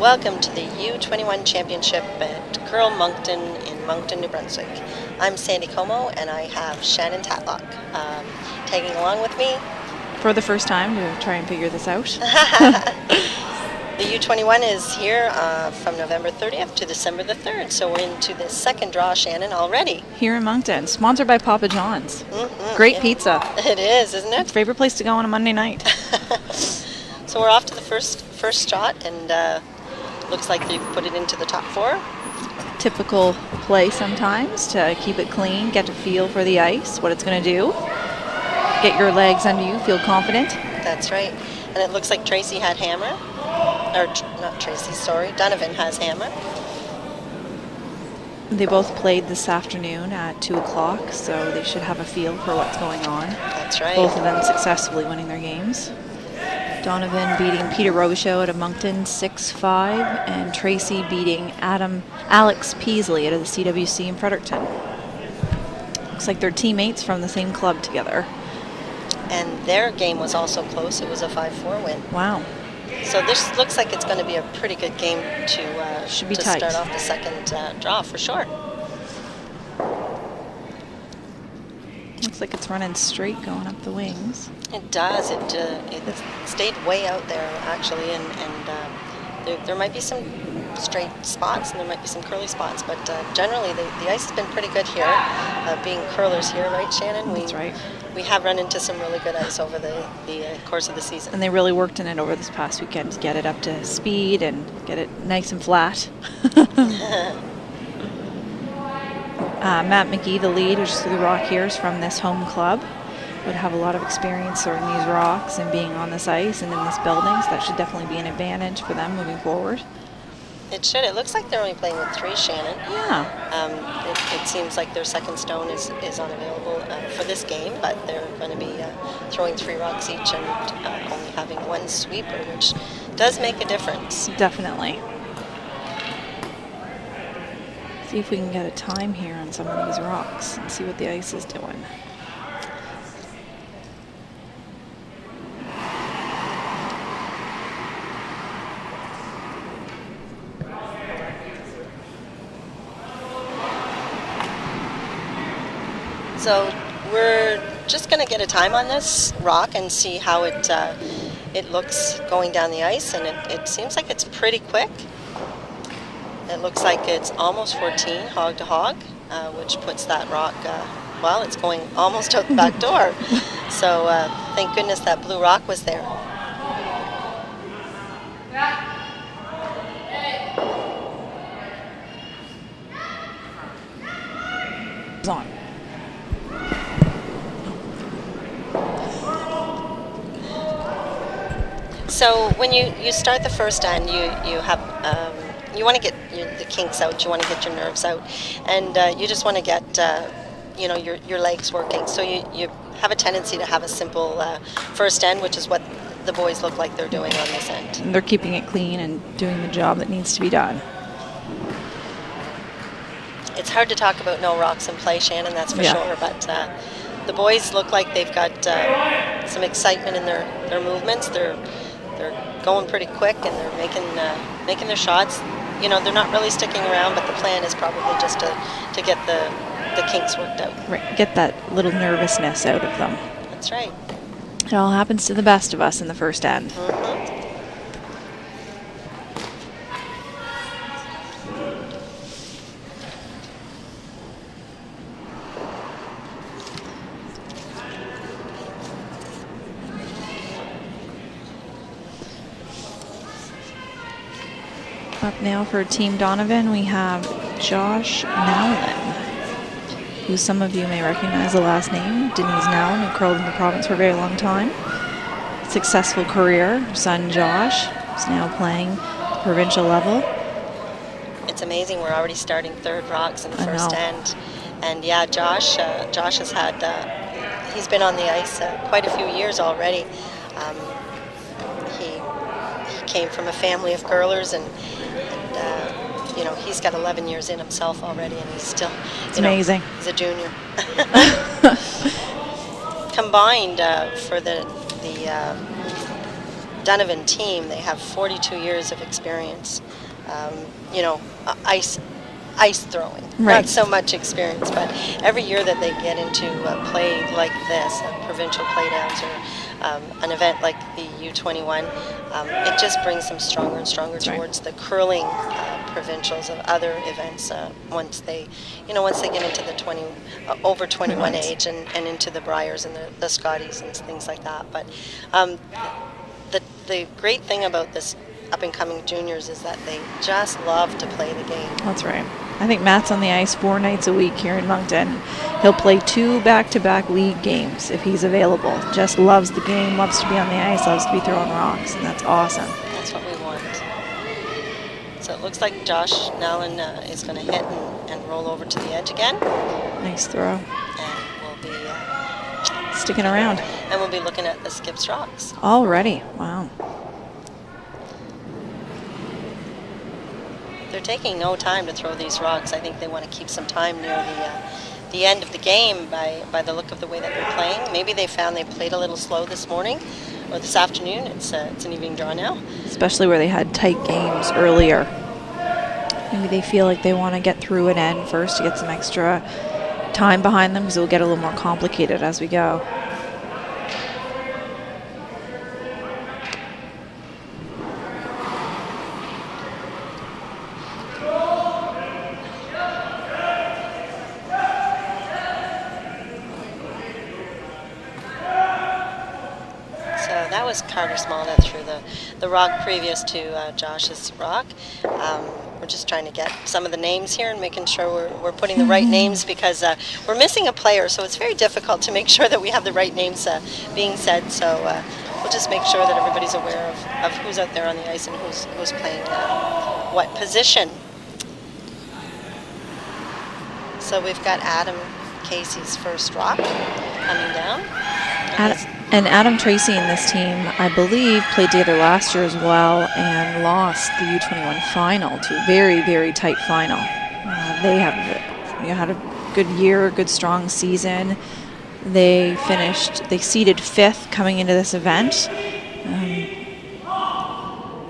Welcome to the U21 Championship at Curl Moncton in Moncton, New Brunswick. I'm Sandy Como, and I have Shannon Tatlock tagging along with me. For the first time to try and figure this out. The U21 is here from November 30th to December the 3rd, so we're into the second draw, Shannon, already. Here in Moncton, sponsored by Papa John's. Great pizza. It is, isn't it? Favorite place to go on a Monday night. So we're off to the first shot, and looks like they've put it into the top four. Typical play sometimes to keep it clean, get a feel for the ice, what it's going to do. Get your legs under you, feel confident. That's right. And it looks like Tracy had hammer. Or not Tracy, sorry. Donovan has hammer. They both played this afternoon at 2 o'clock, so they should have a feel for what's going on. That's right. Both of them successfully winning their games. Donovan beating Peter Robichaud out of Moncton 6-5, and Tracy beating Alex Peasley out of the CWC in Fredericton. Looks like they're teammates from the same club together. And their game was also close. It was a 5-4 win. Wow. So this looks like it's going to be a pretty good game to start off the second draw for sure. Looks like it's running straight going up the wings. It does. It stayed way out there actually, and there might be some straight spots and there might be some curly spots, but generally the ice has been pretty good here. Being curlers here, right, Shannon? That's right. We have run into some really good ice over the course of the season. And they really worked in it over this past weekend to get it up to speed and get it nice and flat. Matt McGee, the lead, who's through the rock here, is from this home club. Would have a lot of experience throwing these rocks and being on this ice and in this building, so that should definitely be an advantage for them moving forward. It should. It looks like they're only playing with 3, Shannon. Yeah. It seems like their second stone is unavailable for this game, but they're going to be throwing 3 rocks each and only having 1 sweeper, which does make a difference. Definitely. See if we can get a time here on some of these rocks and see what the ice is doing. So we're just going to get a time on this rock and see how it looks going down the ice, and it seems like it's pretty quick. It looks like it's almost 14 hog to hog, which puts that rock, well, it's going almost out the back door. So thank goodness that blue rock was there. It's on. So when you start the first end, you have you want to get the kinks out, you want to get your nerves out, and you just want to get your legs working. So you have a tendency to have a simple first end, which is what the boys look like they're doing on this end. And they're keeping it clean and doing the job that needs to be done. It's hard to talk about no rocks in play, Shannon, that's for sure, but the boys look like they've got some excitement in their movements. They're going pretty quick, and they're making their shots. You know, they're not really sticking around, but the plan is probably just to get the kinks worked out. Right, get that little nervousness out of them. That's right. It all happens to the best of us in the first end. Up now for Team Donovan, we have Josh Nowlin, who some of you may recognize the last name, Denise Nowlin, who curled in the province for a very long time. Successful career. Her son Josh is now playing provincial level. It's amazing. We're already starting 3rd rocks in the first end. And yeah, Josh has had, he's been on the ice quite a few years already. He came from a family of curlers, and he's got 11 years in himself already, and he's still, amazing. He's a junior. Combined for the Donovan team, they have 42 years of experience. You know, ice throwing, Right. not so much experience, but every year that they get into play like this, provincial playdowns or an event like the U21, it just brings them stronger and stronger towards the curling provincials of other events once they get into the over 21 age and into the Briars and the Scotties and things like that. But the great thing about this up-and-coming juniors is that they just love to play the game. That's right. I think Matt's on the ice 4 nights a week here in Moncton. He'll play 2 back-to-back league games if he's available. Just loves the game, loves to be on the ice, loves to be throwing rocks, and that's awesome. That's what we want. So it looks like Josh Nowlin is going to hit and roll over to the edge again. Nice throw. And we'll be sticking around. And we'll be looking at the skips rocks. Already. Wow. They're taking no time to throw these rocks. I think they want to keep some time near the end of the game by the look of the way that they're playing. Maybe they found they played a little slow this morning or this afternoon. It's an evening draw now. Especially where they had tight games earlier. Maybe they feel like they want to get through an end first to get some extra time behind them because it will get a little more complicated as we go. Carter Small that threw the rock previous to Josh's rock. We're just trying to get some of the names here and making sure we're putting the right names because we're missing a player, so it's very difficult to make sure that we have the right names being said. So we'll just make sure that everybody's aware of who's out there on the ice and who's playing what position. So we've got Adam Casey's first rock coming down. And Adam Tracy and this team, I believe, played together last year as well and lost the U21 final to a very, very tight final. They have had a good year, a good strong season. They seeded 5th coming into this event.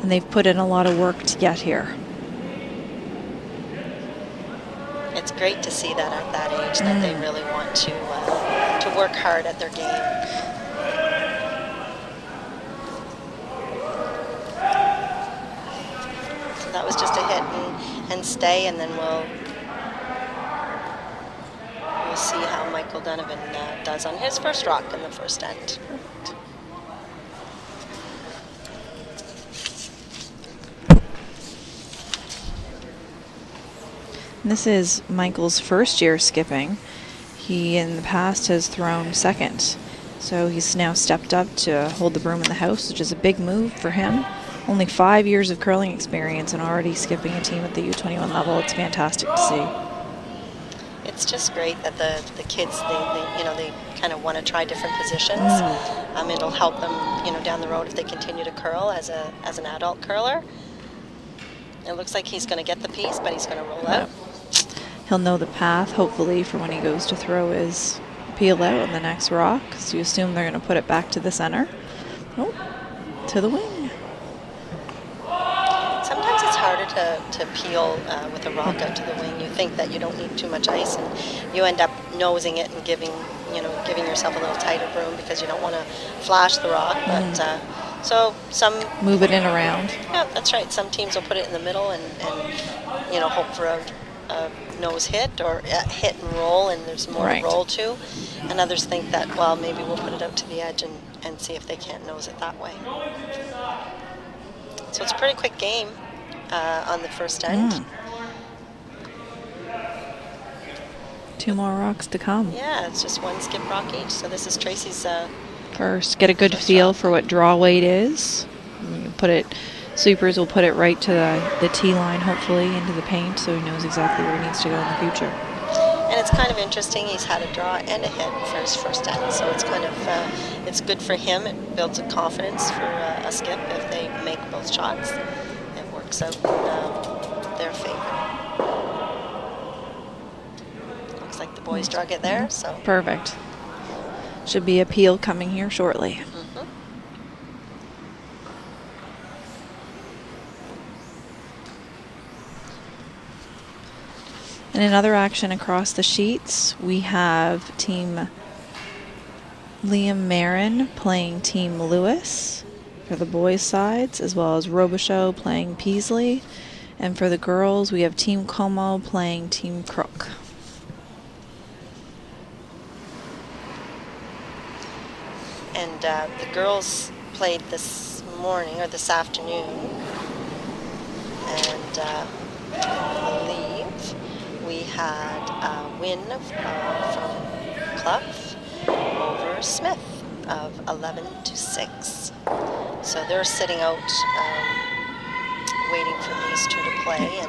And they've put in a lot of work to get here. It's great to see that at that age that they really want to work hard at their game. That was just a hit and stay, and then we'll see how Michael Donovan does on his first rock in the first end. This is Michael's first year skipping. He in the past has thrown second, so he's now stepped up to hold the broom in the house, which is a big move for him. Only 5 years of curling experience and already skipping a team at the U21 level. It's fantastic to see. It's just great that the kids they kind of want to try different positions. It'll help them down the road if they continue to curl as an adult curler. It looks like he's going to get the piece, but he's going to roll out. He'll know the path hopefully for when he goes to throw his peel out on the next rock. So you assume they're going to put it back to the center. Oh, to the wing. Sometimes it's harder to peel with a rock out to the wing. You think that you don't need too much ice, and you end up nosing it and giving yourself a little tighter broom because you don't want to flash the rock. But so some move it in around. Yeah, that's right. Some teams will put it in the middle and hope for a nose hit or a hit and roll, and there's more to roll to. And others think that maybe we'll put it out to the edge and see if they can't nose it that way. So it's a pretty quick game on the first end. 2 more rocks to come. Yeah, it's just 1 skip rock each. So this is Tracy's first. Get a good feel for what draw weight is. You put it. Sweepers will put it right to the tee line, hopefully, into the paint, so he knows exactly where he needs to go in the future. And it's kind of interesting. He's had a draw and a hit for his first end, so it's kind of it's good for him. It builds a confidence for a skip if they make both shots. It works out in their favor. Looks like the boys drug it there. So perfect. Should be a peel coming here shortly. And in other action across the sheets, we have Team Liam Marin playing Team Lewis for the boys' sides, as well as Robichaud playing Peasley. And for the girls, we have Team Como playing Team Crook. And the girls played this morning or this afternoon, and I believe we had a win from Clough over Smith of 11-6. So they're sitting out waiting for these two to play,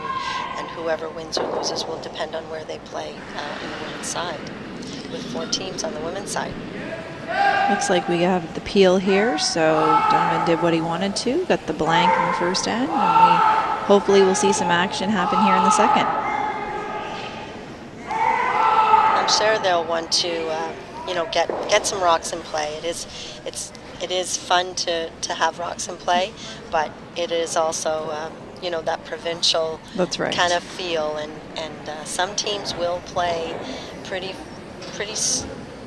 and whoever wins or loses will depend on where they play in the women's side, with 4 teams on the women's side. Looks like we have the peel here, so Donovan did what he wanted to, got the blank in the first end, and we hopefully will see some action happen here in the second. I'm sure they'll want to, get some rocks in play. It is fun to have rocks in play, but it is also, that provincial That's right. kind of feel, and some teams will play pretty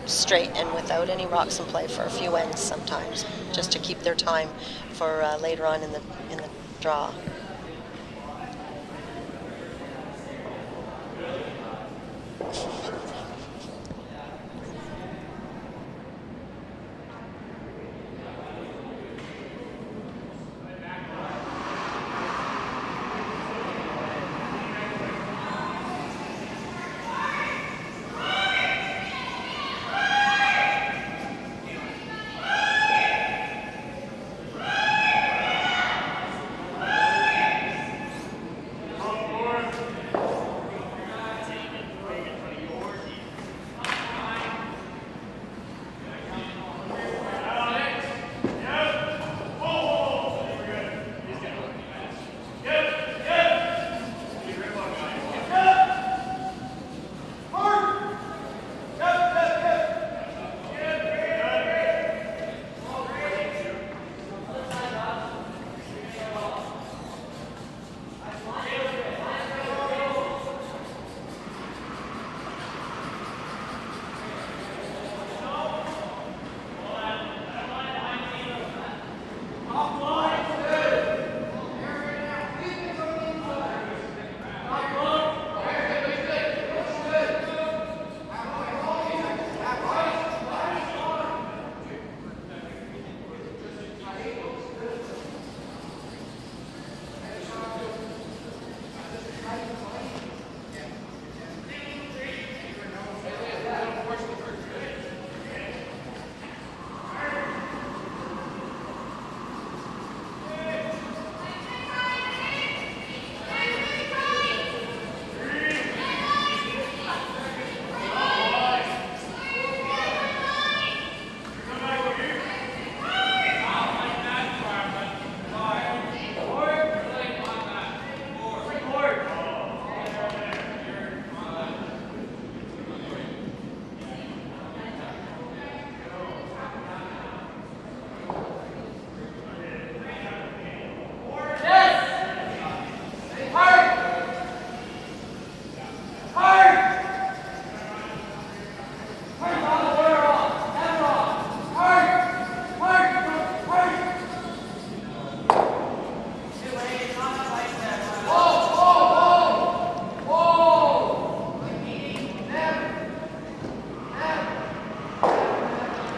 straight and without any rocks in play for a few ends sometimes, just to keep their time for later on in the draw.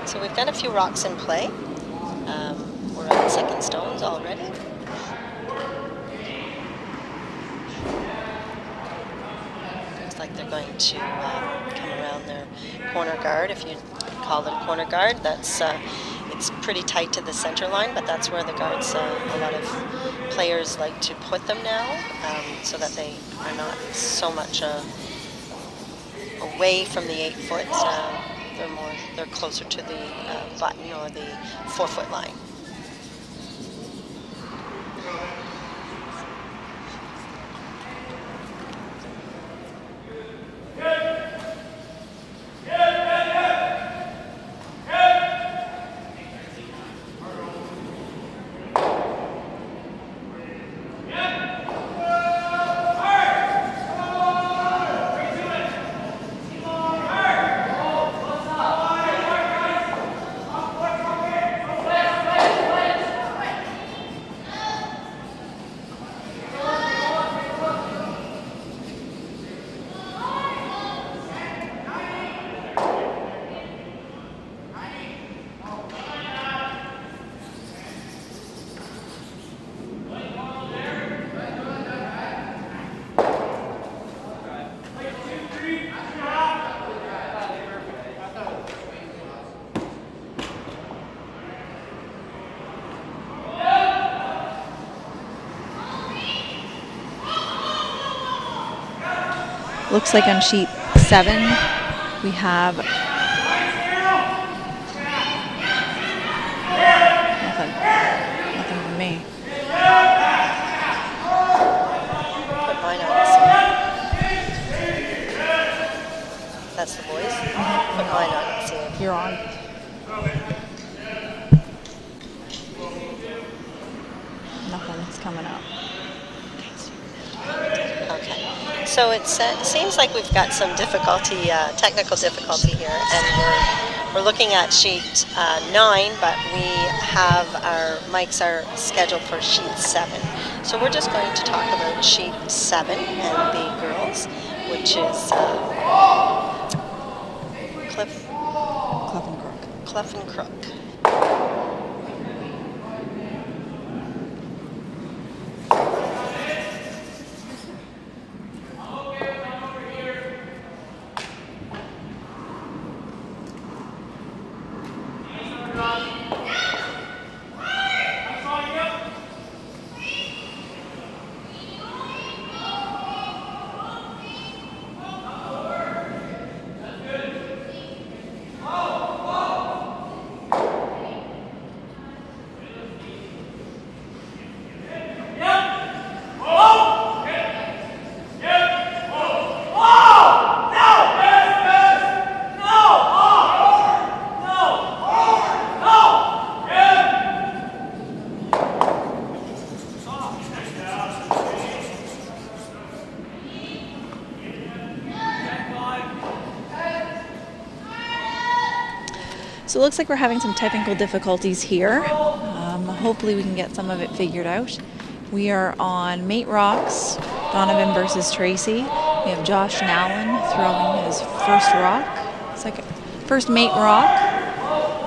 So we've got a few rocks in play. We're on second stones already. Looks like they're going to come around their corner guard. If you call it a corner guard, that's it's pretty tight to the center line, but that's where the guards, a lot of players like to put them now, so that they are not so much away from the 8 foot. They're closer to the button or the 4 foot line. Looks like on sheet 7 we have nothing from me. Put mine on and see. That's the boys. Put mine on and see if You're on. Nothing's coming up. Okay. So it seems like we've got some difficulty, technical difficulty here, and we're looking at sheet 9, but we have our mics are scheduled for sheet 7. So we're just going to talk about sheet 7 and the girls, which is Clef and Crook. So it looks like we're having some technical difficulties here. Hopefully we can get some of it figured out. We are on Mate Rocks, Donovan versus Tracy. We have Josh Nowlin throwing his first Mate Rock,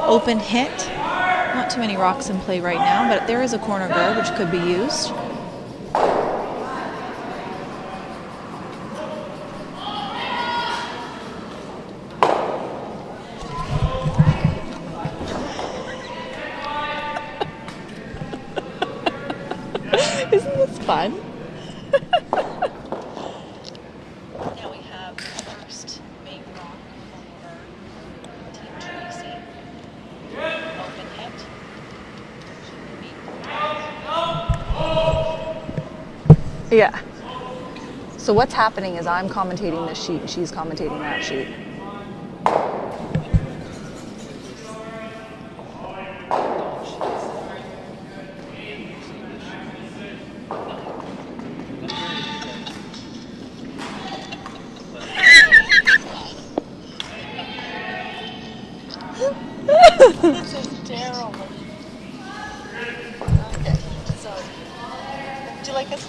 open hit. Not too many rocks in play right now, but there is a corner guard which could be used. Isn't this fun? Now we have the first Mate Rock for Team Tracy. Open hit. Yeah. So what's happening is I'm commentating this sheet and she's commentating that sheet. This is terrible. Okay, so do you like this?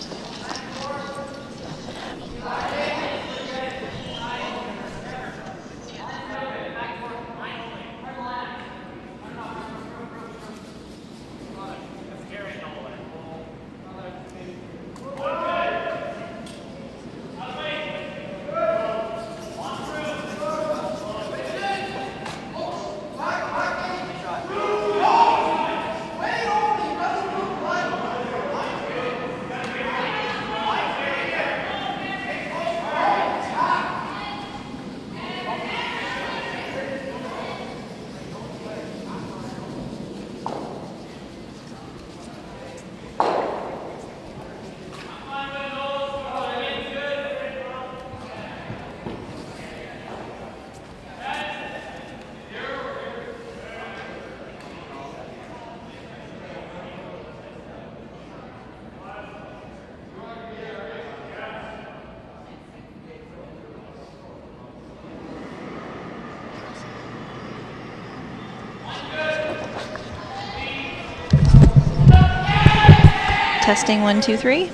Testing 1, 2, 3.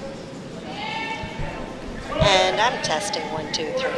And I'm testing 1, 2, 3.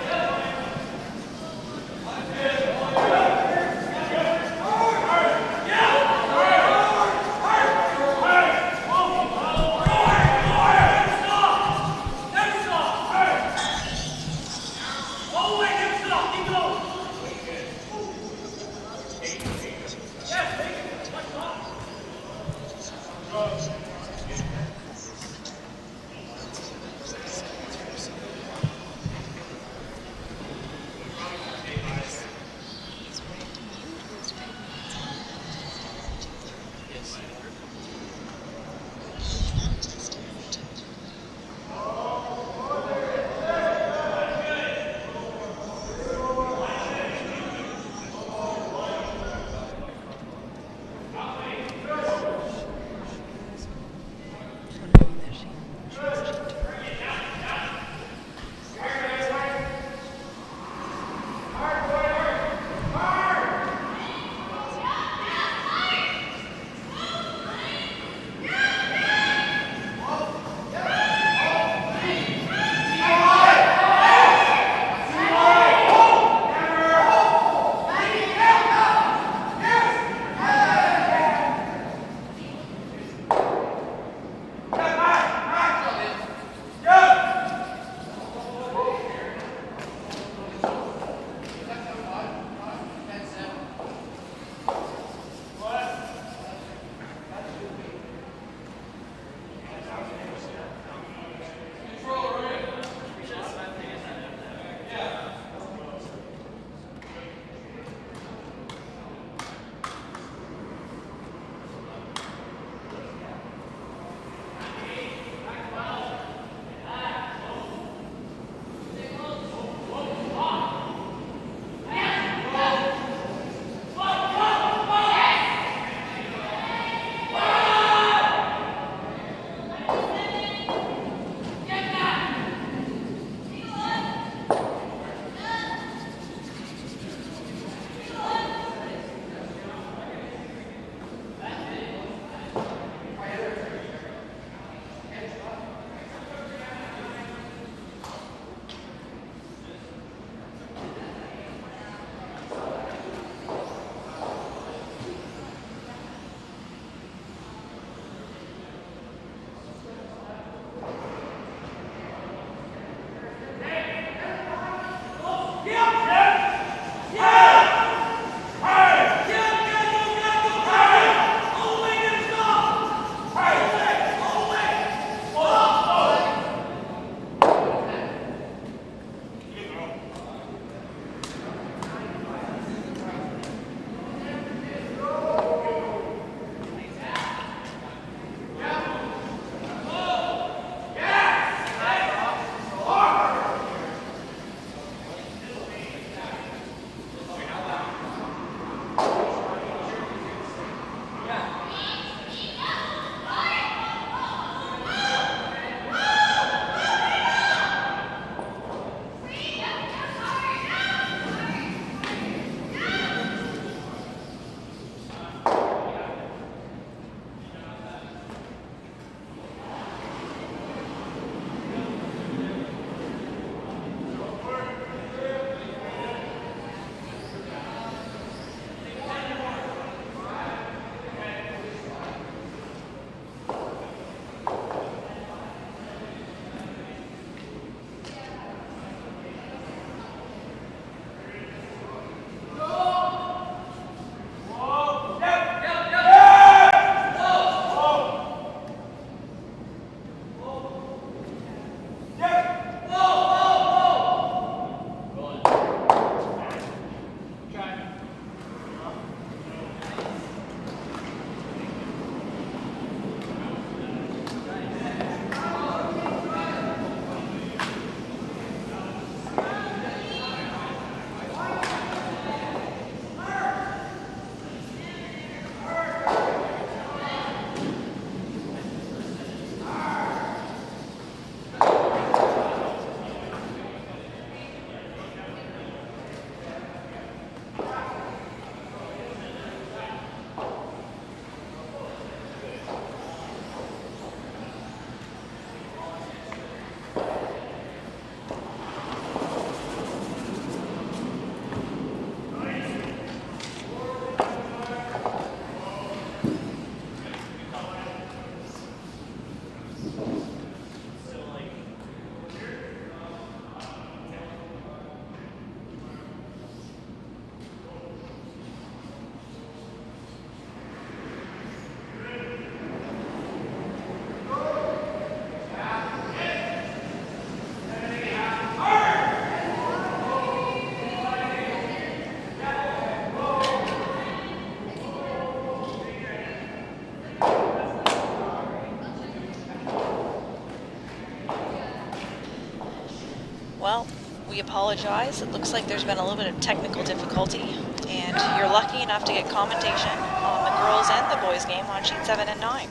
we apologize. It looks like there's been a little bit of technical difficulty, and you're lucky enough to get commentation on the girls and the boys game on sheet 7 and 9.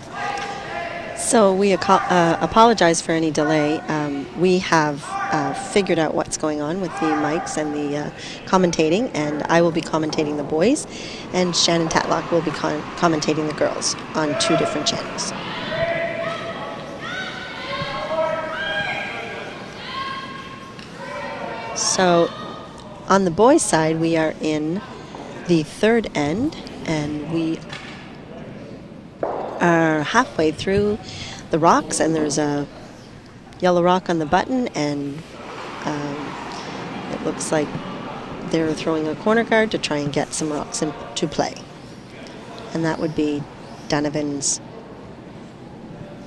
So we apologize for any delay. We have figured out what's going on with the mics and the commentating, and I will be commentating the boys, and Shannon Tatlock will be commentating the girls on 2 different channels. So on the boys' side, we are in the 3rd end, and we are halfway through the rocks, and there's a yellow rock on the button, and it looks like they're throwing a corner guard to try and get some rocks into play. And that would be Donovan's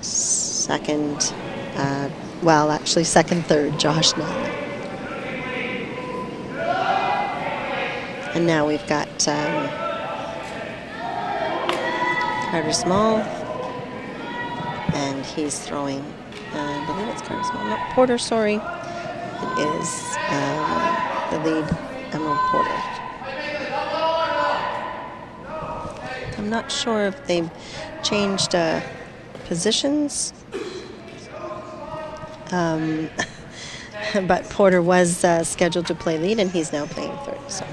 second, third, Josh Nell. And now we've got Carter Small, and he's throwing, I believe it's Carter Small, not Porter, sorry. It is the lead, Emerald Porter. I'm not sure if they've changed positions, but Porter was scheduled to play lead, and he's now playing third. So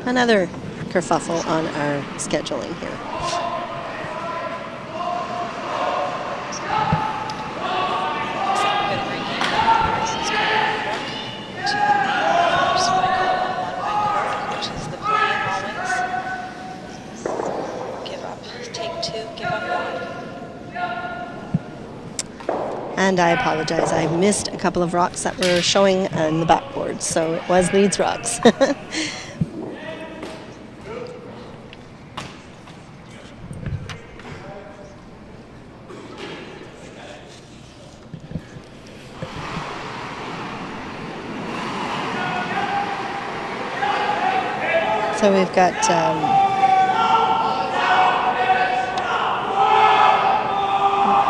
another kerfuffle on our scheduling here. And I apologize, I missed a couple of rocks that were showing in the backboard, so it was Leeds rocks. So we've got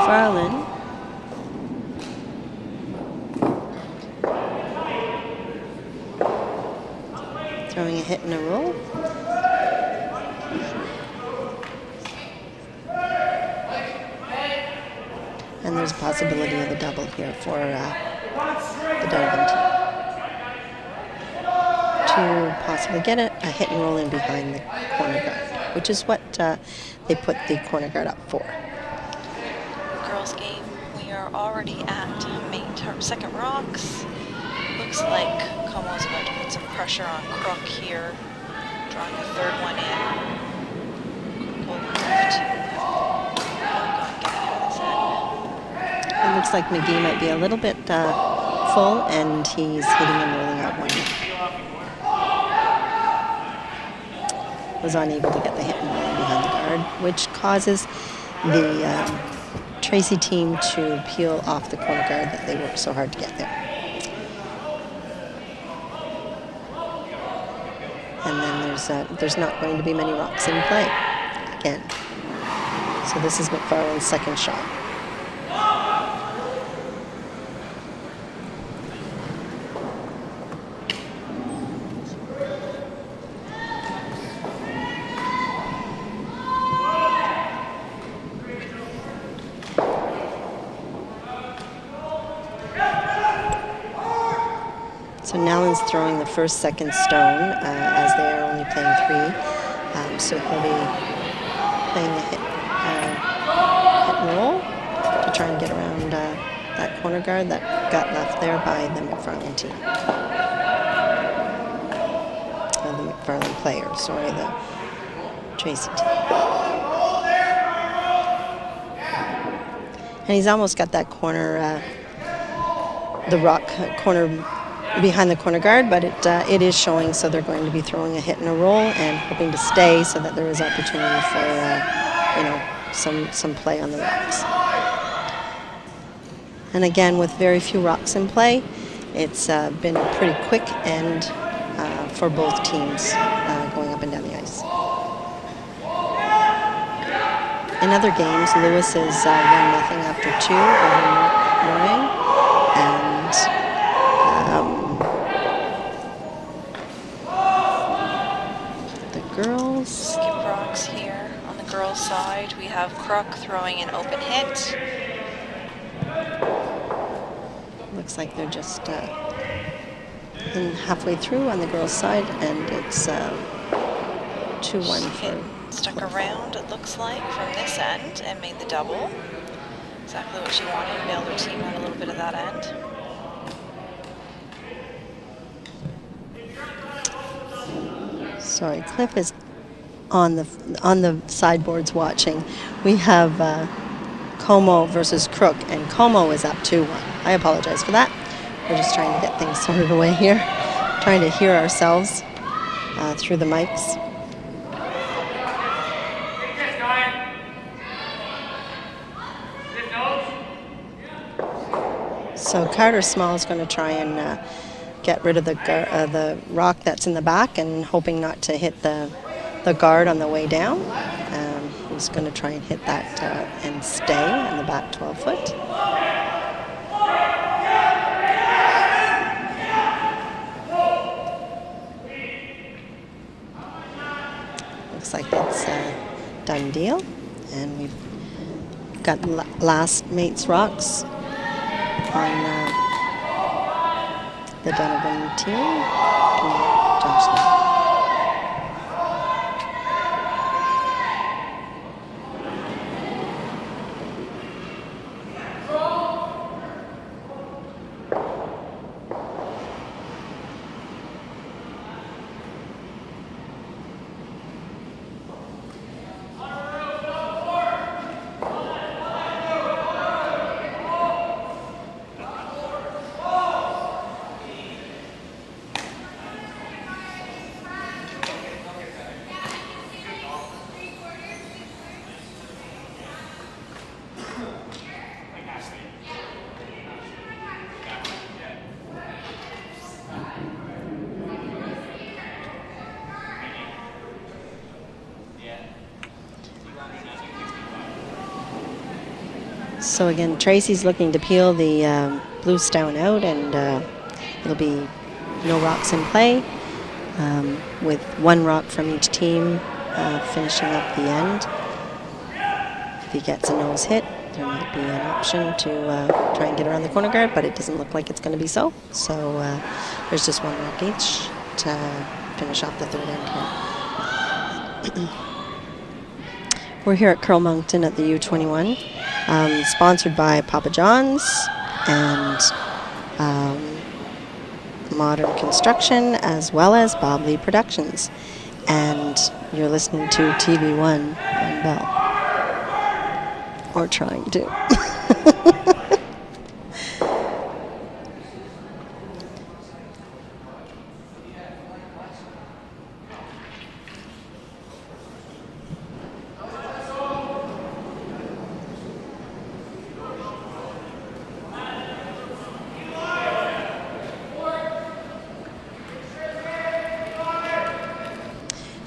McFarlane. Throwing a hit and a roll. And there's a possibility of a double here for the Donovan team. To possibly get a hit and roll in behind the corner guard, which is what they put the corner guard up for. Girls game, we are already at second rocks. Looks like Como's about to put some pressure on Crook here, drawing a third one in. We'll have to work on getting out of this end. It looks like McGee might be a little bit full, and he's hitting and rolling out one. Was unable to get the hit and roll behind the guard, which causes the Tracy team to peel off the corner guard that they worked so hard to get there. And then there's not going to be many rocks in play again. So this is McFarlane's second shot. So Nallen's throwing the second stone, as they are only playing 3. So he'll be playing a hit and roll to try and get around that corner guard that got left there by the McFarlane team. The McFarlane player, sorry, the Tracy team. And he's almost got that corner, the rock corner behind the corner guard, but it is showing, so they're going to be throwing a hit and a roll and hoping to stay so that there is opportunity for some play on the rocks. And again, with very few rocks in play, it's been a pretty quick end for both teams going up and down the ice. In other games, Lewis is 1-0 after 2 over Moraine, and have Crook throwing an open hit. Looks like they're just halfway through on the girls' side, and it's 2-1 for. Stuck around, it looks like, from this end and made the double. Exactly what she wanted. Bailed her team out a little bit of that end. Sorry, Cliff is on the sideboards watching. We have Como versus Crook, and Como is up 2-1. I apologize for that. We're just trying to get things sorted away here, trying to hear ourselves through the mics. So Carter Small is going to try and get rid of the rock that's in the back, and hoping not to hit the guard on the way down. He's going to try and hit that and stay on the back 12-foot. Looks like it's a done deal, and we've got last mate's rocks on the Donovan team. Josh. So again, Tracy's looking to peel the blue stone out, and it'll be no rocks in play, with one rock from each team finishing up the end. If he gets a nose hit, there might be an option to try and get around the corner guard, but it doesn't look like it's going to be so. So there's just one rock each to finish off the third end here. We're here at Curl Moncton at the U21, sponsored by Papa John's and Modern Construction, as well as Bob Lee Productions. And you're listening to TV1 on Bell. Or trying to.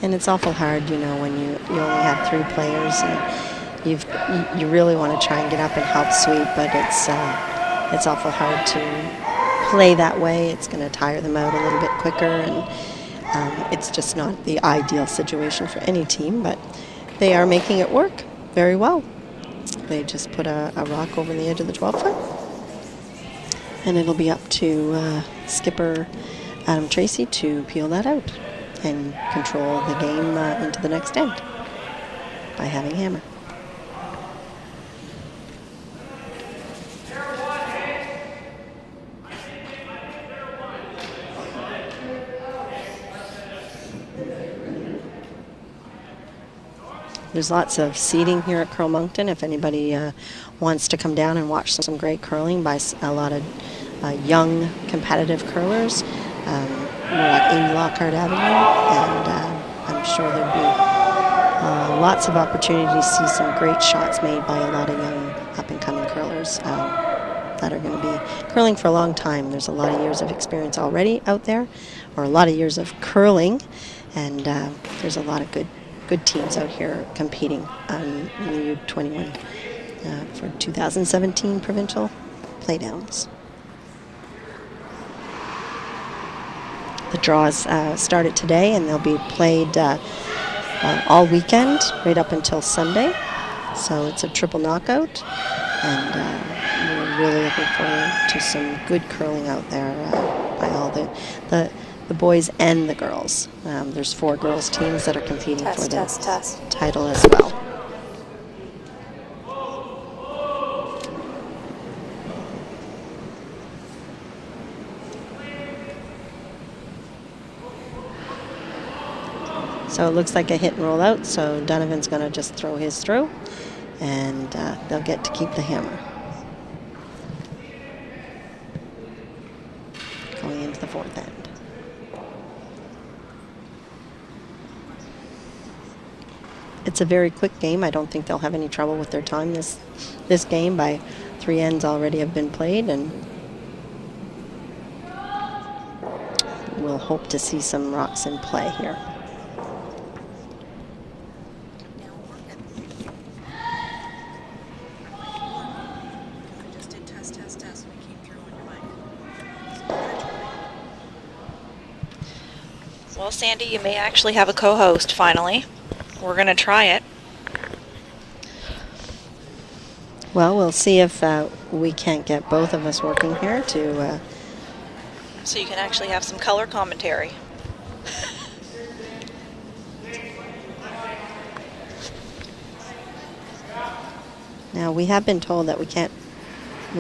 And it's awful hard, you know, when you only have 3 players, and you really want to try and get up and help sweep, but it's awful hard to play that way. It's going to tire them out a little bit quicker, and it's just not the ideal situation for any team, but they are making it work very well. They just put a rock over the edge of the 12-foot, and it'll be up to skipper Adam Tracy to peel that out and control the game into the next end by having hammer. There's lots of seating here at Curl Moncton if anybody wants to come down and watch some great curling by a lot of young competitive curlers. We're at 80 Lockhart Avenue, and I'm sure there'll be lots of opportunity to see some great shots made by a lot of young up-and-coming curlers that are going to be curling for a long time. There's a lot of years of experience already out there, or a lot of years of curling, and there's a lot of good teams out here competing in the U21 for 2017 provincial playdowns. The draws started today, and they'll be played all weekend, right up until Sunday. So it's a triple knockout, and we're really looking forward to some good curling out there by all the boys and the girls. There's 4 girls teams that are competing for the title as well. So it looks like a hit and roll out, so Donovan's going to just throw his through, and they'll get to keep the hammer. Going into the 4th end. It's a very quick game. I don't think they'll have any trouble with their time this game. By 3 ends already have been played, and we'll hope to see some rocks in play here. Well, Sandy, you may actually have a co-host finally. We're going to try it. Well, we'll see if we can't get both of us working here to... So you can actually have some color commentary. Now, we have been told that we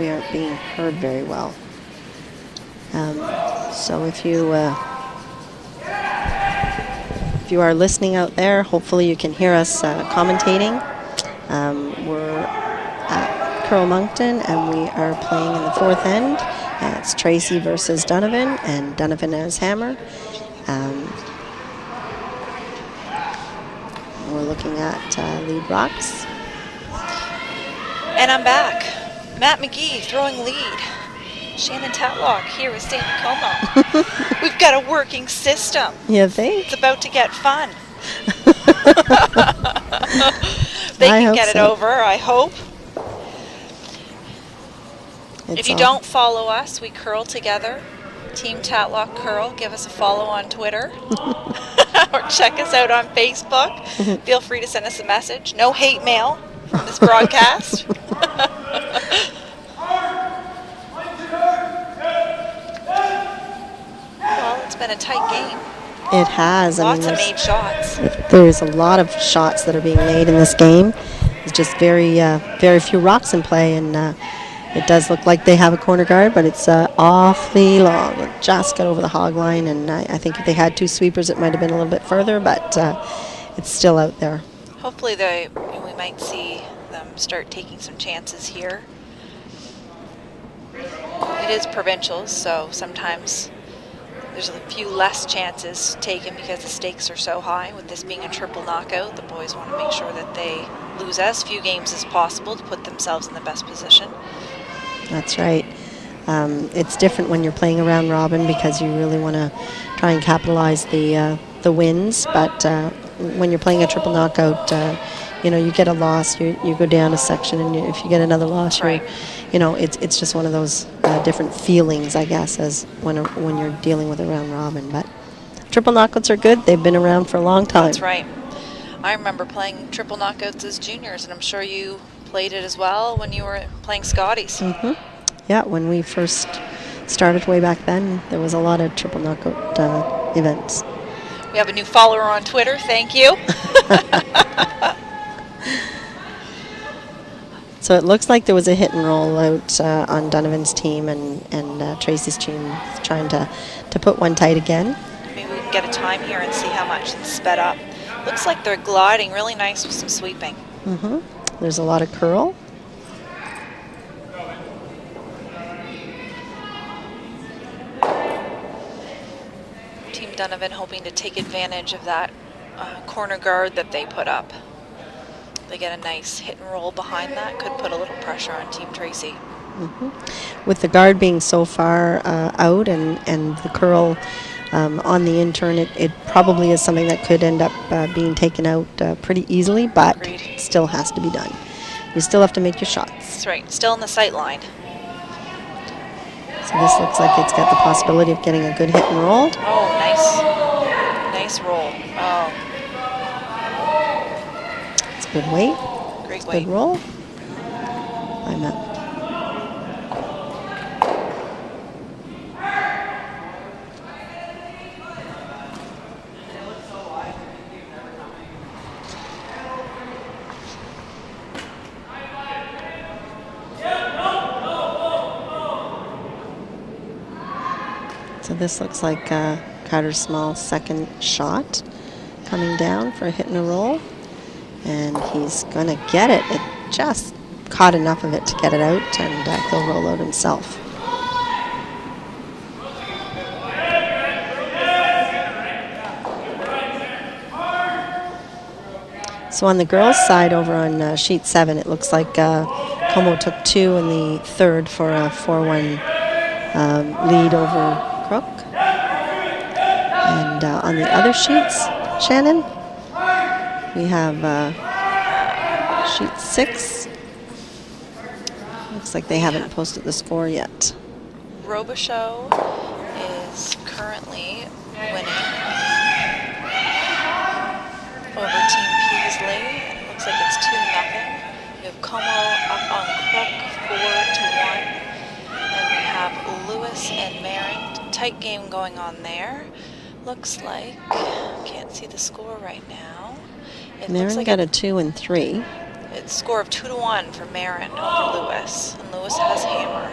aren't being heard very well. So if you are listening out there, hopefully you can hear us commentating. We're at Curl Moncton, and we are playing in the 4th end. It's Tracy versus Donovan, and Donovan has hammer. We're looking at lead rocks. And I'm back. Matt McGee throwing lead. Shannon Tatlock here with Sandy Como. We've got a working system. You think? It's about to get fun. They can get it over, I hope. If you don't follow us, we curl together. Team Tatlock Curl. Give us a follow on Twitter. Or check us out on Facebook. Feel free to send us a message. No hate mail from this broadcast. Well, it's been a tight game. It has. Lots of made shots. There's a lot of shots that are being made in this game. There's just very few rocks in play, and it does look like they have a corner guard, but it's awfully long. It just got over the hog line, and I think if they had 2 sweepers, it might have been a little bit further, but it's still out there. Hopefully we might see them start taking some chances here. It is provincials, so sometimes there's a few less chances taken because the stakes are so high. With this being a triple knockout, the boys want to make sure that they lose as few games as possible to put themselves in the best position. That's right. It's different when you're playing a round robin because you really want to try and capitalize the wins. But when you're playing a triple knockout, you get a loss, you go down a section, and if you get another loss, right. It's just one of those different feelings, I guess, as when you're dealing with a round robin. But triple knockouts are good. They've been around for a long time. That's right. I remember playing triple knockouts as juniors, and I'm sure you played it as well when you were playing Scotties. Mm-hmm. Yeah, when we first started way back then, there was a lot of triple knockout events. We have a new follower on Twitter. Thank you. So it looks like there was a hit and roll out on Donovan's team, and Tracy's team trying to put one tight again. Maybe we can get a time here and see how much it's sped up. Looks like they're gliding really nice with some sweeping. Mm-hmm. There's a lot of curl. Team Donovan hoping to take advantage of that corner guard that they put up. They get a nice hit and roll behind that. Could put a little pressure on Team Tracy. Mm-hmm. With the guard being so far out and the curl on the in-turn, it probably is something that could end up being taken out pretty easily, but Agreed. It still has to be done. You still have to make your shots. That's right. Still in the sight line. So this looks like it's got the possibility of getting a good hit and roll. Oh, nice. Nice roll. Oh. It's good weight. Great Good roll. I'm up. So this looks like Carter Small's second shot coming down for a hit and a roll. And he's going to get it. It just caught enough of it to get it out, and he'll roll out himself. So on the girls' side over on sheet 7, it looks like Como took 2 in the third for a 4-1 lead over Crook. And on the other sheets, Shannon, we have sheet 6. Looks like they haven't posted the score yet. Robichaux is currently winning over Team Peasley. It looks like it's 2-0. We have Como up on Crook 4-1. And we have Lewis and Marin. Tight game going on there. Looks like, can't see the score right now. Marin got a 2 and 3. It's a score of 2-1 for Marin over Lewis. And Lewis has hammer.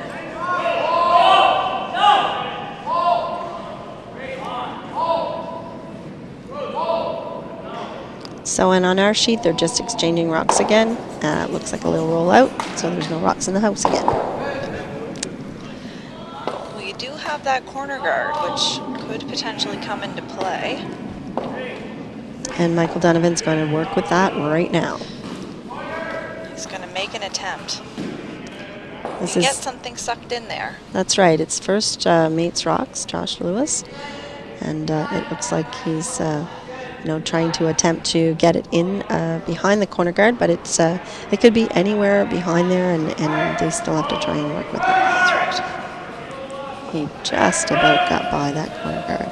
So, and on our sheet, they're just exchanging rocks again. Looks like a little rollout, so there's no rocks in the house again. We do have that corner guard, which could potentially come into play. And Michael Donovan's going to work with that right now. He's going to make an attempt. This Get is something sucked in there. That's right. It's first mates rocks, Josh Lewis, and it looks like he's trying to attempt to get it in behind the corner guard, but it could be anywhere behind there, and they still have to try and work with it. That's right. He just about got by that corner guard.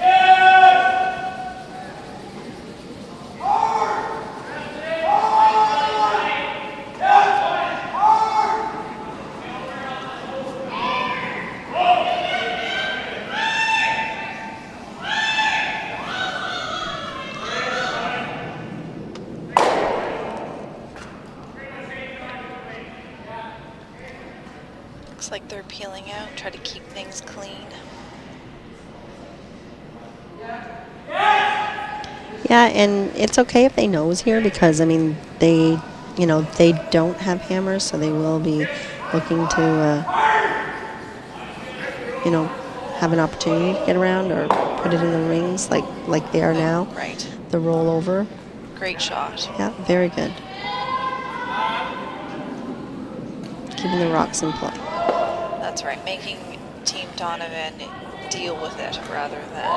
Looks like they're peeling out, try to keep things clean. Yeah, and it's okay if they nose here because, I mean, they don't have hammers, so they will be looking to, have an opportunity to get around or put it in the rings like they are now. Right. The rollover. Great shot. Yeah, very good. Keeping the rocks in play. That's right, making Team Donovan deal with it rather than an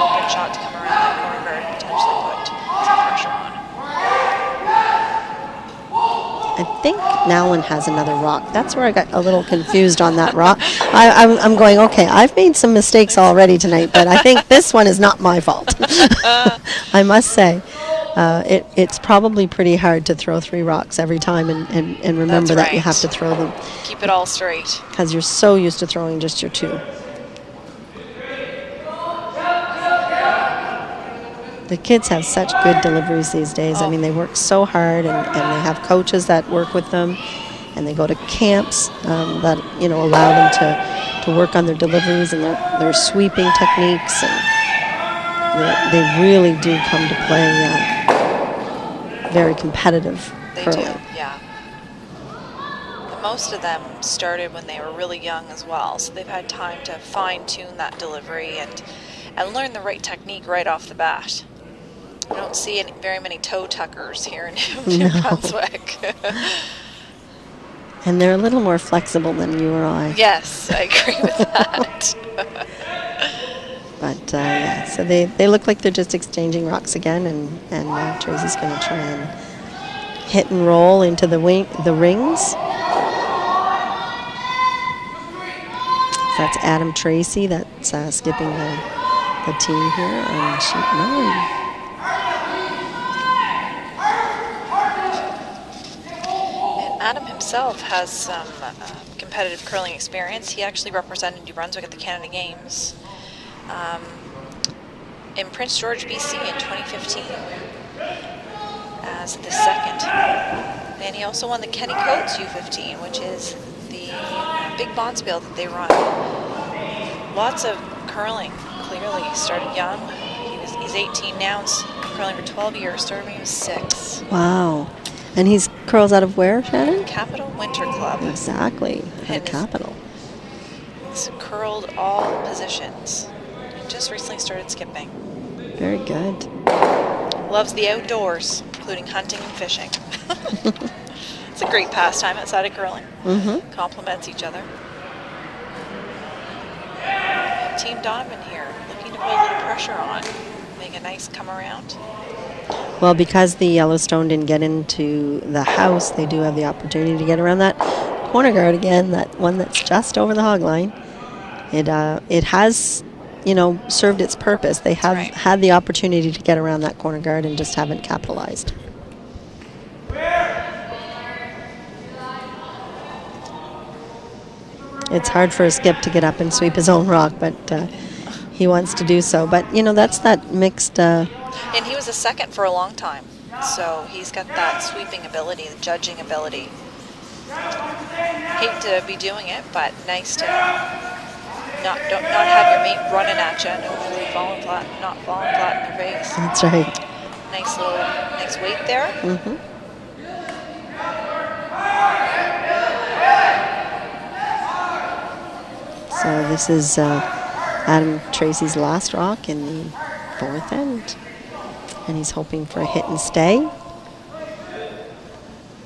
open shot to come around that corner guard and potentially put some pressure on. I think Nowlin has another rock. That's where I got a little confused on that rock. I'm going, okay, I've made some mistakes already tonight, but I think this one is not my fault. I must say. It's probably pretty hard to throw 3 rocks every time and remember that you have to throw them. Keep it all straight. Because you're so used to throwing just your 2. The kids have such good deliveries these days. I mean, they work so hard, and they have coaches that work with them, and they go to camps that allow them to work on their deliveries and their sweeping techniques, and they really do come to play very competitive curling. They do, yeah. And most of them started when they were really young as well, so they've had time to fine-tune that delivery and learn the right technique right off the bat. I don't see very many toe tuckers here in New Brunswick. And they're a little more flexible than you or I. Yes, I agree with that. But yeah, so they look like they're just exchanging rocks again, and Tracy's going to try and hit and roll into the rings. So that's Adam Tracy that's skipping the team here on sheet 9. himself has some competitive curling experience. He actually represented New Brunswick at the Canada Games in Prince George, BC in 2015 as the second. And he also won the Kenny Coates U15, which is the big bonspiel that they run. Lots of curling, clearly. Started young. He's 18 now, and curling for 12 years. Started when he was 6. Wow. And he's curls out of where, Shannon? Capital Winter Club. Exactly. At And Capital. He's curled all positions. He just recently started skipping. Very good. Loves the outdoors, including hunting and fishing. It's a great pastime outside of curling. Mm-hmm. Complements each other. We have Team Donovan here, looking to put a little pressure on. Make a nice come around. Well, because the Yellowstone didn't get into the house, they do have the opportunity to get around that corner guard again, that one that's just over the hog line. It has, served its purpose. They have had the opportunity to get around that corner guard and just haven't capitalized. It's hard for a skip to get up and sweep his own rock, but he wants to do so. But, that's that mixed... And he was a second for a long time, so he's got that sweeping ability, the judging ability. Hate to be doing it, but nice to not have your mate running at you and hopefully not falling flat in their face. That's right. Nice weight there. Mm-hmm. So this is Adam Tracy's last rock in the 4th end. And he's hoping for a hit and stay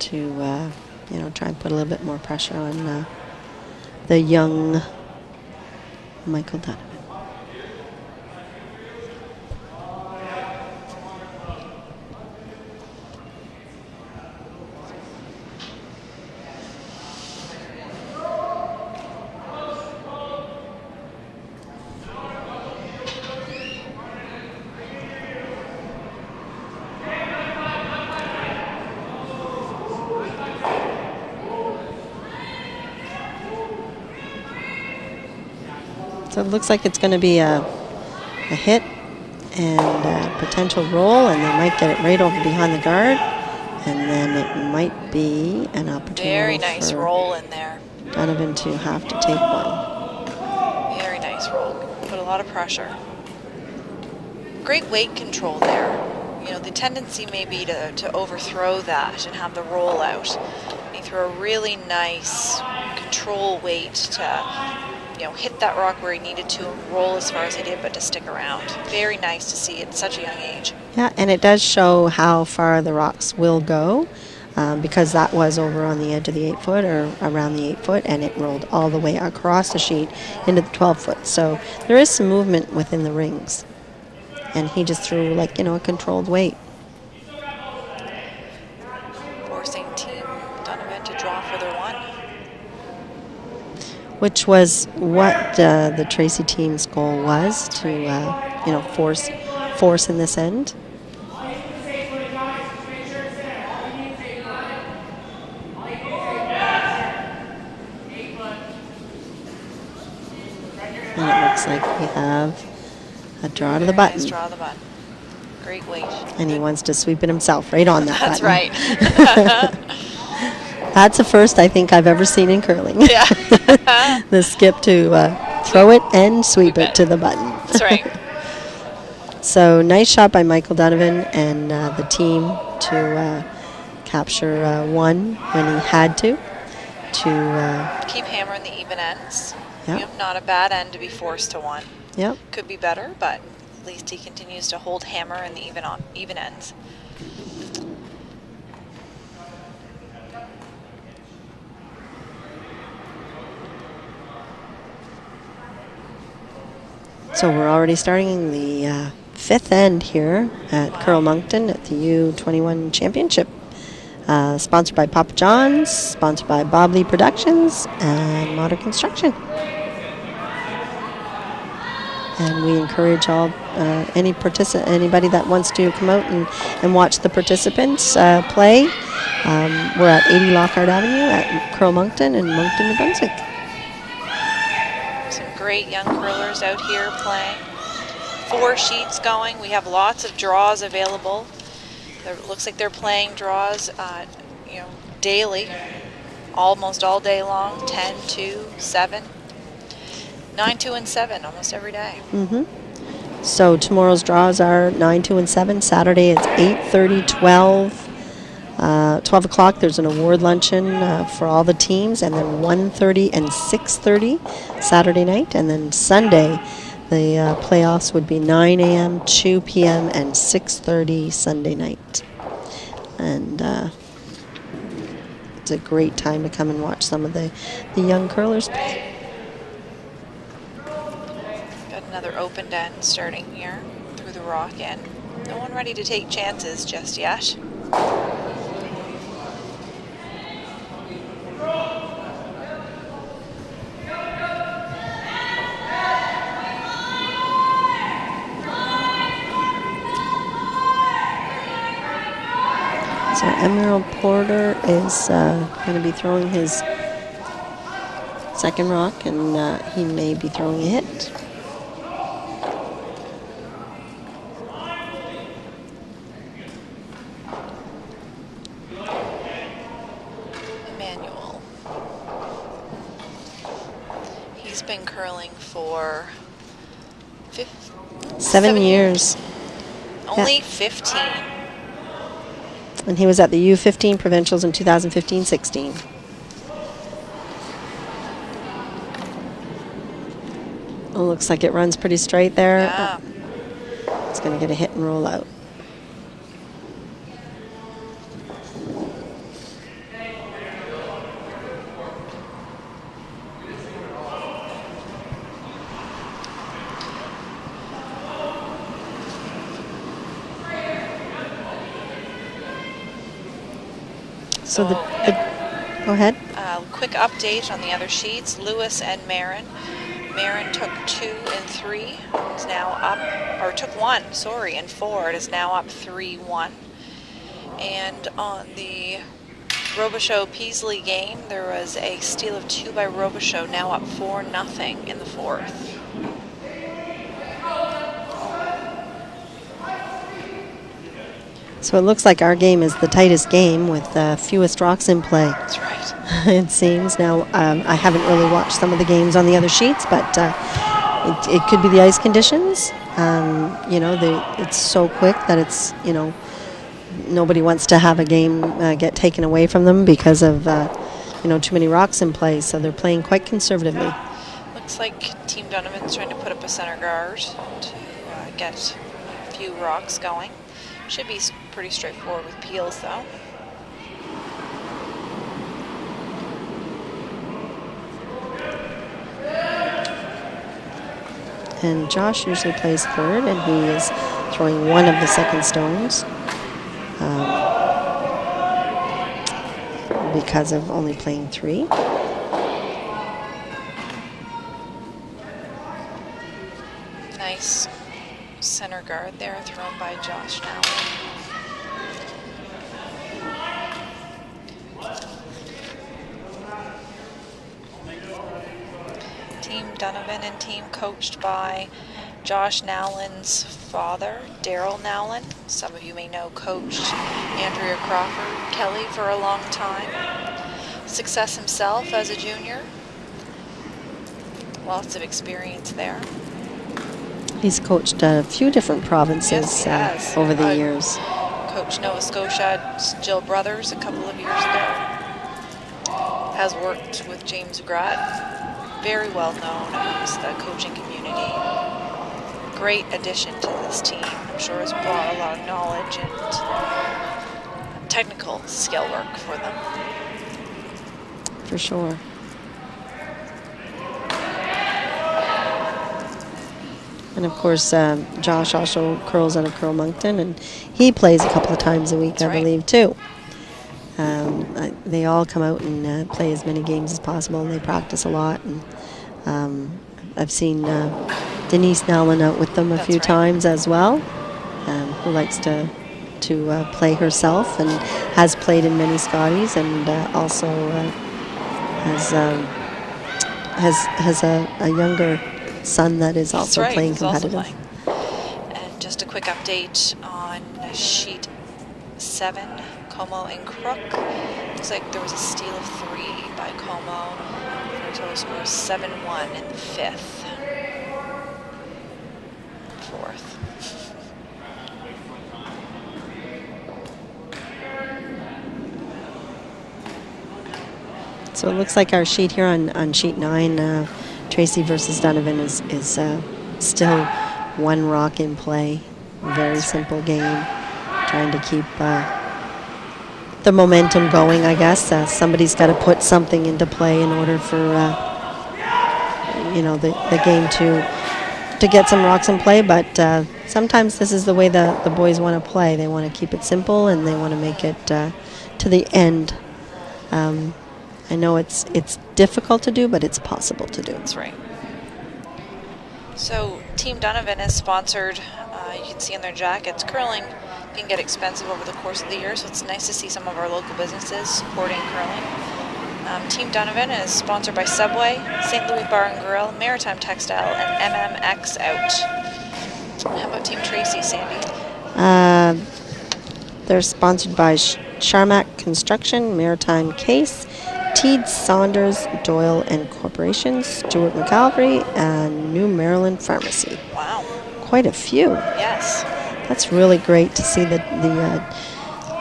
to, try and put a little bit more pressure on the young Michael Donovan. So it looks like it's going to be a hit and a potential roll, and they might get it right over behind the guard, and then it might be an opportunity. Very nice roll in there. Donovan to have to take one. Very nice roll. Put a lot of pressure. Great weight control there. The tendency may be to overthrow that and have the roll out. And he threw a really nice control weight to hit that rock where he needed to and roll as far as he did, but to stick around. Very nice to see at such a young age. Yeah, and it does show how far the rocks will go, because that was over on the edge of the 8-foot or around the 8-foot, and it rolled all the way across the sheet into the 12-foot. So there is some movement within the rings. And he just threw a controlled weight. Forcing Team Donovan to draw for their one. Which was what the Tracy team's goal was, to force in this end. And it looks like we have a draw to the button. Nice draw to the button. Great weight. And he wants to sweep it himself right on that That's button. That's right. That's the first I think I've ever seen in curling. Yeah. The skip to throw it and sweep it to the button. That's right. So nice shot by Michael Donovan and the team to capture one when he had to keep hammering the even ends. Yep. Not a bad end to be forced to one. Yep. Could be better, but at least he continues to hold hammer in the even ends. So we're already starting the 5th end here at Curl Moncton at the U21 Championship. Sponsored by Papa John's, sponsored by Bob Lee Productions, and Modern Construction. And we encourage all anybody that wants to come out and watch the participants play. We're at 80 Lockhart Avenue at Curl Moncton in Moncton, New Brunswick. Some great young curlers out here playing. 4 sheets going. We have lots of draws available. It looks like they're playing draws, daily, almost all day long. 10, 2, 7, 9, 2, and 7 almost every day. So tomorrow's draws are 9, 2, and 7. Saturday it's 8:30, 12. 12 o'clock there's an award luncheon for all the teams, and then 1:30 and 6:30 Saturday night, and then Sunday the playoffs would be 9 a.m., 2 p.m., and 6:30 Sunday night. And it's a great time to come and watch some of the young curlers play. Got another open end starting here through the rock end. No one ready to take chances just yet. So Emerald Porter is going to be throwing his second rock, and he may be throwing a hit. Emmanuel. He's been curling for 7 years. Only 15. And he was at the U15 Provincials in 2015-16. Oh, looks like it runs pretty straight there. Yeah. It's going to get a hit and roll out. So go ahead. Quick update on the other sheets. Lewis and Marin. Marin took 2 and 3. Is now up, or took 1, sorry, and 4. It is now up 3-1. And on the Robichaud Peasley game, there was a steal of 2 by Robichaud, now up 4-0 in the 4th. So it looks like our game is the tightest game with fewest rocks in play. That's right. It seems. Now, I haven't really watched some of the games on the other sheets, but it could be the ice conditions. It's so quick that it's, nobody wants to have a game get taken away from them because of, too many rocks in play. So they're playing quite conservatively. Looks like Team Donovan's trying to put up a center guard to get a few rocks going. Should be pretty straightforward with peels, though. And Josh usually plays third, and he is throwing one of the second stones because of only playing 3. Nice center guard there, thrown by Josh now. Team Donovan and team coached by Josh Nowlin's father, Daryl Nowlin. Some of you may know coached Andrea Crawford Kelly for a long time. Success himself as a junior. Lots of experience there. He's coached a few different provinces over the years. Coached Nova Scotia, Jill Brothers a couple of years ago. Has worked with James Grott. Very well known amongst the coaching community. Great addition to this team. I'm sure has brought a lot of knowledge and technical skill work for them. For sure. And of course, Josh also curls out of Curl Moncton, and he plays a couple of times a week, That's I right. believe, too. They all come out and play as many games as possible, and they practice a lot. And I've seen Denise Nowlin out with them a That's few right. times as well, who likes to to play herself, and has played in many Scotties, and also has a younger son that is also That's right, playing he's also competitive. playing. And just a quick update on sheet 7, Como and Crook. Looks like there was a steal of 3 by Como for a total score of 7-1 in the 5th. 4th. So it looks like our sheet here on sheet 9, Tracy versus Donovan is still 1 rock in play. Very simple game. Trying to keep the momentum going, I guess. Somebody's got to put something into play in order for the game to get some rocks in play. But sometimes this is the way the boys want to play. They want to keep it simple, and they want to make it to the end. I know it's difficult to do, but it's possible to do. That's right. So Team Donovan is sponsored. You can see on their jackets, curling can get expensive over the course of the year, so it's nice to see some of our local businesses supporting curling. Team Donovan is sponsored by Subway, St. Louis Bar and Grill, Maritime Textile, and MMX Out. How about Team Tracy, Sandy? They're sponsored by Charmac Construction, Maritime Case, Teed Saunders, Doyle and Corporation, Stewart McCalvary, and New Maryland Pharmacy. Wow. Quite a few. Yes. That's really great to see that the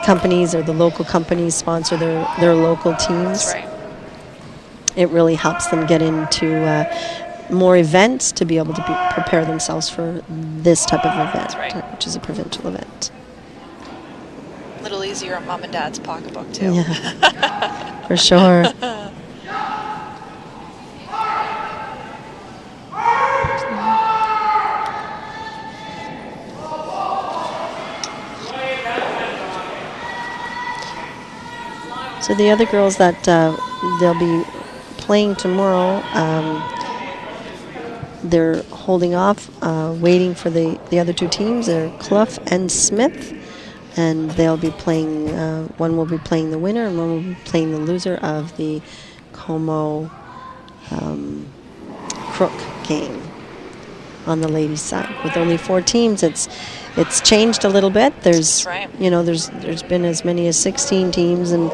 companies or the local companies sponsor their local teams. That's right. It really helps them get into more events to be able to prepare themselves for this type of event, That's right. which is a provincial event. A little easier on mom and dad's pocketbook, too. Yeah, for sure. So the other girls that they'll be playing tomorrow, they're holding off, waiting for the other 2 teams. They're Clough and Smith, and they'll be playing. One will be playing the winner, and one will be playing the loser of the Como Crook game on the ladies' side. With only 4 teams, it's changed a little bit. There's right. There's been as many as 16 teams, and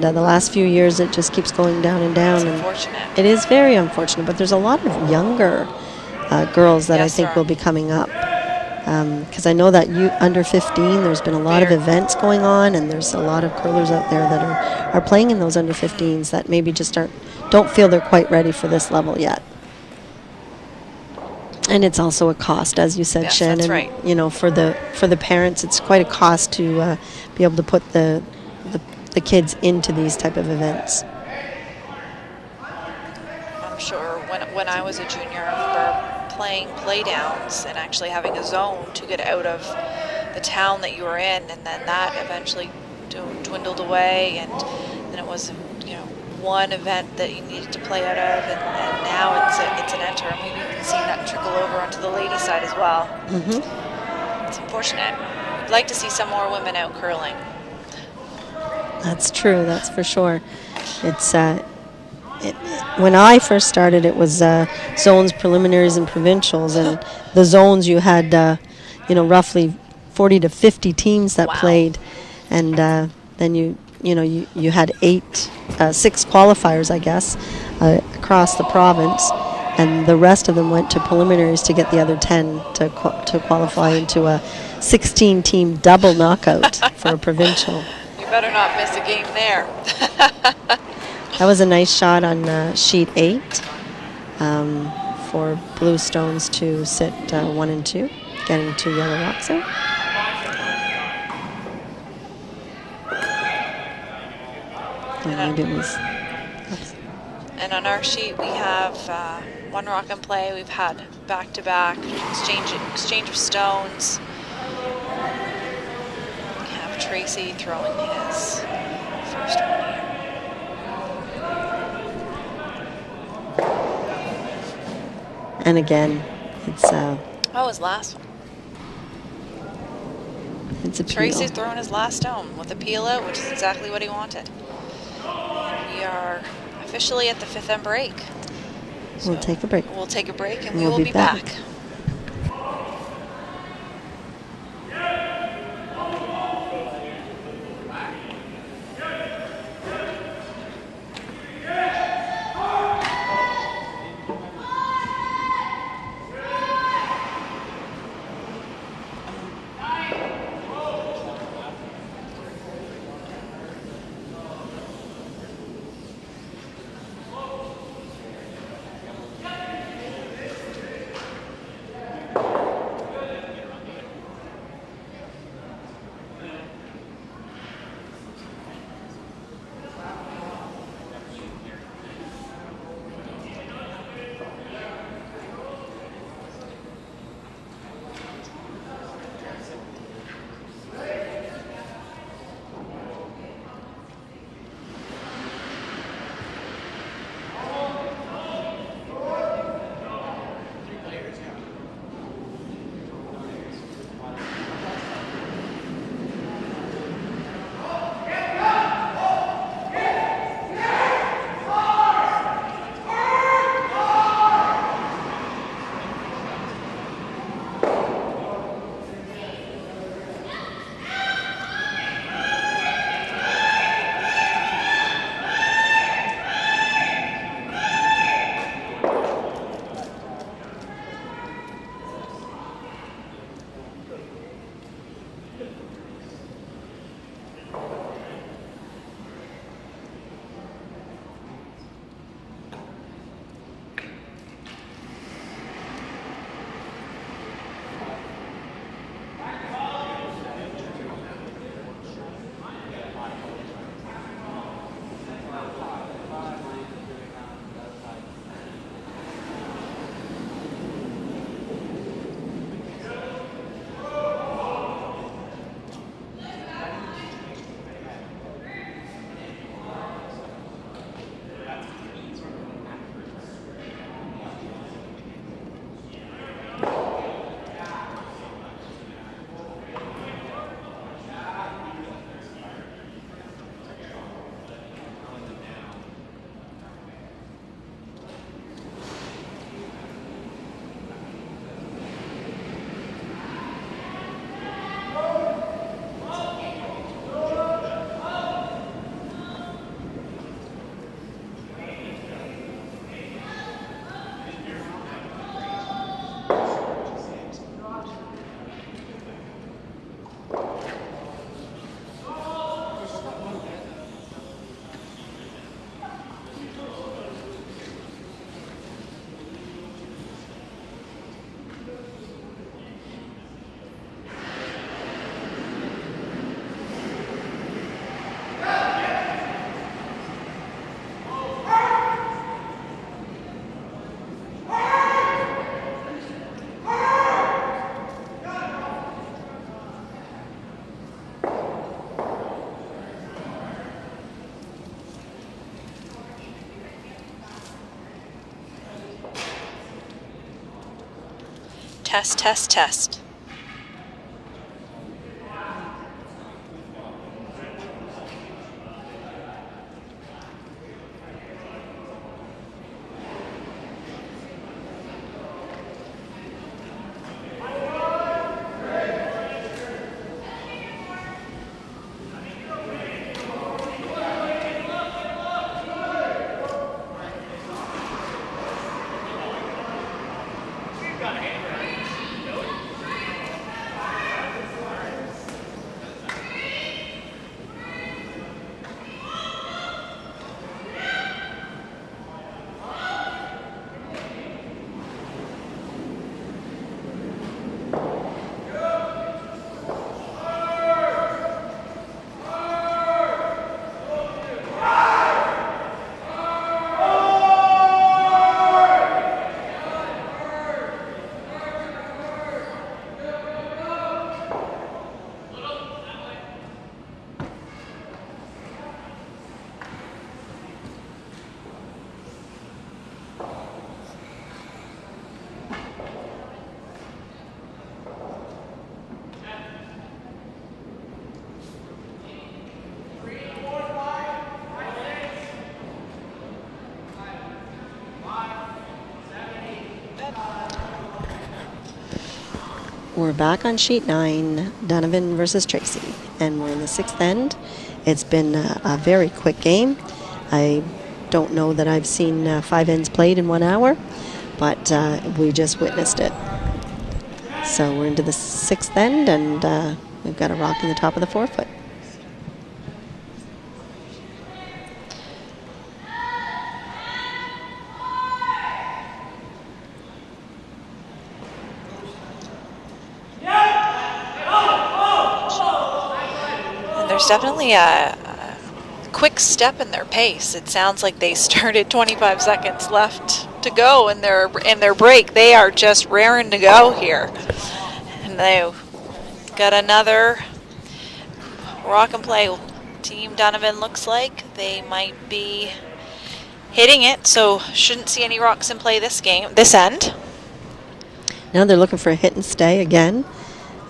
the last few years it just keeps going down and down. It's and unfortunate. it is very unfortunate, but there's a lot of younger girls that I Yes, think there will are. be coming up. Because I know that under 15, there's been a lot of events going on, and there's a lot of curlers out there that are playing in those under 15s that maybe just don't feel they're quite ready for this level yet. And it's also a cost, as you said, Yes, Shannon. that's right. You know, for the parents, it's quite a cost to be able to put the kids into these type of events. I'm sure when I was a junior, I remember playing play downs and actually having a zone to get out of the town that you were in, and then that eventually dwindled away, and then it was one event that you needed to play out of, and now it's an enter, and maybe you can see that trickle over onto the ladies' side as well. Mm-hmm. It's unfortunate. I'd like to see some more women out curling. That's true. That's for sure. It's when I first started, it was zones, preliminaries, and provincials, and the zones you had roughly 40 to 50 teams that Wow. played, and then you had 6 qualifiers, I guess, across the province, and the rest of them went to preliminaries to get the other 10 to qualify into a 16-team double knockout for a provincial. You better not miss a game there. That was a nice shot on sheet 8 for Blue Stones to sit 1 and 2, getting 2 yellow rocks out. Maybe it was. And on our sheet, we have 1 rock and play. We've had back-to-back exchange of stones. We have Tracy throwing his first one here. And again, it's What was last one? It's a peel. Tracy's throwing his last stone with a peel out, which is exactly what he wanted. We are officially at the 5th end break. We'll take a break. We'll take a break and we We'll will be be back. back. Test, test, test. We're back on sheet 9, Donovan versus Tracy, and we're in the 6th end. It's been a very quick game. I don't know that I've seen 5 ends played in 1 hour, but we just witnessed it. So we're into the 6th end, and we've got a rock in the top of the 4-foot. There's definitely a quick step in their pace. It sounds like they started 25 seconds left to go in their break. They are just raring to go here. And they got another rock and play. Team Donovan looks like they might be hitting it, so shouldn't see any rocks in play this end. Now they're looking for a hit and stay again.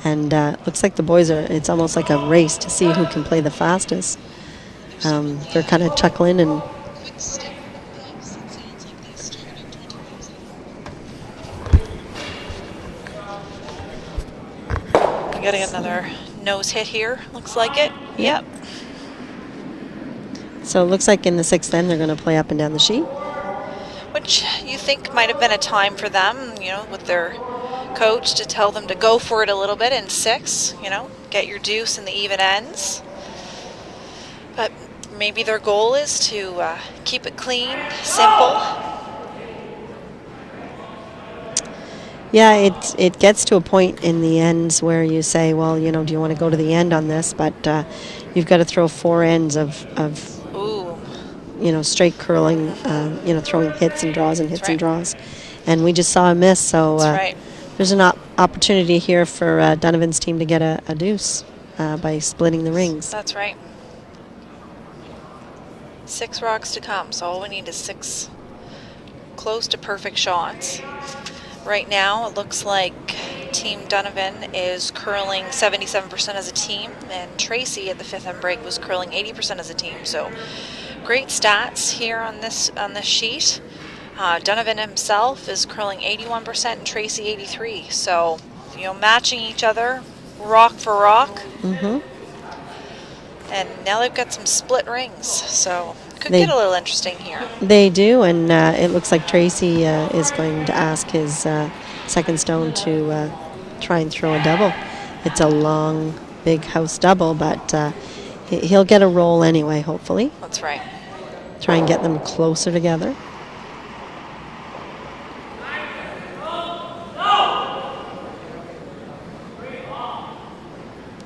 And looks like the boys it's almost like a race to see who can play the fastest. They're kind of chuckling and getting another nose hit here, looks like it. Yep. So it looks like in the 6th end they're going to play up and down the sheet. Which you think might have been a time for them, with their coach to tell them to go for it a little bit in 6, get your deuce in the even ends. But maybe their goal is to keep it clean, simple. Yeah, it gets to a point in the ends where you say, well, do you want to go to the end on this? But you've got to throw 4 ends of Ooh. Straight curling, throwing hits and draws and hits and draws. And we just saw a miss, so That's right. There's an opportunity here for Donovan's team to get a deuce by splitting the rings. That's right. 6 rocks to come, so all we need is 6 close to perfect shots. Right now, it looks like Team Donovan is curling 77% as a team, and Tracy at the 5th end break was curling 80% as a team. So great stats here on this sheet. Donovan himself is curling 81% and Tracy 83%. So, matching each other rock for rock. Mm-hmm. And now they've got some split rings, so could get a little interesting here. They do, and it looks like Tracy is going to ask his second stone to try and throw a double. It's a long, big house double, but he'll get a roll anyway, hopefully. That's right. Try and get them closer together.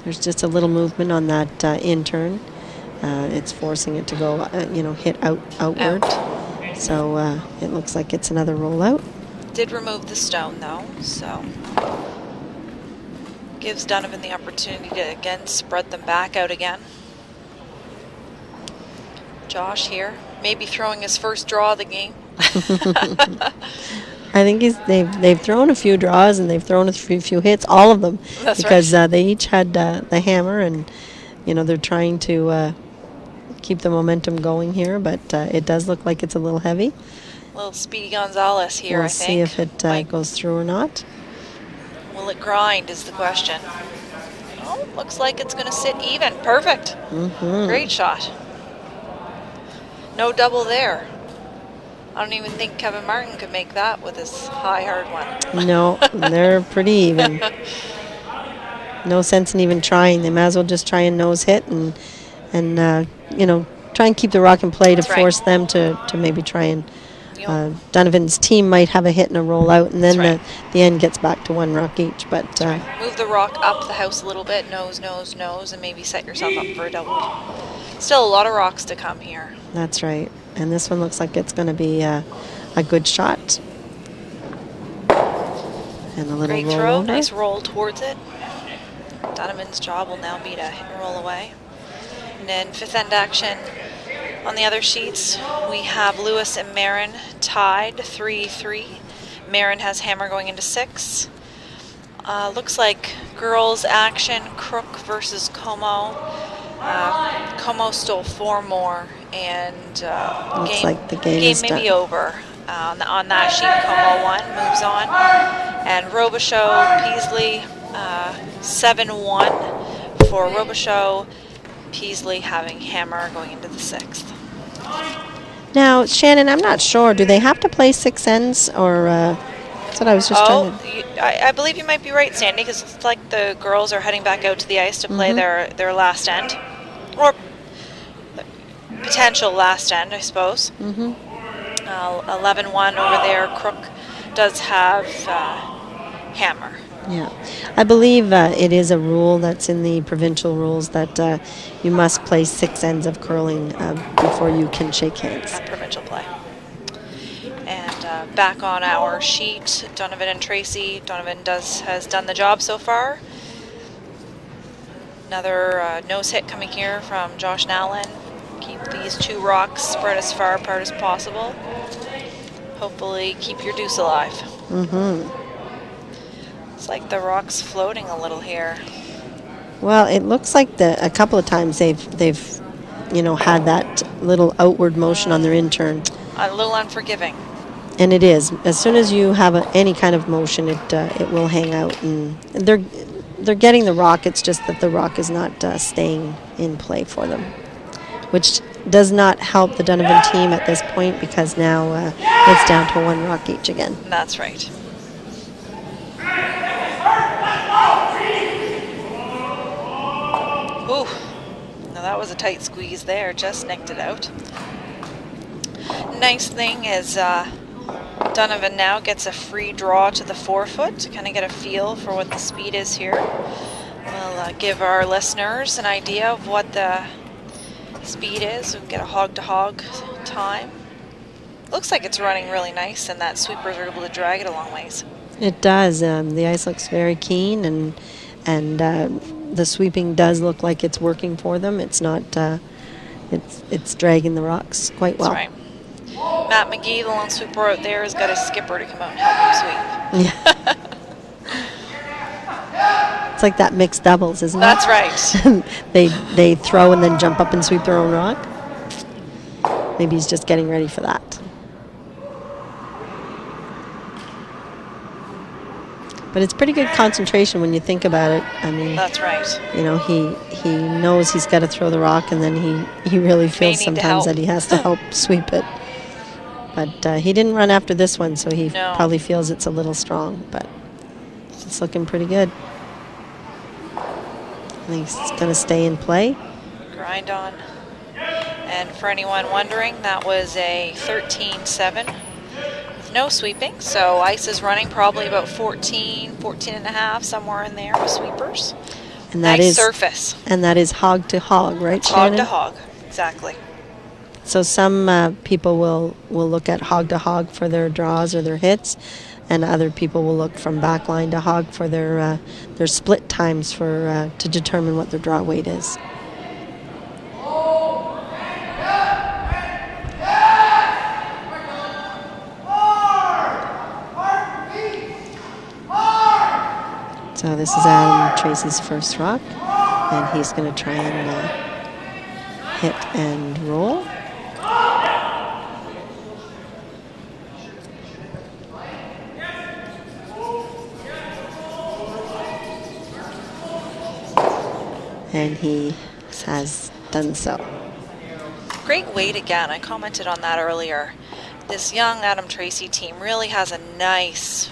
There's just a little movement on that in turn. It's forcing it to go, hit outward. So it looks like it's another rollout. Did remove the stone though, so gives Donovan the opportunity to again spread them back out again. Josh here, maybe throwing his first draw of the game. I think they've thrown a few draws and they've thrown a few hits, all of them. That's because right. They each had the hammer, and they're trying to keep the momentum going here, but it does look like it's a little heavy. Little Speedy Gonzalez here, We'll I think. see if it goes through or not. Will it grind is the question. Oh, looks like it's going to sit even. Perfect. Mm-hmm. Great shot. No double there. I don't even think Kevin Martin could make that with his high, hard one. No, they're pretty even. No sense in even trying. They might as well just try and nose hit and try and keep the rock in play. That's to force them to maybe try and Donovan's team might have a hit and a roll out, and then the end gets back to 1 rock each. But move the rock up the house a little bit, nose, and maybe set yourself up for a double. Still a lot of rocks to come here. That's right. And this one looks like it's going to be a good shot. And a little great roll throw, over. nice roll towards it. Donovan's job will now be to hit and roll away. And then 5th end action. On the other sheets, we have Lewis and Marin tied 3-3. Marin has hammer going into 6. Looks like girls action, Crook versus Como. Como stole 4 more, and looks like the game is may done. be over. On that sheet, Como won, moves on. And Robichaud, Peasley 7-1 for Robichaud. Peasley having hammer going into the 6th. Now, Shannon, I'm not sure. Do they have to play 6 ends, or that's what I was just trying to... I believe you might be right, Sandy, because it's like the girls are heading back out to the ice to play their last end, or potential last end, I suppose. 11-1 over there. Crook does have hammer. Yeah, I believe it is a rule that's in the provincial rules that you must play 6 ends of curling before you can shake hands. At provincial play. And back on our sheet, Donovan and Tracy. Donovan has done the job so far. Another nose hit coming here from Josh Nowlin. Keep these 2 rocks spread as far apart as possible. Hopefully keep your deuce alive. It's like the rock's floating a little here. Well, it looks like a couple of times they've had that little outward motion on their in-turn. A little unforgiving. And it is. As soon as you have any kind of motion, it will hang out, and they're getting the rock. It's just that the rock is not staying in play for them, which does not help the Donovan team at this point, because now it's down to 1 rock each again. That's right. Ooh, now that was a tight squeeze there, just nicked it out. Nice thing is Donovan now gets a free draw to the 4-foot to kind of get a feel for what the speed is here. We'll give our listeners an idea of what the speed is. We can get a hog-to-hog time. Looks like it's running really nice, and that sweepers are able to drag it a long ways. It does. The ice looks very keen, and the sweeping does look like it's working for them. It's not. It's dragging the rocks quite well. That's right. Matt McGee, the lone sweeper out there, has got his skipper to come out and help him sweep. Yeah. It's like that mixed doubles, isn't That's it? That's right. They throw and then jump up and sweep their own rock. Maybe he's just getting ready for that. But it's pretty good concentration when you think about it. I mean, that's right. He knows he's got to throw the rock, and then he really feels sometimes that he has to help sweep it. But he didn't run after this one, so he probably feels it's a little strong. But it's looking pretty good. I think it's going to stay in play. Grind on. And for anyone wondering, that was a 13-7. No sweeping, so ice is running probably about 14 and a half, somewhere in there with sweepers. And that nice surface. And that is hog to hog, right, Shannon? Hog to hog, exactly. So some people will look at hog to hog for their draws or their hits, and other people will look from backline to hog for their split times to determine what their draw weight is. So this is Adam Tracy's first rock, and he's going to try and hit and roll. And he has done so. Great weight again. I commented on that earlier. This young Adam Tracy team really has a nice,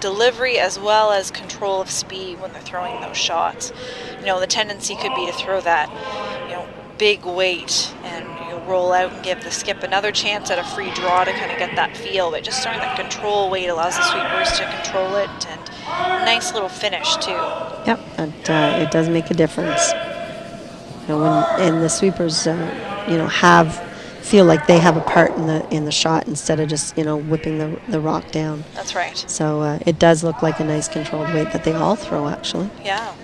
delivery as well as control of speed when they're throwing those shots. The tendency could be to throw that, big weight and roll out and give the skip another chance at a free draw to kind of get that feel. But just throwing that control weight allows the sweepers to control it, and a nice little finish too. Yep, it does make a difference. When the sweepers, feel like they have a part in the shot instead of just whipping the rock down. That's right. So it does look like a nice controlled weight that they all throw, actually. Yeah.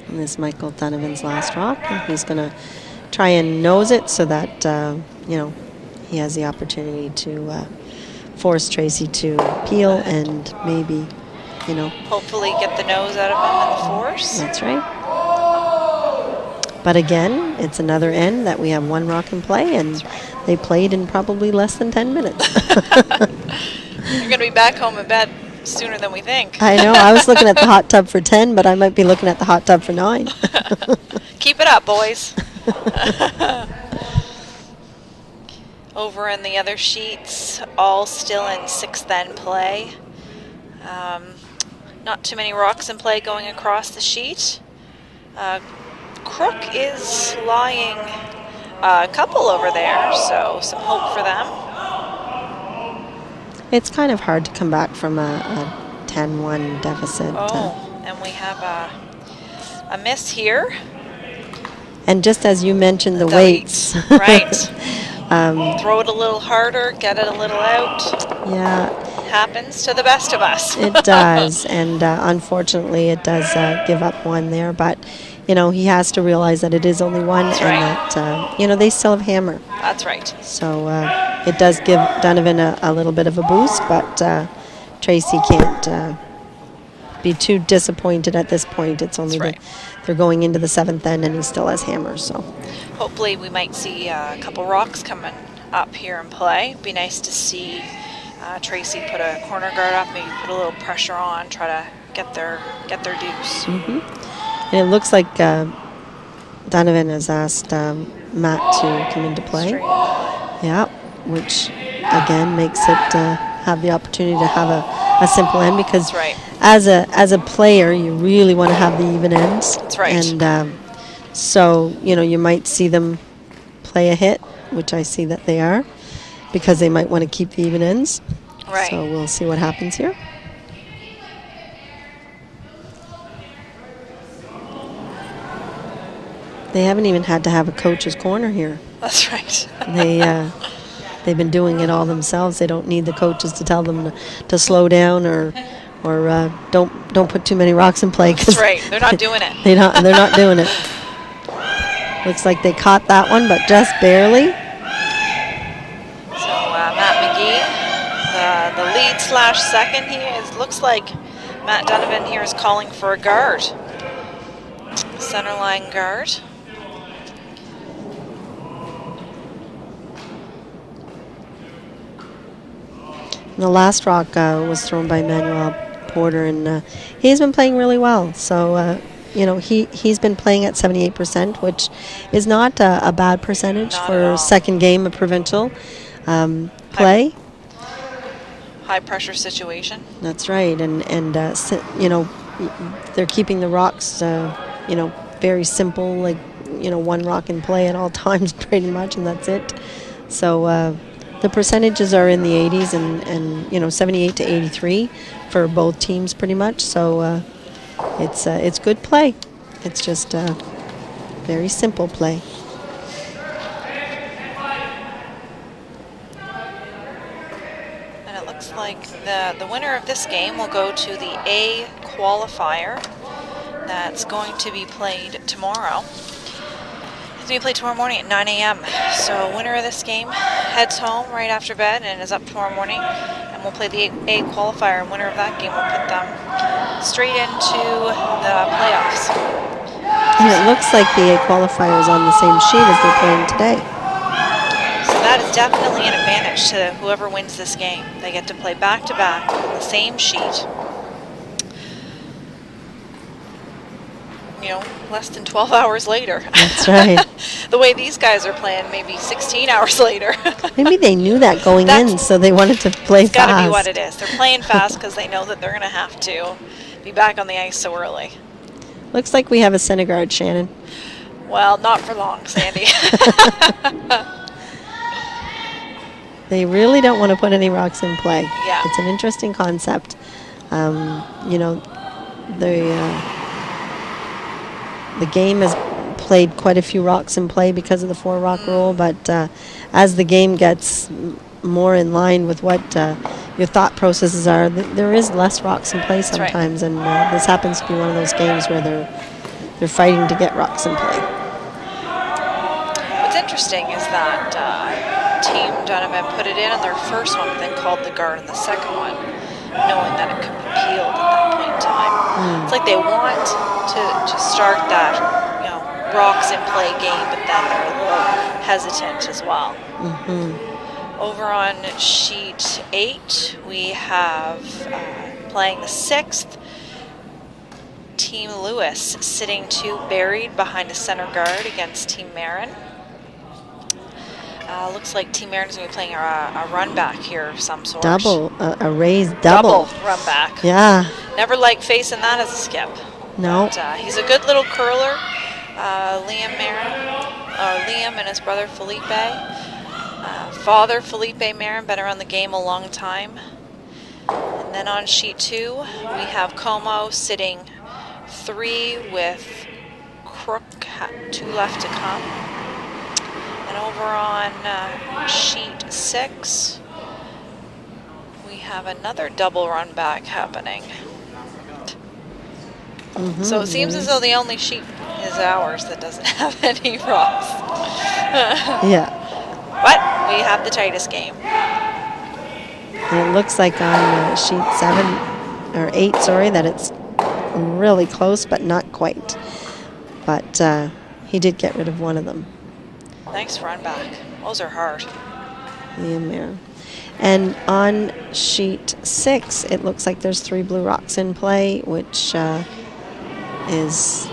And this is Michael Donovan's last rock, and he's going to try and nose it so that he has the opportunity to force Tracy to peel and maybe. Hopefully get the nose out of him in the force. That's right. But again, it's another end that we have one rock in play, and That's right. they played in probably less than 10 minutes. You're going to be back home in bed sooner than we think. I know. I was looking at the hot tub for 10, but I might be looking at the hot tub for 9. Keep it up, boys. Over in the other sheets, all still in 6th end play. Not too many rocks in play going across the sheet. Crook is lying a couple over there, so some hope for them. It's kind of hard to come back from a 10-1 deficit. And we have a miss here. And just as you mentioned, the weights. Right. Throw it a little harder, get it a little out. Yeah. Happens to the best of us. It does. And unfortunately, it does give up one there. But, you know, he has to realize that it is only one. That's and right. that, you know, they still have hammer. That's right. So it does give Donovan a little bit of a boost, but Tracy can't be too disappointed at this point. It's only That's right. they're going into the 7th end, and he still has hammer. So Hopefully we might see a couple rocks coming up here in play. Be nice to see Tracy put a corner guard up, maybe put a little pressure on, try to get their deuce. and it looks like Donovan has asked Matt to come into play. Straight. Yeah, which again makes it have the opportunity to have a simple end, because That's right. as a player you really want to have the even ends. That's right. And so you know, you might see them play a hit, which I see that they are, because they might want to keep the even ends. Right. So we'll see what happens here. They haven't even had to have a coach's corner here. That's right. They've been doing it all themselves. They don't need the coaches to tell them to slow down or don't put too many rocks in play. That's right. They're not doing it. They're not doing it. Looks like they caught that one, but just barely. So Matt McGee, the lead / second here, looks like Matt Donovan here is calling for a guard. Centerline guard. And the last rock was thrown by Manuel Porter, and he's been playing really well. So, you know, he's been playing at 78%, which is not a bad percentage Not at for all. second game of provincial play. High pressure situation. That's right, and you know, they're keeping the rocks, you know, very simple, like, you know, one rock in play at all times, pretty much, and that's it. So the percentages are in the 80s, and you know, 78 to 83 for both teams, pretty much. So it's good play. It's just very simple play. Like the winner of this game will go to the A qualifier that's going to be played tomorrow. It's going to be played tomorrow morning at 9 a.m. So winner of this game heads home right after bed and is up tomorrow morning, and we'll play the A qualifier, and winner of that game will put them straight into the playoffs. And it looks like the A qualifier is on the same sheet as they're playing today. So that is definitely an advantage to whoever wins this game. They get to play back-to-back on the same sheet. You know, less than 12 hours later. That's right. The way these guys are playing, maybe 16 hours later. Maybe they knew that going in, so they wanted to play it's fast. It's got to be what it is. They're playing fast because they know that they're going to have to be back on the ice so early. Looks like we have a center guard, Shannon. Well, not for long, Sandy. They really don't want to put any rocks in play. Yeah. It's an interesting concept. You know, the game has played quite a few rocks in play because of the 4-rock rule, but as the game gets more in line with what your thought processes are, there is less rocks in play sometimes. Right. And this happens to be one of those games where they're fighting to get rocks in play. What's interesting is that Team Donovan put it in on their first one, but then called the guard on the second one, knowing that it could be peeled at that point in time. It's like they want to start that, you know, rocks in play game, but then they're a little hesitant as well. Over on sheet 8, we have playing the 6th, Team Lewis sitting 2 buried behind a center guard against Team Marin. Looks like Team Marin is going to be playing a run back here of some sort. A raised double. Run back. Yeah. Never liked facing that as a skip. No. But, he's a good little curler. Liam and his brother Felipe. Father Felipe Marin, been around the game a long time. And then on sheet 2, we have Como sitting 3 with Crook, 2 left to come. And over on sheet 6, we have another double run back happening. So it seems as though the only sheet is ours that doesn't have any rocks. Yeah. But we have the tightest game. And it looks like on sheet 7 or 8, sorry, that it's really close, but not quite. But he did get rid of one of them. Nice run back. Those are hard. Liam Marin. And on sheet 6, it looks like there's 3 blue rocks in play, which is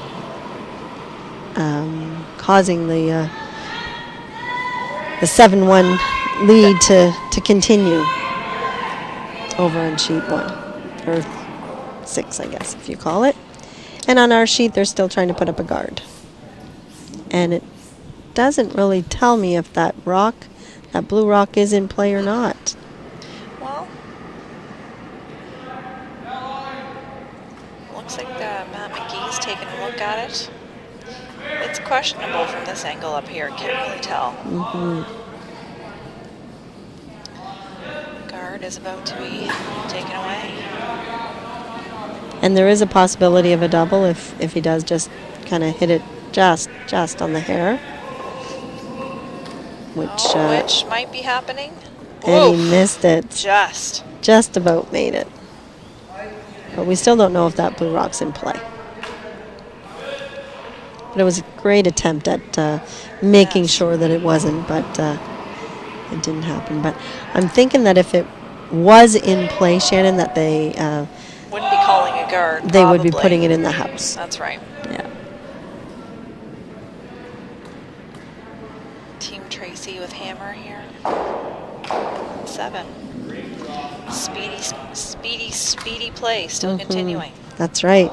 causing the 7-1 lead to continue over on sheet 1, or 6, I guess, if you call it. And on our sheet, they're still trying to put up a guard. And it doesn't really tell me if that blue rock is in play or not. Well, looks like Matt McGee's taking a look at it. It's questionable from this angle up here. Can't really tell. Guard is about to be taken away. And there is a possibility of a double if he does just kind of hit it just on the hair. Which might be happening. And he missed it. Just about made it. But we still don't know if that blue rock's in play. But it was a great attempt at making sure that it wasn't, but it didn't happen. But I'm thinking that if it was in play, Shannon, that they wouldn't be calling a guard. They would be putting it in the house. That's right. Yeah. Team Tracy with hammer here. 7. Speedy play, still continuing. That's right.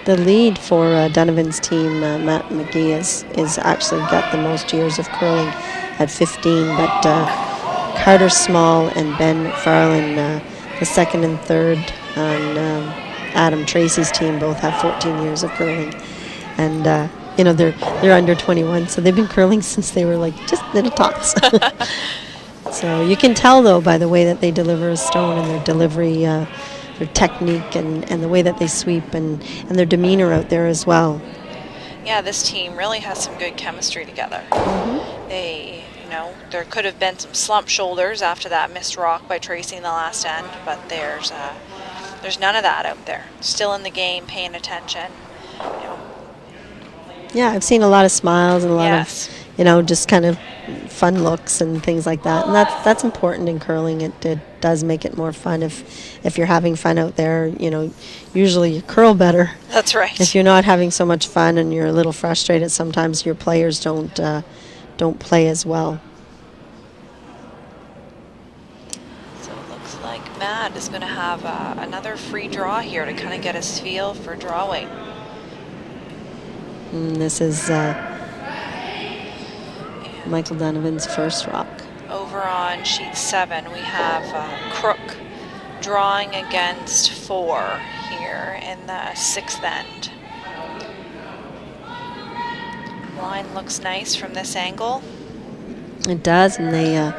The lead for Donovan's team, Matt McGee, is actually got the most years of curling at 15, but Carter Small and Ben McFarlane, the second and third on Adam Tracy's team, both have 14 years of curling. And they're under 21, so they've been curling since they were like just little tots. So you can tell, though, by the way that they deliver a stone and their delivery, their technique, and the way that they sweep, and their demeanor out there as well. Yeah, this team really has some good chemistry together. They, there could have been some slump shoulders after that missed rock by Tracy in the last end, but there's none of that out there. Still in the game, paying attention. Yeah, I've seen a lot of smiles and a lot of, just kind of fun looks and things like that. And that's important in curling. It does make it more fun if you're having fun out there. Usually you curl better. That's right. If you're not having so much fun and you're a little frustrated, sometimes your players don't play as well. So it looks like Matt is going to have another free draw here to kind of get his feel for draw weight. This is Michael Donovan's first rock. Over on sheet 7, we have Crook drawing against 4 here in the 6th end. Line looks nice from this angle. It does, and they it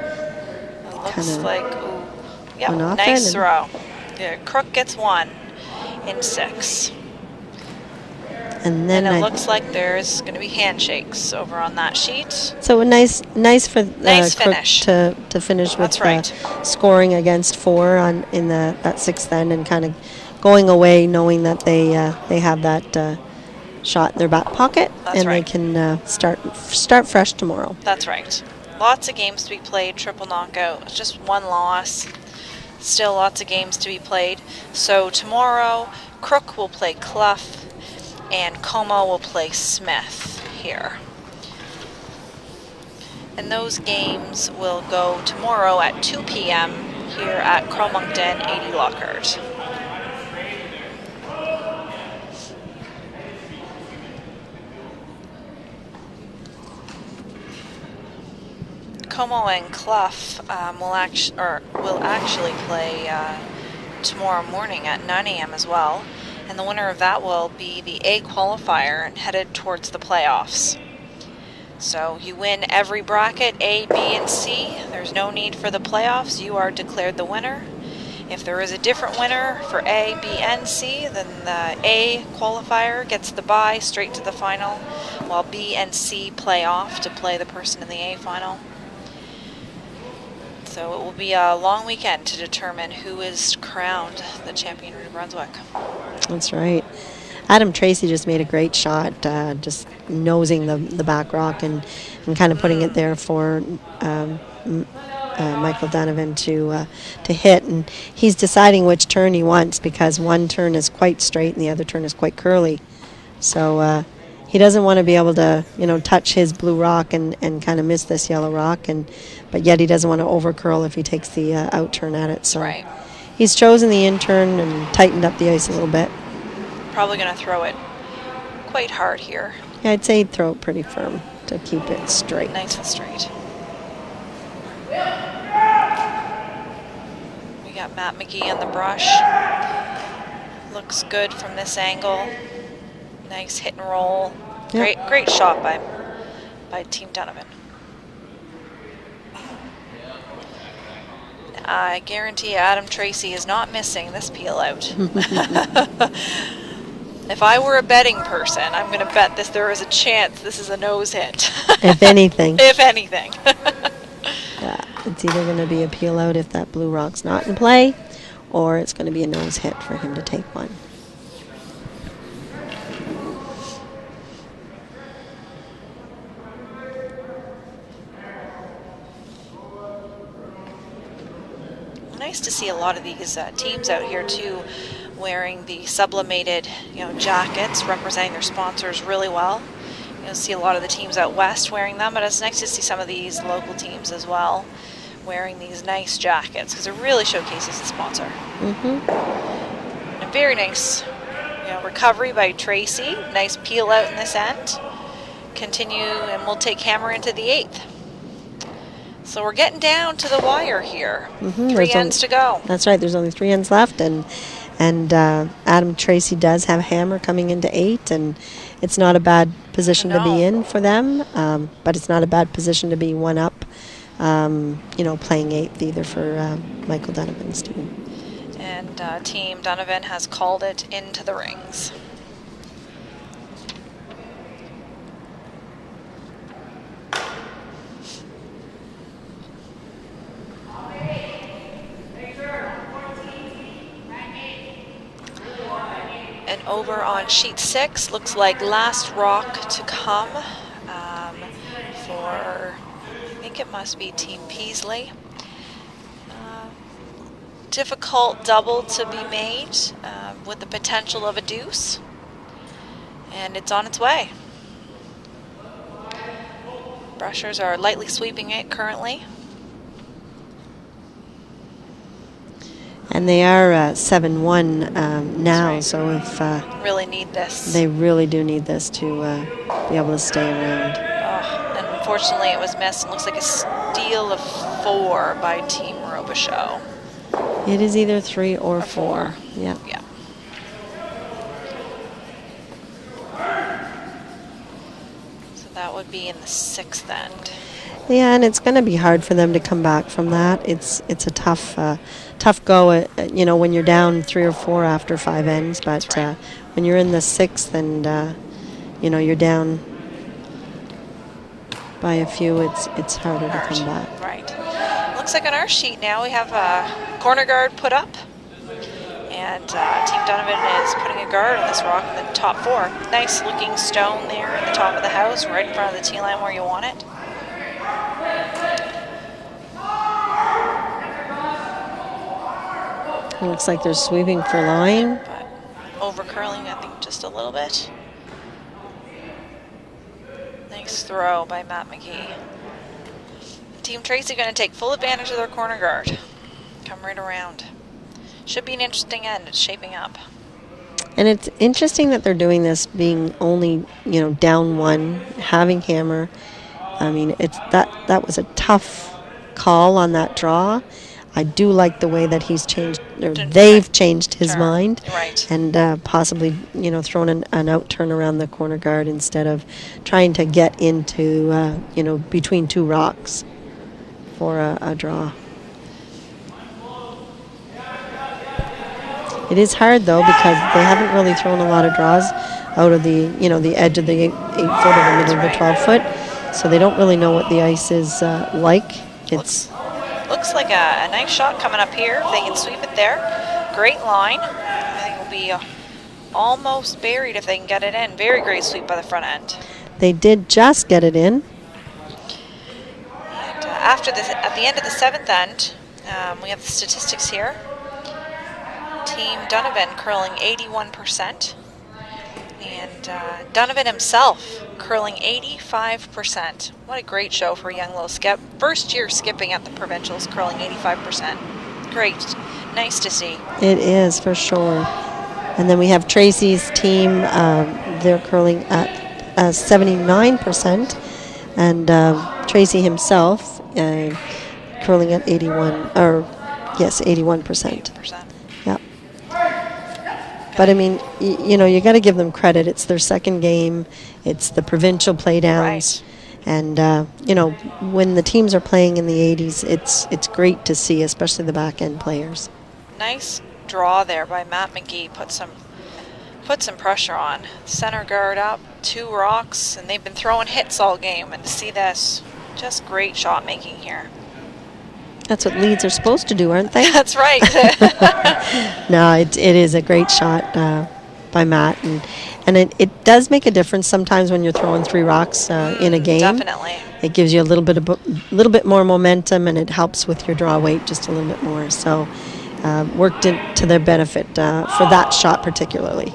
looks like, nice throw. Yeah, Crook gets 1 in 6. And then And it I looks like there's going to be handshakes over on that sheet. So a nice for Nice Crook finish. to finish with That's right. scoring against 4 on in that sixth end, and kind of going away knowing that they have that shot in their back pocket. That's and right. They can start fresh tomorrow. That's right. Lots of games to be played, triple knockout. Just one loss. Still lots of games to be played. So tomorrow, Crook will play Clough, and Como will play Smith here. And those games will go tomorrow at 2 p.m. here at Crow-Moncton 80 Lockhart. Como and Clough will actually play tomorrow morning at 9 a.m. as well. And the winner of that will be the A qualifier and headed towards the playoffs. So you win every bracket, A, B, and C. There's no need for the playoffs. You are declared the winner. If there is a different winner for A, B, and C, then the A qualifier gets the bye straight to the final, while B and C play off to play the person in the A final. So it will be a long weekend to determine who is crowned the champion of New Brunswick. That's right. Adam Tracy just made a great shot, just nosing the back rock and kind of putting it there for Michael Donovan to hit. And he's deciding which turn he wants, because one turn is quite straight and the other turn is quite curly. So he doesn't want to be able to, touch his blue rock and kind of miss this yellow rock, but yet he doesn't want to over curl if he takes the out turn at it. So Right. he's chosen the in turn and tightened up the ice a little bit. Probably going to throw it quite hard here. Yeah, I'd say he'd throw it pretty firm to keep it straight. Nice and straight. We got Matt McGee on the brush. Looks good from this angle. Nice hit and roll. Yep. Great shot by Team Donovan. I guarantee Adam Tracy is not missing this peel out. If I were a betting person, I'm going to bet there is a chance this is a nose hit. If anything. If anything. Yeah, it's either going to be a peel out if that blue rock's not in play, or it's going to be a nose hit for him to take one. Nice to see a lot of these teams out here too, wearing the sublimated, jackets representing their sponsors really well. You'll see a lot of the teams out west wearing them, but it's nice to see some of these local teams as well wearing these nice jackets, because it really showcases the sponsor. Mm-hmm. And a very nice, recovery by Tracy. Nice peel out in this end. Continue, and we'll take hammer into the 8th. So we're getting down to the wire here. Mm-hmm. 3 ends to go. That's right. There's only 3 ends left, and Adam Tracy does have hammer coming into 8, and it's not a bad position to be in for them, but it's not a bad position to be one up, playing 8th either for Michael Donovan's team. And Team Donovan has called it into the rings. And over on sheet 6, looks like last rock to come for, I think it must be Team Peasley. Difficult double to be made with the potential of a deuce. And it's on its way. Brushers are lightly sweeping it currently. And they are 7-1 now, right. so if Really need this. they really do need this to be able to stay around. And unfortunately it was missed. It looks like a steal of 4 by Team Robichaud. It is either 3 or 4. Yeah. Yeah. So that would be in the 6th end. Yeah, and it's going to be hard for them to come back from that. It's a tough go. When you're down 3 or 4 after 5 ends, but right. When you're in the 6th and you know, you're down by a few, it's harder to come back. Right. Looks like on our sheet now we have a corner guard put up. And Team Donovan is putting a guard on this rock in the top 4. Nice looking stone there at the top of the house, right in front of the tee line where you want it. It looks like they're sweeping for line. But over curling, I think, just a little bit. Nice throw by Matt McGee. Team Tracy going to take full advantage of their corner guard. Come right around. Should be an interesting end. It's shaping up. And it's interesting that they're doing this being only, you know, down 1, having hammer. I mean, it's that was a tough call on that draw. I do like the way that he's changed, or they've changed his mind, right, and possibly, you know, thrown an out turn around the corner guard instead of trying to get into, you know, between 2 rocks for a draw. It is hard though, because they haven't really thrown a lot of draws out of the, you know, the edge of the 8 foot or the middle of the 12 foot, so they don't really know what the ice is like. It's looks like a nice shot coming up here. If they can sweep it there, great line. I think it will be almost buried if they can get it in. Very great sweep by the front end. They did just get it in. And after this, at the end of the 7th end, we have the statistics here. Team Donovan curling 81%, and Donovan himself curling 85%. What a great show for a young little skip. First year skipping at the provincials, curling 85%. Great, nice to see. It is, for sure. And then we have Tracy's team. They're curling at 79%, and Tracy himself curling at 81%. Yeah. But I mean, you know, you got to give them credit. It's their second game. It's the provincial playdowns, right. And you know, when the teams are playing in the 80s, it's great to see, especially the back end players. Nice draw there by Matt McGee. Put some pressure on. Center guard up, 2 rocks, and they've been throwing hits all game. And to see this, just great shot making here. That's what leads are supposed to do, aren't they? That's right. No, it is a great shot by Matt, and it does make a difference sometimes when you're throwing 3 rocks in a game. Definitely. It gives you a little bit more momentum, and it helps with your draw weight just a little bit more. So worked to their benefit for that shot particularly.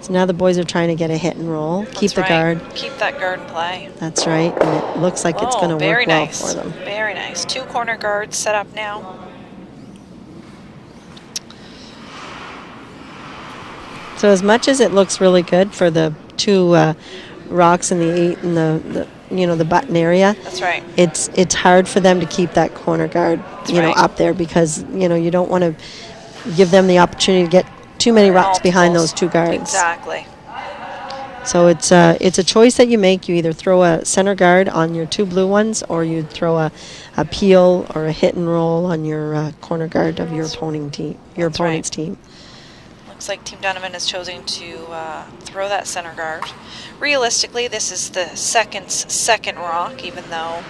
So now the boys are trying to get a hit and roll. Keep the guard. Keep that guard in play. That's right. And it looks like it's going to work well for them. Very nice. 2 corner guards set up now. So as much as it looks really good for the 2 rocks in the 8 and the you know, the button area. That's right. It's hard for them to keep that corner guard, you know, up there, because, you know, you don't want to give them the opportunity to get too many rocks behind those 2 guards. Exactly. So it's a choice that you make. You either throw a center guard on your 2 blue ones, or you throw a peel or a hit and roll on your corner guard of your opponent's team. Looks like Team Donovan has chosen to throw that center guard. Realistically, this is the second rock, even though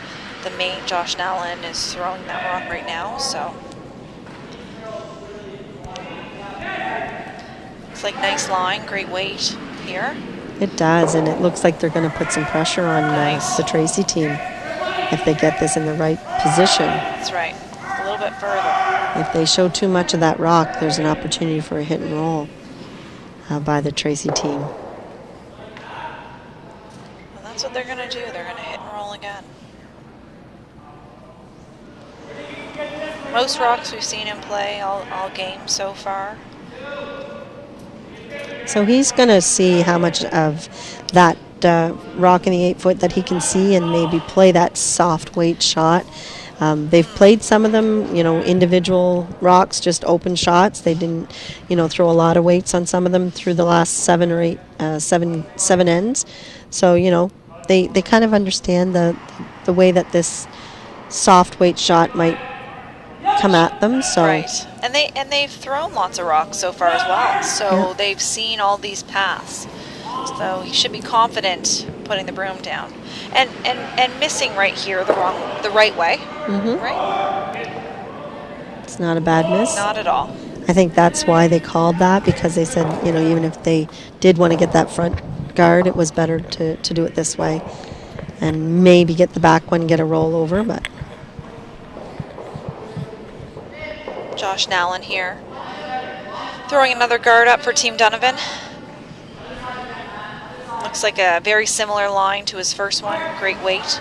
the main Josh Nallen is throwing that rock right now. So it's like nice line, great weight here. It does, and it looks like they're going to put some pressure on the Tracy team if they get this in the right position. That's right. A little bit further. If they show too much of that rock, there's an opportunity for a hit and roll by the Tracy team. Well, that's what they're going to do. They're going to hit and roll again. Most rocks we've seen him play all game so far. So he's going to see how much of that rock in the 8 foot that he can see, and maybe play that soft weight shot. They've played some of them, you know, individual rocks, just open shots. They didn't, you know, throw a lot of weights on some of them through the last 7 or 8, 7 ends. So, you know, they kind of understand the way that this soft weight shot might come at them. So Right, and they've thrown lots of rocks so far as well. So they've seen all these paths. So he should be confident putting the broom down, and missing right here the right way. Right, it's not a bad miss. not at all. I think that's why they called that, because they said, you know, even if they did want to get that front guard, it was better to do it this way and maybe get the back one, get a rollover. But Josh Nallen here, throwing another guard up for Team Donovan. Looks like a very similar line to his first one. Great weight.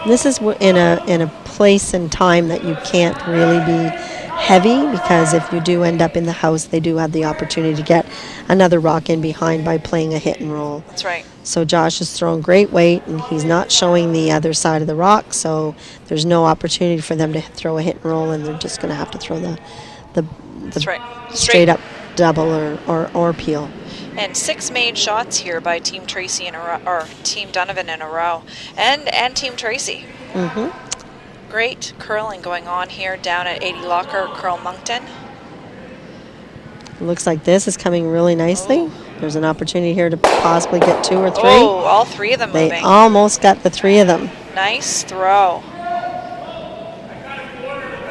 this is in a place and time that you can't really be heavy, because if you do end up in the house, they do have the opportunity to get another rock in behind by playing a hit and roll. That's right. So Josh is throwing great weight, and he's not showing the other side of the rock, so there's no opportunity for them to throw a hit and roll, and they're just going to have to throw the That's right. straight up double or peel. And 6 made shots here by Team Tracy in a row, or Team Donovan in a row, and Team Tracy. Great curling going on here down at 80 Locker, Curl Moncton. Looks like this is coming really nicely. There's an opportunity here to possibly get 2 or 3. Oh, all 3 of them They moving. almost got the 3 of them. Nice throw.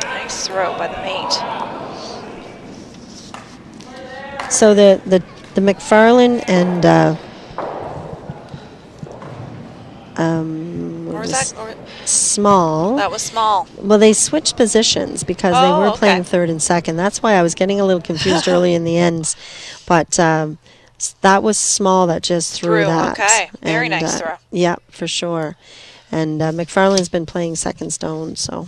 Nice throw by the mate. So the McFarlane and Or was that? Or, Small. that was small. Well, they switched positions because they were okay. playing third and second. That's why I was getting a little confused early in the ends. But that was Small that just threw that. Okay. Very And, nice throw. Yeah, for sure. And McFarlane's been playing second stone, so.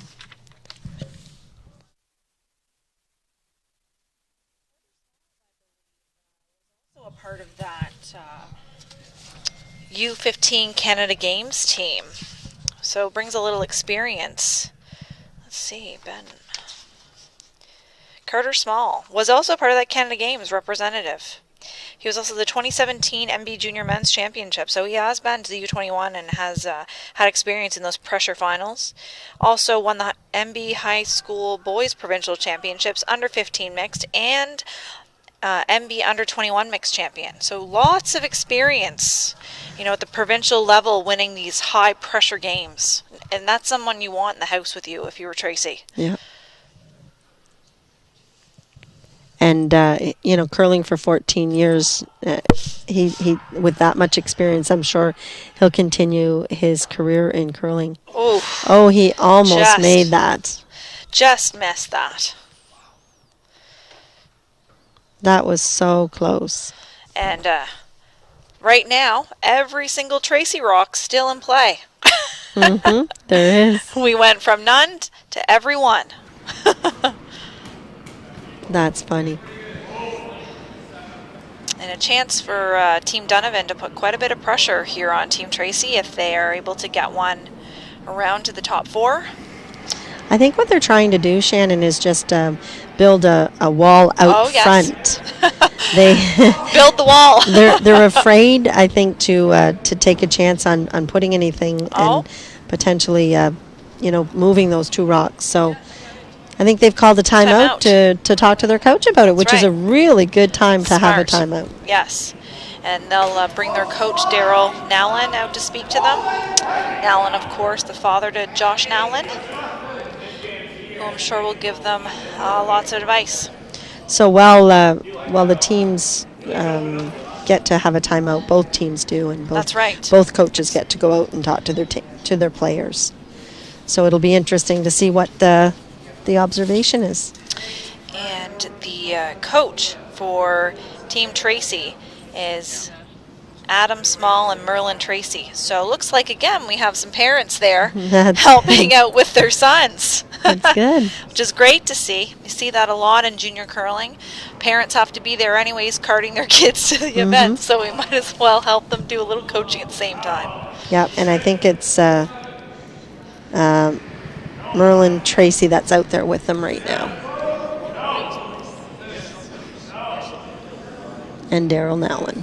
Also a part of that U15 Canada Games team. So brings a little experience. Let's see, Ben. Carter Small was also part of that Canada Games representative. He was also the 2017 MB Junior Men's Championship, so he has been to the U21 and has had experience in those pressure finals. Also won the MB High School Boys Provincial Championships under 15 mixed and MB under 21 mixed champion. So lots of experience, you know, at the provincial level, winning these high pressure games, and that's someone you want in the house with you if you were Tracy. Yeah. And you know, curling for 14 years, he with that much experience, I'm sure he'll continue his career in curling. Oh, he almost made that. Just missed that. That was so close. And right now, every single Tracy rock's still in play. There is. We went from none to every one. That's funny. And a chance for Team Donovan to put quite a bit of pressure here on Team Tracy if they are able to get one around to the top 4. I think what they're trying to do, Shannon, is just build a wall out front. They build the wall. they're afraid, I think, to take a chance on putting anything and potentially, you know, moving those 2 rocks. So I think they've called a timeout to talk to their coach about it, which is a really good time to have a timeout. Yes. And they'll bring their coach, Daryl Nallen, out to speak to them. Nallen, of course, the father to Josh Nallen, who I'm sure will give them lots of advice. So while the teams get to have a timeout, both teams do, and both coaches get to go out and talk to their players. So it'll be interesting to see what the observation is. And the coach for Team Tracy is Adam Small and Merlin Tracy. So it looks like, again, we have some parents there helping out with their sons. That's good. Which is great to see. You see that a lot in junior curling. Parents have to be there anyways, carting their kids to the event, so we might as well help them do a little coaching at the same time. Yeah, and I think it's Merlin Tracy that's out there with them right now. And Daryl Nallen.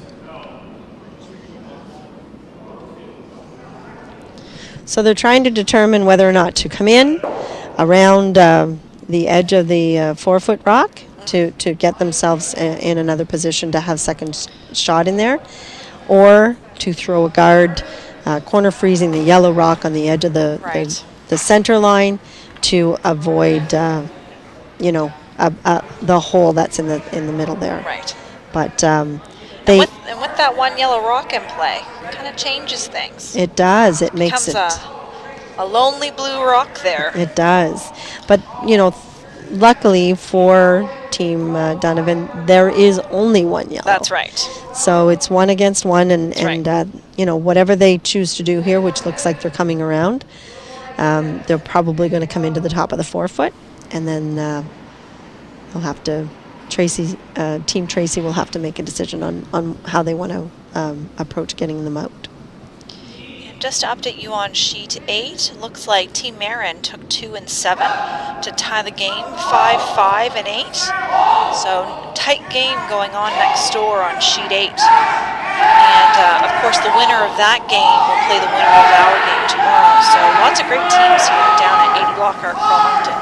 So they're trying to determine whether or not to come in around the edge of the 4-foot rock to get themselves in another position to have second shot in there, or to throw a guard, corner freezing the yellow rock on the edge of the center line to avoid, the hole that's in the middle there. Right. But and with that one yellow rock in play, it kind of changes things. it does. It makes it becomes a lonely blue rock there. It does. But, luckily for Team Donovan, there is only one yellow. That's right. So it's 1 against 1, and right. Whatever they choose to do here, which looks like they're coming around, they're probably going to come into the top of the 4-foot, and then they'll have to, Team Tracy will have to make a decision on how they want to approach getting them out. Just to update you on sheet 8, looks like Team Marin took 2 and 7 to tie the game, 5, 5, and 8. So tight game going on next door on sheet 8. And of course the winner of that game will play the winner of our game tomorrow. So lots of great teams here down at 80 Lockhart Mountain.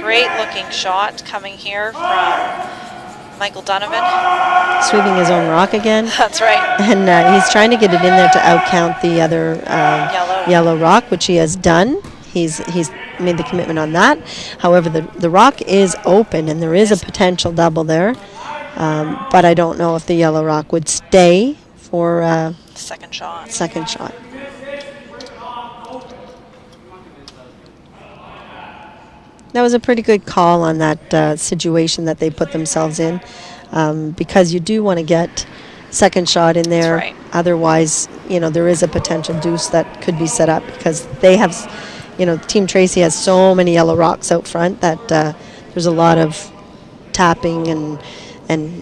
Great looking shot coming here from Michael Donovan. Sweeping his own rock again. That's right. And he's trying to get it in there to outcount the other yellow rock, which he has done. He's made the commitment on that. However, the rock is open, and there is a potential double there. But I don't know if the yellow rock would stay for second shot. That was a pretty good call on that situation that they put themselves in, because you do want to get second shot in there. That's right. Otherwise, there is a potential deuce that could be set up, because they have, Team Tracy has so many yellow rocks out front that there's a lot of tapping and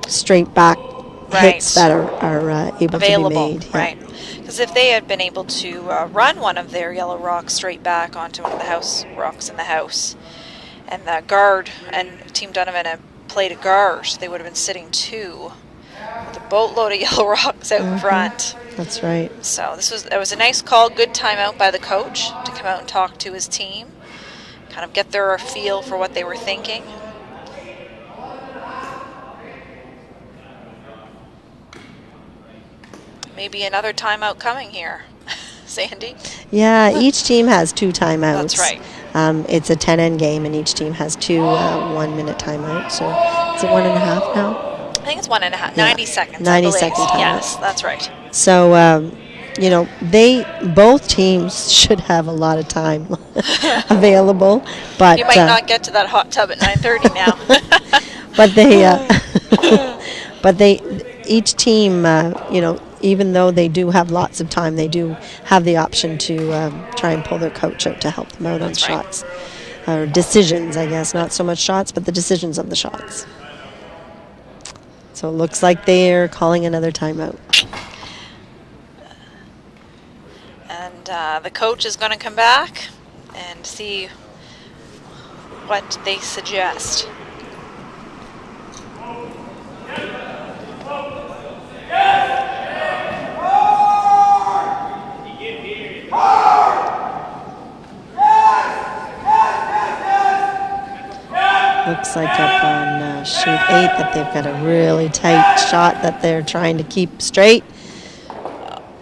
straight back hits that are able available, to be made. Yeah. Right. Because if they had been able to run one of their yellow rocks straight back onto one of the house rocks in the house, and the guard and Team Donovan had played a guard, they would have been sitting 2 with a boatload of yellow rocks out in front. That's right. So it was a nice call, good timeout by the coach to come out and talk to his team, kind of get their feel for what they were thinking. Maybe another timeout coming here, Sandy. Yeah, each team has 2 timeouts. That's right. It's a 10-end game, and each team has 2 1-minute timeouts. So is it 1.5 now? I think it's 1.5, Yeah. 90 seconds. 90-second timeout. Yes, that's right. So, both teams should have a lot of time available. But You might not get to that hot tub at 9:30 now. but each team, even though they do have lots of time, they do have the option to try and pull their coach out to help them out on shots. Or decisions, I guess. Not so much shots, but the decisions of the shots. So it looks like they're calling another timeout. And the coach is going to come back and see what they suggest. Looks like up on sheet 8 that they've got a really tight shot that they're trying to keep straight.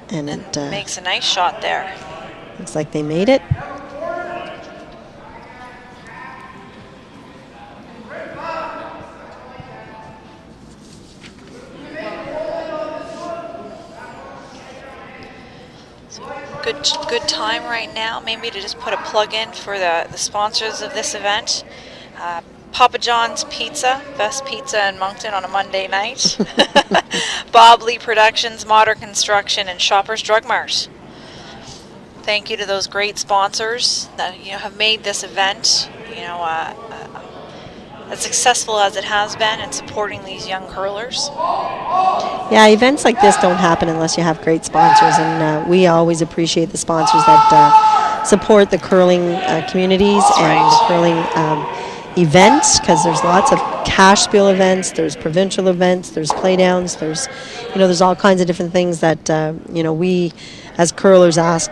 And it Makes a nice shot there. looks like they made it. Good time right now, maybe to just put a plug in for the sponsors of this event. Papa John's Pizza, best pizza in Moncton on a Monday night. Bob Lee Productions, Modern Construction, and Shoppers Drug Mart. Thank you to those great sponsors that have made this event as successful as it has been in supporting these young hurlers. Yeah, events like this don't happen unless you have great sponsors, and we always appreciate the sponsors that support the curling communities and the curling events, because there's lots of cash spiel events, there's provincial events, there's playdowns, there's all kinds of different things that we as curlers, ask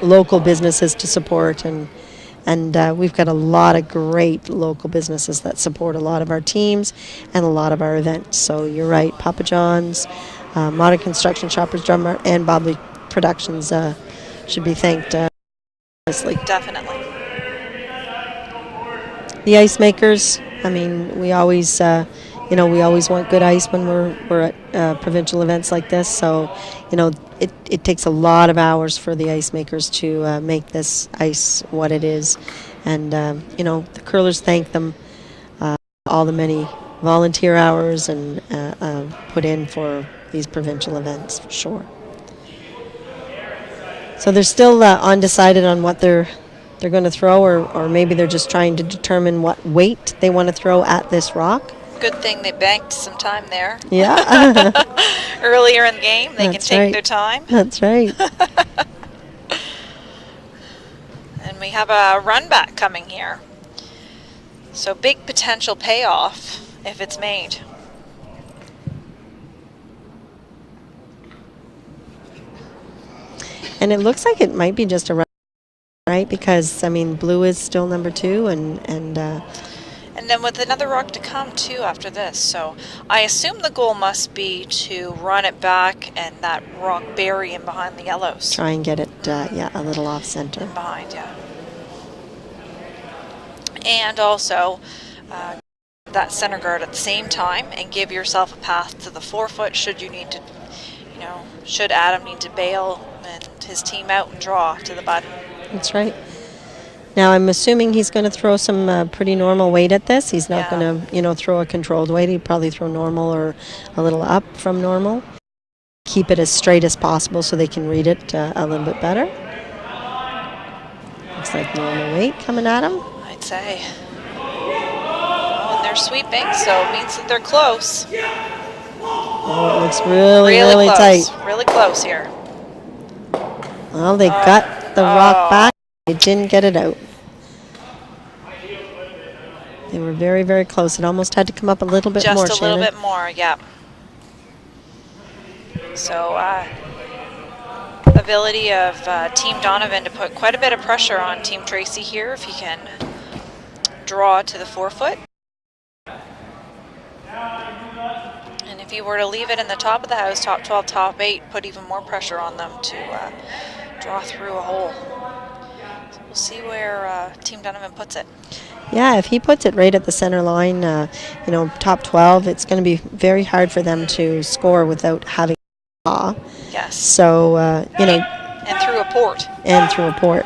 local businesses to support, and we've got a lot of great local businesses that support a lot of our teams and a lot of our events. So you're right, Papa John's, Modern Construction, Shoppers Drum Mart, and Bobley Productions should be thanked honestly. Definitely. The ice makers, I mean, we always we always want good ice when we're at provincial events like this. So, it takes a lot of hours for the ice makers to make this ice what it is. And, the curlers thank them, all the many volunteer hours and put in for these provincial events, for sure. So they're still undecided on what they're going to throw, or maybe they're just trying to determine what weight they want to throw at this rock. Good thing they banked some time there. Yeah. Earlier in the game, they That's can take right. their time. That's right. And we have a run back coming here. So big potential payoff if it's made. And it looks like it might be just a run, right? Because, I mean, blue is still number 2, and then with another rock to come too after this. So I assume the goal must be to run it back and that rock bury in behind the yellows. try and get it, a little off center. Behind, yeah. And also that center guard at the same time and give yourself a path to the 4-foot should you need to, should Adam need to bail and his team out and draw to the button. That's right. Now, I'm assuming he's going to throw some pretty normal weight at this. He's not going to, throw a controlled weight. He'd probably throw normal or a little up from normal. Keep it as straight as possible so they can read it a little bit better. Looks like normal weight coming at him. I'd say. And they're sweeping, so it means that they're close. Oh, it looks really close. tight. Really close here. Well, they got the rock back. They didn't get it out. They were very, very close. It almost had to come up a little bit more, Just a little Shannon. bit more, yeah. So, ability of Team Donovan to put quite a bit of pressure on Team Tracy here if he can draw to the 4-foot. And if you were to leave it in the top of the house, top 12, top 8, put even more pressure on them to draw through a hole. So we'll see where Team Donovan puts it. Yeah, if he puts it right at the center line, top 12, it's going to be very hard for them to score without having a draw. Yes. So, And through a port. And through a port.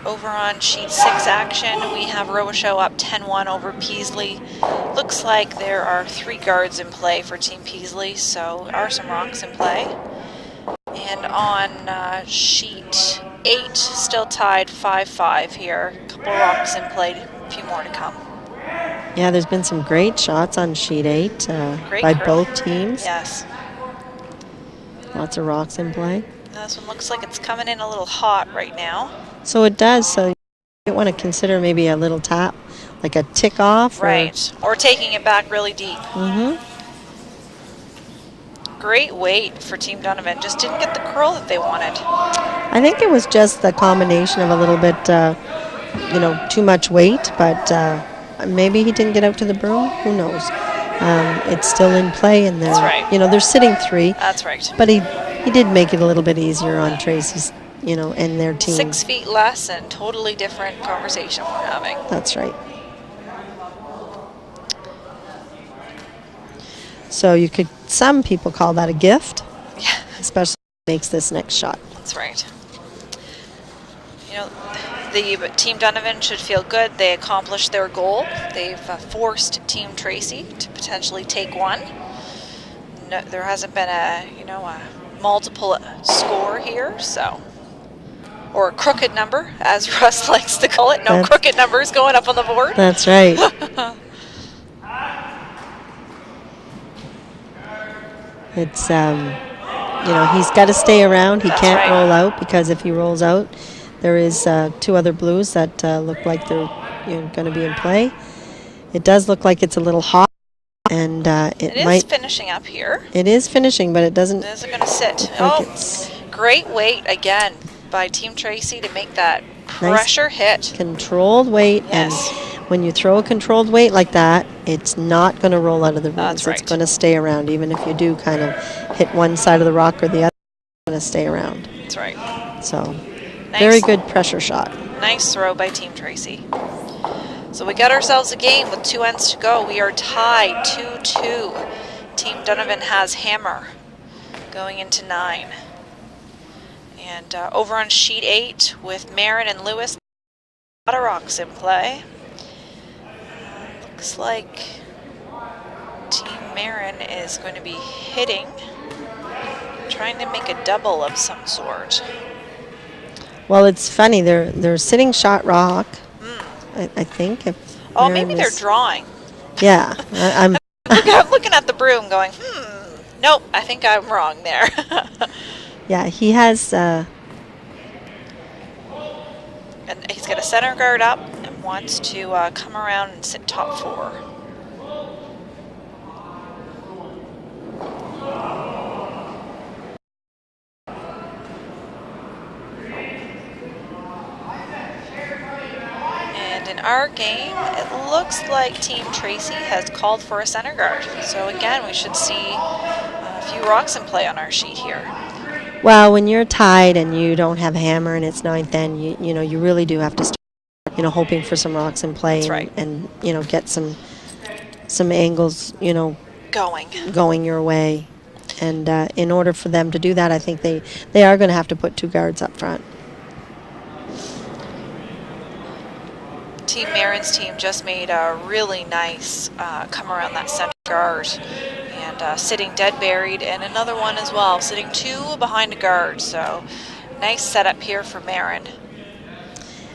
Over on sheet 6 action, we have Robichaud up 10-1 over Peasley. Looks like there are 3 guards in play for Team Peasley, so there are some rocks in play. And on sheet 8, still tied 5-5 here. A couple rocks in play, a few more to come. Yeah, there's been some great shots on sheet 8 by both teams. Yes. Lots of rocks in play. This one looks like it's coming in a little hot right now. So it does. So you might want to consider maybe a little tap, like a tick off. Right. Or taking it back really deep. Mm-hmm. Great weight for Team Donovan. Just didn't get the curl that they wanted. I think it was just the combination of a little bit, too much weight, but maybe he didn't get out to the broom. Who knows? It's still in play, and they're, they're sitting 3. That's right. But he did make it a little bit easier on Tracy's, and their team. 6 feet less and totally different conversation we're having. That's right. So some people call that a gift. Yeah. Especially if it makes this next shot. That's right. The Team Donovan should feel good. They accomplished their goal. They've forced Team Tracy to potentially take one. No, there hasn't been a multiple score here, so. Or a crooked number, as Russ likes to call it. No crooked numbers going up on the board. That's right. It's, he's got to stay around. He can't roll out, because if he rolls out, there is 2 other blues that look like they're going to be in play. It does look like it's a little hot. and It is might. finishing up here. It is finishing, but it doesn't. Is it going to sit? Like Oh, it's great weight again by Team Tracy to make that nice pressure hit. controlled weight, Yes. and when you throw a controlled weight like that, it's not going to roll out of the rings. That's right. It's going to stay around, even if you do kind of hit one side of the rock or the other. It's going to stay around. That's right. So, Nice. very good pressure shot. Nice throw by Team Tracy. So we got ourselves a game with 2 ends to go. We are tied 2-2. Team Donovan has hammer going into 9. And over on sheet 8 with Marin and Lewis, a lot of rocks in play. Looks like Team Marin is going to be hitting, trying to make a double of some sort. Well, it's funny. They're sitting shot rock, I think. If Oh, Marin maybe they're is- drawing. Yeah, I'm. I'm looking at the broom going, nope, I think I'm wrong there. Yeah, he has. And he's got a center guard up and wants to come around and sit top 4. And in our game, it looks like Team Tracy has called for a center guard. So again, we should see a few rocks in play on our sheet here. Well, when you're tied and you don't have hammer and it's 9th end, you know you really do have to start, hoping for some rocks in play. That's right. And get some angles, going your way. And in order for them to do that, I think they are going to have to put 2 guards up front. Team Marin's team just made a really nice come around that center guard and sitting dead buried, and another one as well, sitting 2 behind a guard. So nice setup here for Marin.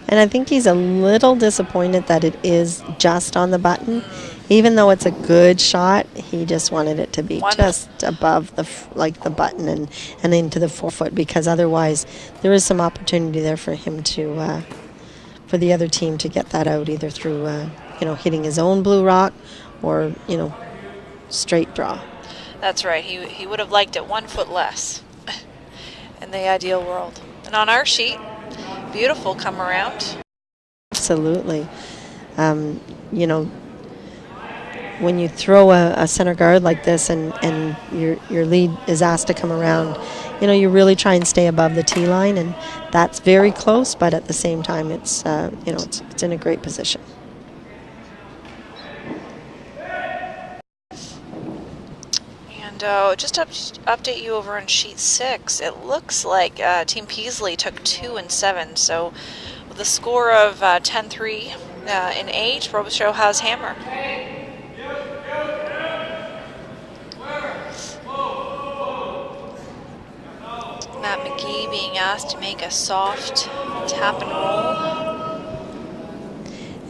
And I think he's a little disappointed that it is just on the button. Even though it's a good shot, he just wanted it to be just above the button and into the 4-foot, because otherwise there is some opportunity there for him to for the other team to get that out, either through hitting his own blue rock or straight draw. That's right. He would have liked it 1 foot less in the ideal world. And on our sheet, beautiful come around. Absolutely. When you throw a center guard like this and your lead is asked to come around, you really try and stay above the tee line, and that's very close, but at the same time it's it's in a great position. And just to update you over on sheet 6, it looks like Team Peasley took 2 and 7. So with a score of 10-3 in 8, Robichaux has hammer. Matt McGee being asked to make a soft tap and roll.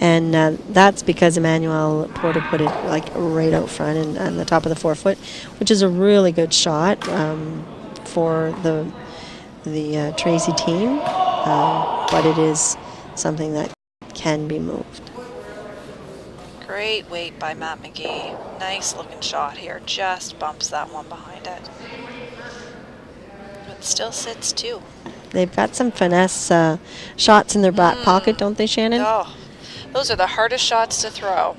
And that's because Emmanuel Porter put it right out front and on the top of the 4-foot, which is a really good shot for the Tracy team, but it is something that can be moved. Great weight by Matt McGee. Nice looking shot here. Just bumps that one behind it. But still sits 2. They've got some finesse shots in their back pocket, don't they, Shannon? Oh, those are the hardest shots to throw.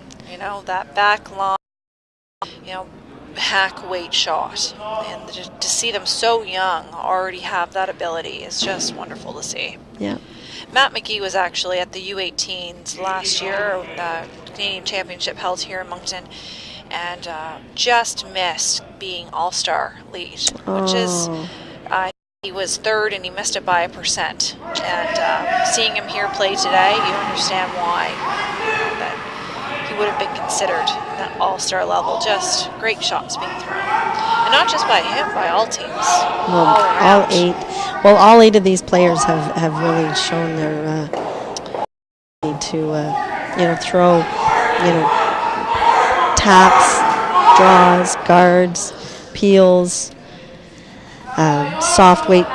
That back line, hack weight shot. And to see them so young already have that ability is just wonderful to see. Yeah. Matt McGee was actually at the U18s last year, the Canadian Championship held here in Moncton, and just missed being All-Star lead, which is, he was 3rd and he missed it by 1%. And seeing him here play today, you understand why. That he would have been considered that All-Star level. Just great shots being thrown. And not just by him, by all teams. All 8. Well, all 8 of these players have really shown their need to throw taps, draws, guards, peels, soft weight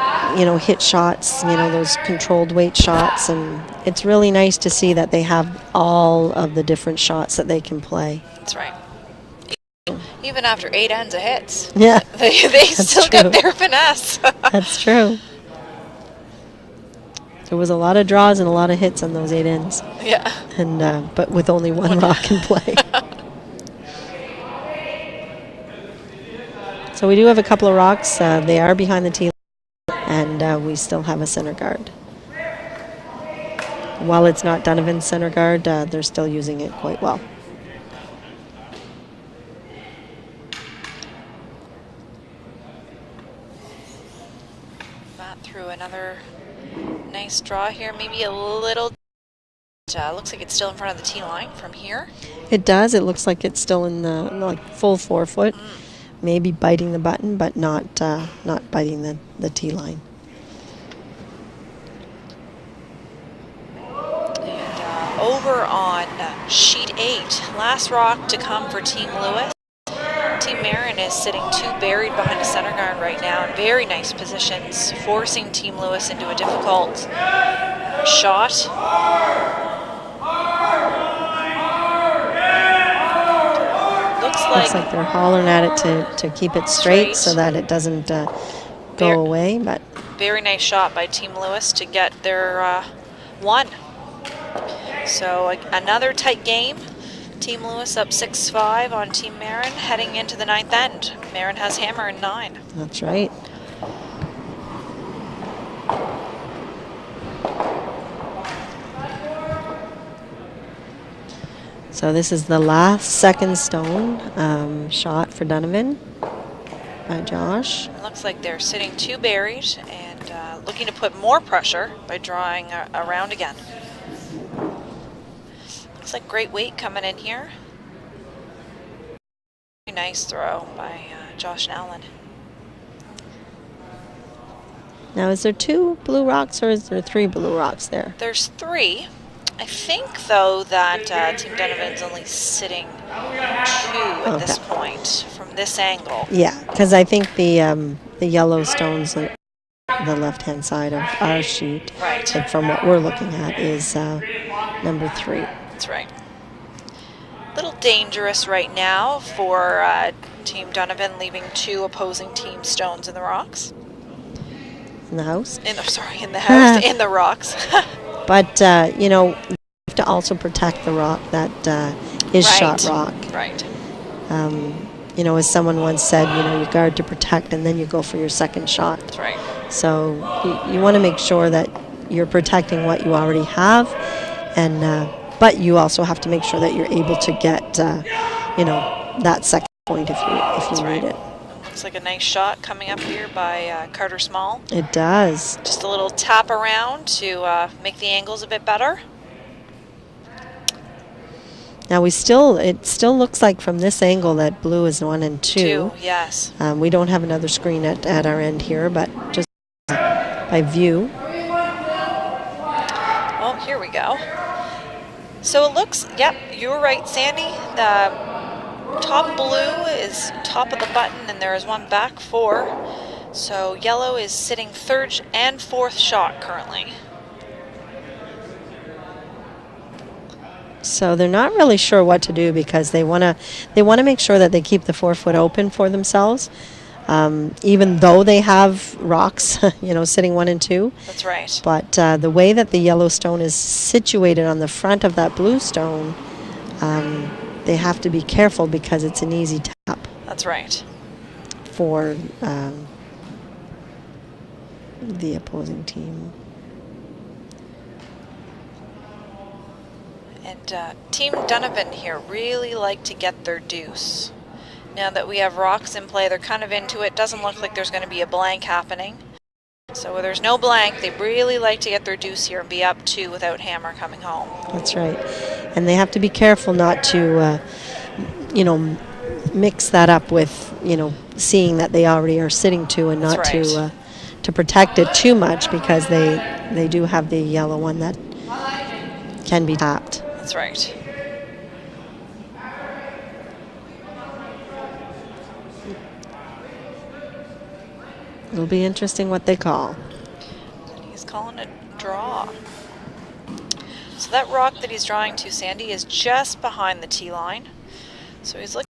hit shots, those controlled weight shots, and it's really nice to see that they have all of the different shots that they can play. That's right. Even after 8 ends of hits, Yeah, they that's still true. get their finesse. That's true. There was a lot of draws and a lot of hits on those 8 ends, Yeah. and but with only one rock in play. So we do have a couple of rocks. They are behind the tee, and we still have a center guard. While it's not Donovan's center guard, they're still using it quite well. Matt threw another nice draw here. Maybe a little. Looks like it's still in front of the tee line from here. It does. It looks like it's still in the full 4 foot, maybe biting the button, but not biting the tee line. And over on sheet 8, last rock to come for Team Lewis. Team Marin is sitting 2 buried behind a center guard right now in very nice positions, forcing Team Lewis into a difficult shot. Looks like they're hollering at it to keep it straight so that it doesn't go away. But very nice shot by Team Lewis to get their 1. So another tight game. Team Lewis up 6-5 on Team Marin heading into the 9th end. Marin has hammer in 9. That's right. So this is the last second stone shot for Donovan by Josh. It looks like they're sitting 2 buried and looking to put more pressure by drawing around again. Looks like great weight coming in here. Very nice throw by Josh Nowlin. Now, is there 2 blue rocks or is there 3 blue rocks there? There's 3. I think, though, that Team Donovan's only sitting 2 at this point from this angle. Yeah, because I think the yellow stones on the left-hand side of our sheet, right, like from what we're looking at, is number 3. That's right. A little dangerous right now for Team Donovan, leaving 2 opposing team stones in the rocks. In the house? In the house, in the rocks. But, you have to also protect the rock that is shot rock. Right. As someone once said, you guard to protect and then you go for your second shot. That's right. So you want to make sure that you're protecting what you already have, and but you also have to make sure that you're able to get, that second point if you need it. Looks like a nice shot coming up here by Carter Small. It does. Just a little tap around to make the angles a bit better. Now it still looks like from this angle that blue is 1 and 2. 2, yes. We don't have another screen at our end here, but just by view. Oh, here we go. So it looks, yep, you were right, Sandy. The top blue is top of the button, and there is 1 back 4. So yellow is sitting 3rd and 4th shot currently. So they're not really sure what to do because they want to make sure that they keep the 4 foot open for themselves, even though they have rocks, sitting 1 and 2. That's right. But the way that the yellow stone is situated on the front of that blue stone, they have to be careful because it's an easy tap. That's right. For the opposing team. And Team Donovan here really like to get their deuce. Now that we have rocks in play, they're kind of into it. Doesn't look like there's going to be a blank happening. So where there's no blank, they really like to get their deuce here and be up 2 without hammer coming home. That's right. And they have to be careful not to, mix that up with, seeing that they already are sitting 2 and not to protect it too much because they do have the yellow one that can be tapped. That's right. It'll be interesting what they call. He's calling a draw. So that rock that he's drawing to, Sandy, is just behind the tee line. So he's looking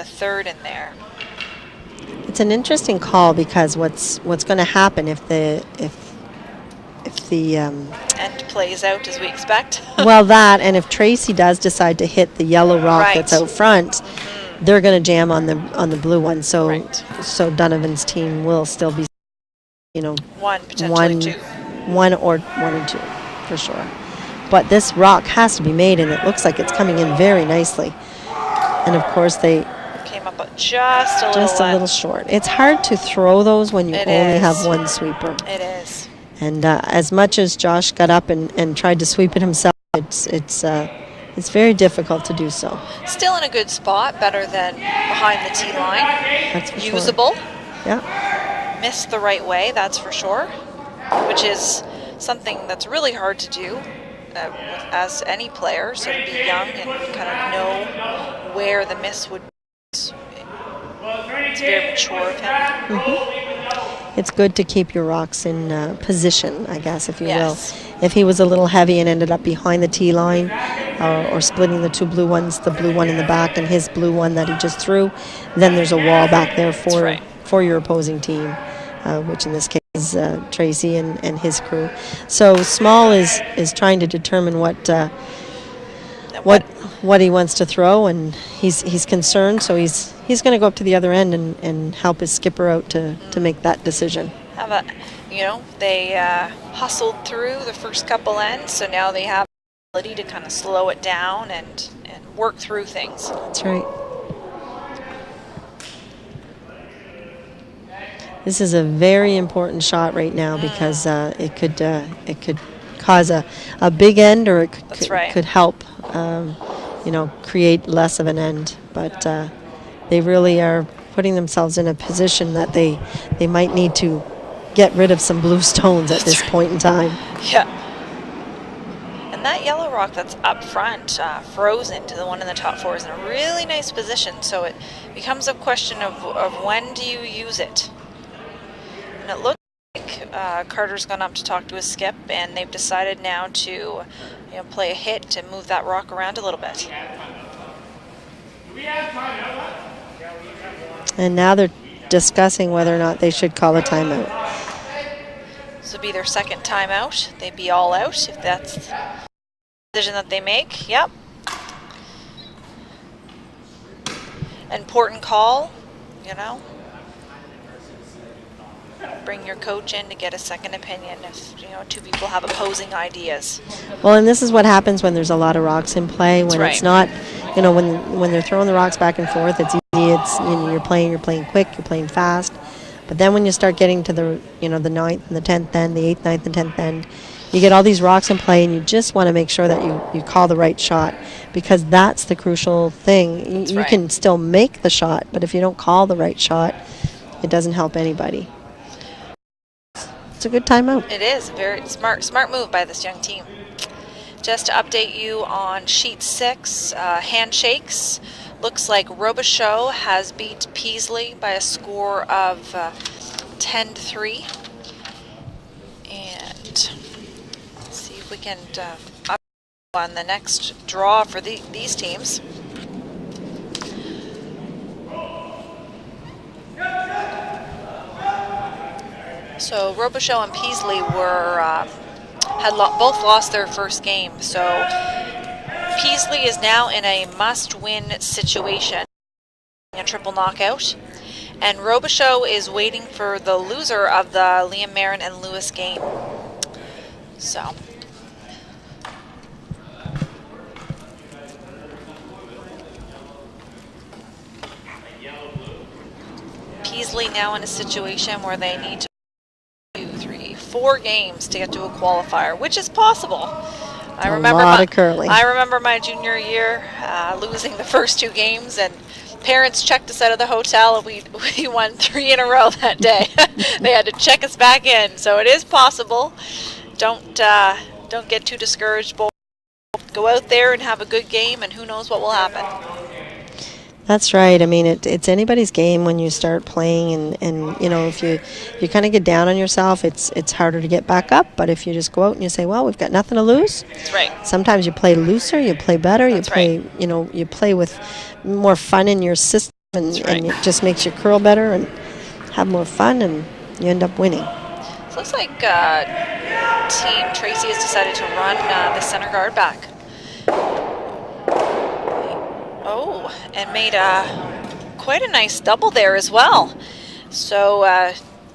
a third in there. It's an interesting call because what's going to happen if the And plays out as we expect. well, that, and if Tracy does decide to hit the yellow rock Right. that's out front, they're going to jam on the blue one. So Right. so Donovan's team will still be, One, potentially two. one and two for sure. But this rock has to be made, and it looks like it's coming in very nicely. And of course they Came up just a little short. It's hard to throw those when you It only is. have one sweeper. It is. And as much as Josh got up and tried to sweep it himself, it's very difficult to do so. Still in a good spot, better than behind the tee line. That's for sure. Usable. Yeah. Missed the right way, that's for sure. Which is something that's really hard to do as any player. So to be young and kind of know where the miss would be. It's very mature of him. It's good to keep your rocks in position, I guess, if you Yes. will. If he was a little heavy and ended up behind the tee line or splitting the two blue ones, the blue one in the back and his blue one that he just threw, then there's a wall back there for your opposing team, which in this case is Tracy and his crew. So Small is trying to determine what he wants to throw, and he's concerned, so he's going to go up to the other end and help his skipper out to make that decision. They hustled through the first couple ends, so now they have the ability to kind of slow it down and work through things. That's right. This is a very important shot right now because it could cause a big end, or it could help create less of an end. But they really are putting themselves in a position that they might need to get rid of some blue stones at this point in time. Yeah. And that yellow rock that's up front, frozen to the one in the top four, is in a really nice position. So it becomes a question of when do you use it? And it looks like Carter's gone up to talk to his skip, and they've decided now to play a hit to move that rock around a little bit. And now they're discussing whether or not they should call a timeout. This will be their second timeout. They'd be all out if that's the decision that they make. Yep. Important call, Bring your coach in to get a second opinion if two people have opposing ideas. Well, and this is what happens when there's a lot of rocks in play. When it's not, when they're throwing the rocks back and forth, it's easy. It's you're playing quick, you're playing fast. But then when you start getting to the the 9th and the 10th end, the 8th, 9th, and 10th end, you get all these rocks in play, and you just want to make sure that you call the right shot, because that's the crucial thing. You can still make the shot, but if you don't call the right shot, it doesn't help anybody. It's a good timeout. It is a very smart move by this young team. Just to update you on sheet 6, handshakes. Looks like Robichaud has beat Peasley by a score of 10-3. And let's see if we can update on the next draw for these teams. So Robichaud and Peasley both lost their first game. So Peasley is now in a must-win situation, a triple knockout, and Robichaud is waiting for the loser of the Liam Marin and Lewis game. So Peasley now in a situation where they need to 4 games to get to a qualifier, which is possible. I remember my junior year losing the first 2 games, and parents checked us out of the hotel, and we won 3 in a row that day. They had to check us back in, so it is possible. Don't get too discouraged. Go out there and have a good game, and who knows what will happen. That's right. I mean, it's anybody's game when you start playing, and if you kind of get down on yourself, it's harder to get back up. But if you just go out and you say, well, we've got nothing to lose. That's right. Sometimes you play looser, you play better, you play with more fun in your system. and, That's right. and it just makes you curl better and have more fun, and you end up winning. So it looks like Team Tracy has decided to run the center guard back. Oh, and made quite a nice double there as well. So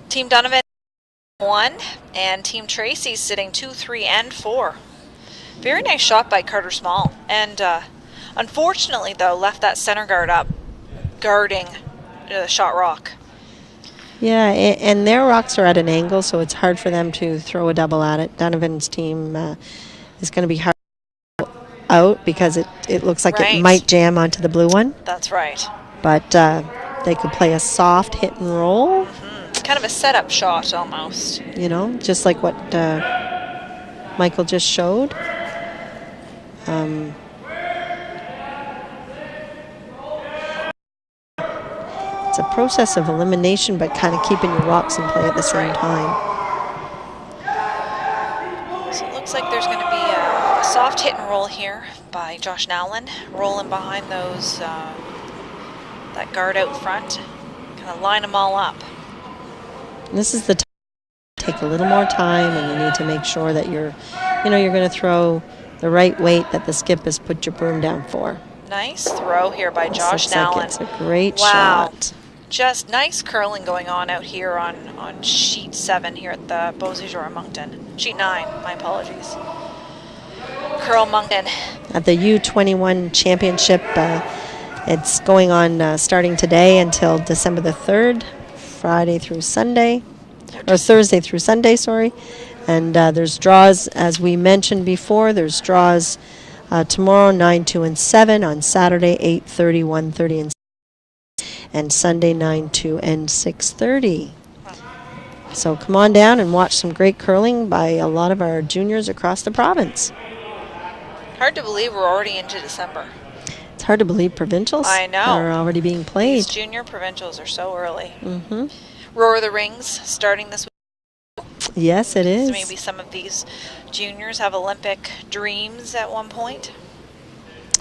Team Donovan 1 and Team Tracy sitting 2, 3, and 4. Very nice shot by Carter Small. And unfortunately, though, left that center guard up guarding the shot rock. Yeah, and their rocks are at an angle, so it's hard for them to throw a double at it. Donovan's team is going to be hard out because it looks like Right. it might jam onto the blue one. That's right. But they could play a soft hit and roll, Kind of a setup shot almost. you know, just like what Michael just showed. It's a process of elimination, but kind of keeping your rocks in play at the same time. So it looks like there's going to be a soft hit and roll here by Josh Nowlin, rolling behind those that guard out front, kind of line them all up. And this is the time to take a little more time, and you need to make sure that you're going to throw the right weight that the skip has put your broom down for. Nice throw here by This Josh looks like Nowlin. it's a great Wow. shot. Just nice curling going on out here on sheet 7 here at the Beausejour Moncton. Sheet 9, my apologies. Curl Moncton. At the U21 Championship, it's going on starting today until December the 3rd, Friday through Sunday, or Thursday through Sunday, sorry. And there's draws, as we mentioned before, there's draws tomorrow 9, 2, and 7, on Saturday 8:30, 1:30, and Sunday 9, 2, and 6:30. So come on down and watch some great curling by a lot of our juniors across the province. Hard to believe we're already into December. It's hard to believe provincials I know. are already being These played. junior provincials are so early. Mm-hmm. Roar of the Rings starting this week. Yes, it is. So maybe some of these juniors have Olympic dreams at one point.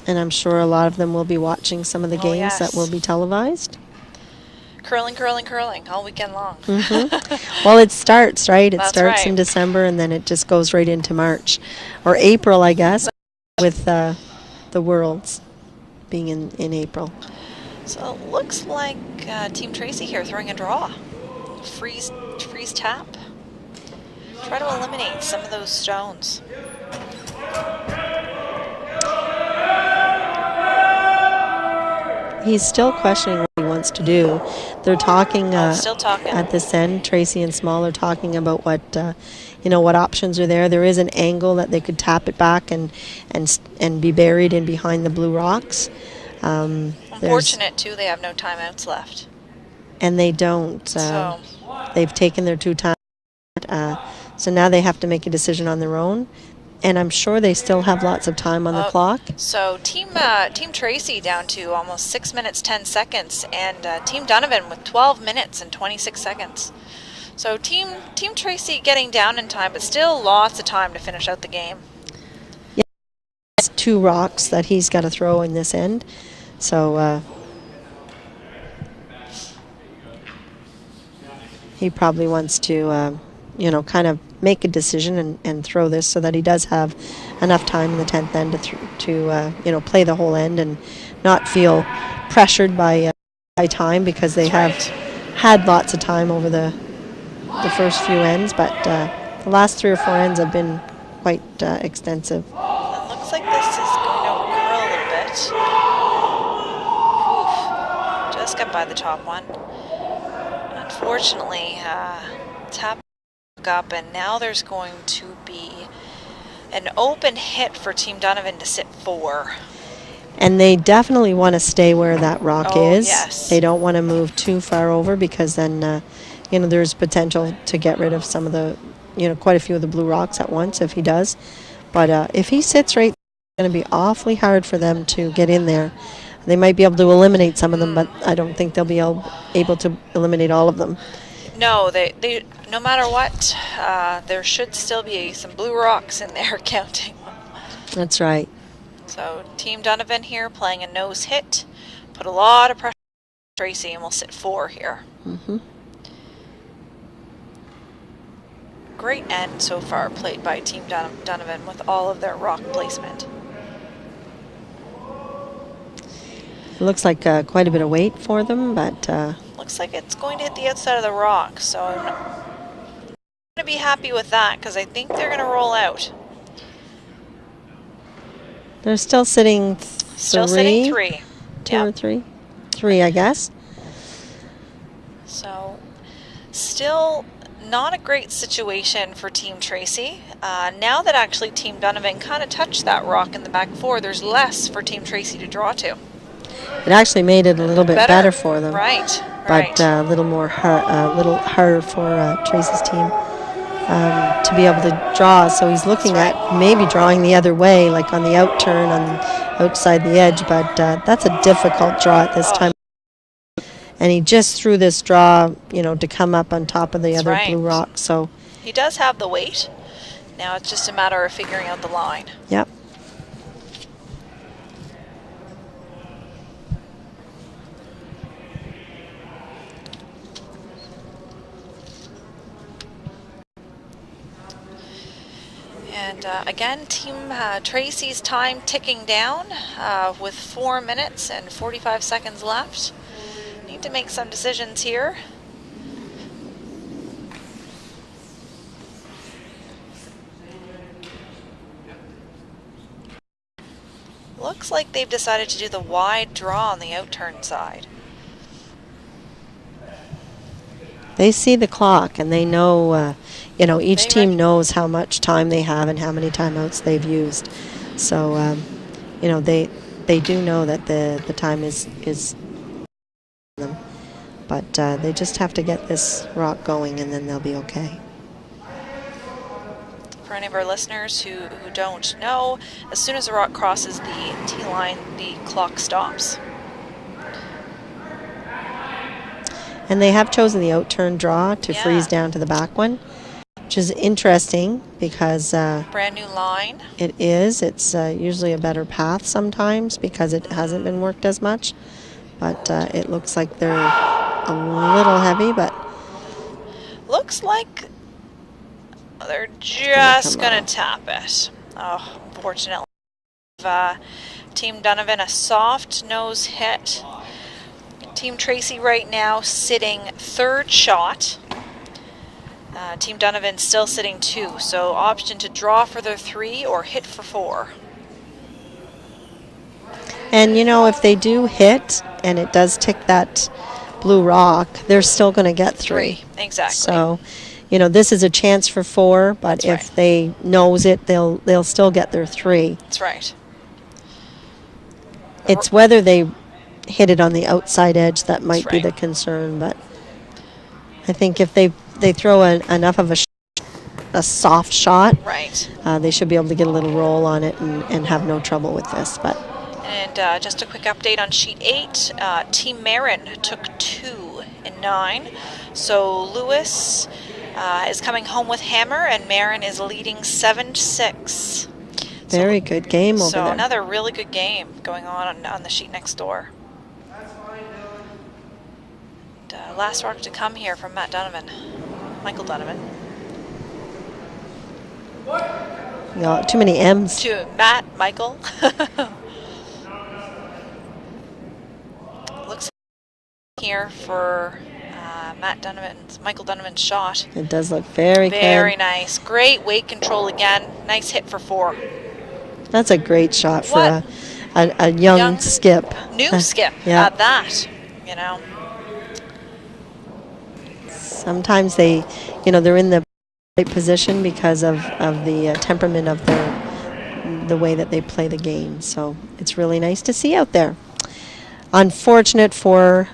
And I'm sure a lot of them will be watching some of the Oh, games yes. that will be televised. Curling, curling, curling all weekend long. Well, it starts, right? It That's starts right. in December, and then it just goes right into March. Or April, I guess, with the Worlds being in April. So it looks like Team Tracy here throwing a draw. Freeze tap. Try to eliminate some of those stones. He's still questioning what he wants to do. They're talking, Still talking. at this end. Tracy and Small are talking about what what options are there. There is an angle that they could tap it back and be buried in behind the blue rocks. Unfortunate too, they have no timeouts left. And they don't. So They've taken their 2 times. So now they have to make a decision on their own. And I'm sure they still have lots of time on the clock. So Team Tracy down to almost 6 minutes 10 seconds, and Team Donovan with 12 minutes and 26 seconds. So Team Tracy getting down in time, but still lots of time to finish out the game. It's 2 rocks that he's got to throw in this end. So he probably wants to, kind of make a decision and throw this so that he does have enough time in the 10th end to play the whole end and not feel pressured by time, because they have had lots of time over the first few ends, but the last 3 or 4 ends have been quite extensive. It looks like this is going to overcurl a little bit. Oof. Just got by the top one. Unfortunately, tap up, and now there's going to be an open hit for Team Donovan to sit 4. And they definitely want to stay where that rock is. Yes. They don't want to move too far over, because then, there's potential to get rid of some of the, quite a few of the blue rocks at once if he does. But if he sits right, it's going to be awfully hard for them to get in there. They might be able to eliminate some of them, but I don't think they'll be able to eliminate all of them. No, they no matter what, there should still be some blue rocks in there counting. That's right. So Team Donovan here playing a nose hit, put a lot of pressure Tracy, and we'll sit 4 here. Mm-hmm. Great end so far played by Team Donovan with all of their rock placement. It looks like quite a bit of weight for them, but Looks like it's going to hit the outside of the rock, so I'm not going to be happy with that because I think they're going to roll out. they're still sitting Still sitting 3. Two or three? 3, I guess. So, still not a great situation for Team Tracy. Now that actually Team Donovan kind of touched that rock in the back 4, there's less for Team Tracy to draw to. It actually made it a little bit better for them. Right, But a little little harder for Tracy's team to be able to draw. So he's looking at maybe drawing the other way, like on the out turn, outside the edge. But that's a difficult draw at this time. And he just threw this draw, to come up on top of the other blue rock. So he does have the weight. Now it's just a matter of figuring out the line. Yep. And again, Team Tracy's time ticking down with 4 minutes and 45 seconds left. Need to make some decisions here. Looks like they've decided to do the wide draw on the outturn side. They see the clock and they know, each team knows how much time they have and how many timeouts they've used. So, they do know that the time is them. But they just have to get this rock going and then they'll be okay. For any of our listeners who don't know, as soon as the rock crosses the tee line, the clock stops. And they have chosen the out-turn draw to freeze down to the back one, which is interesting because brand new line. It is. It's usually a better path sometimes because it hasn't been worked as much. But it looks like they're a little heavy, but looks like they're just going to tap it. Oh, unfortunately. Team Donovan a soft nose hit. Team Tracy right now sitting 3rd shot. Team Donovan still sitting 2, so option to draw for their 3 or hit for 4. And if they do hit and it does tick that blue rock, they're still going to get 3. Exactly. So, this is a chance for 4, but if they nose it, they'll still get their 3. That's right. It's whether they hit it on the outside edge that might be the concern, but I think if they throw enough of a soft shot, they should be able to get a little roll on it and have no trouble with this. And just a quick update on sheet 8, Team Marin took 2 in 9, so Lewis is coming home with hammer and Marin is leading 7-6. Very good game over there. So another really good game going on the sheet next door. Last rock to come here from Michael Donovan. No, too many M's. To Matt, Michael. Looks like here for Michael Donovan's shot. It does look very nice. Great weight control again. Nice hit for 4. That's a great shot for a young skip. New skip at that, Sometimes they're in the right position because of the temperament of the way that they play the game. So it's really nice to see out there. Unfortunate for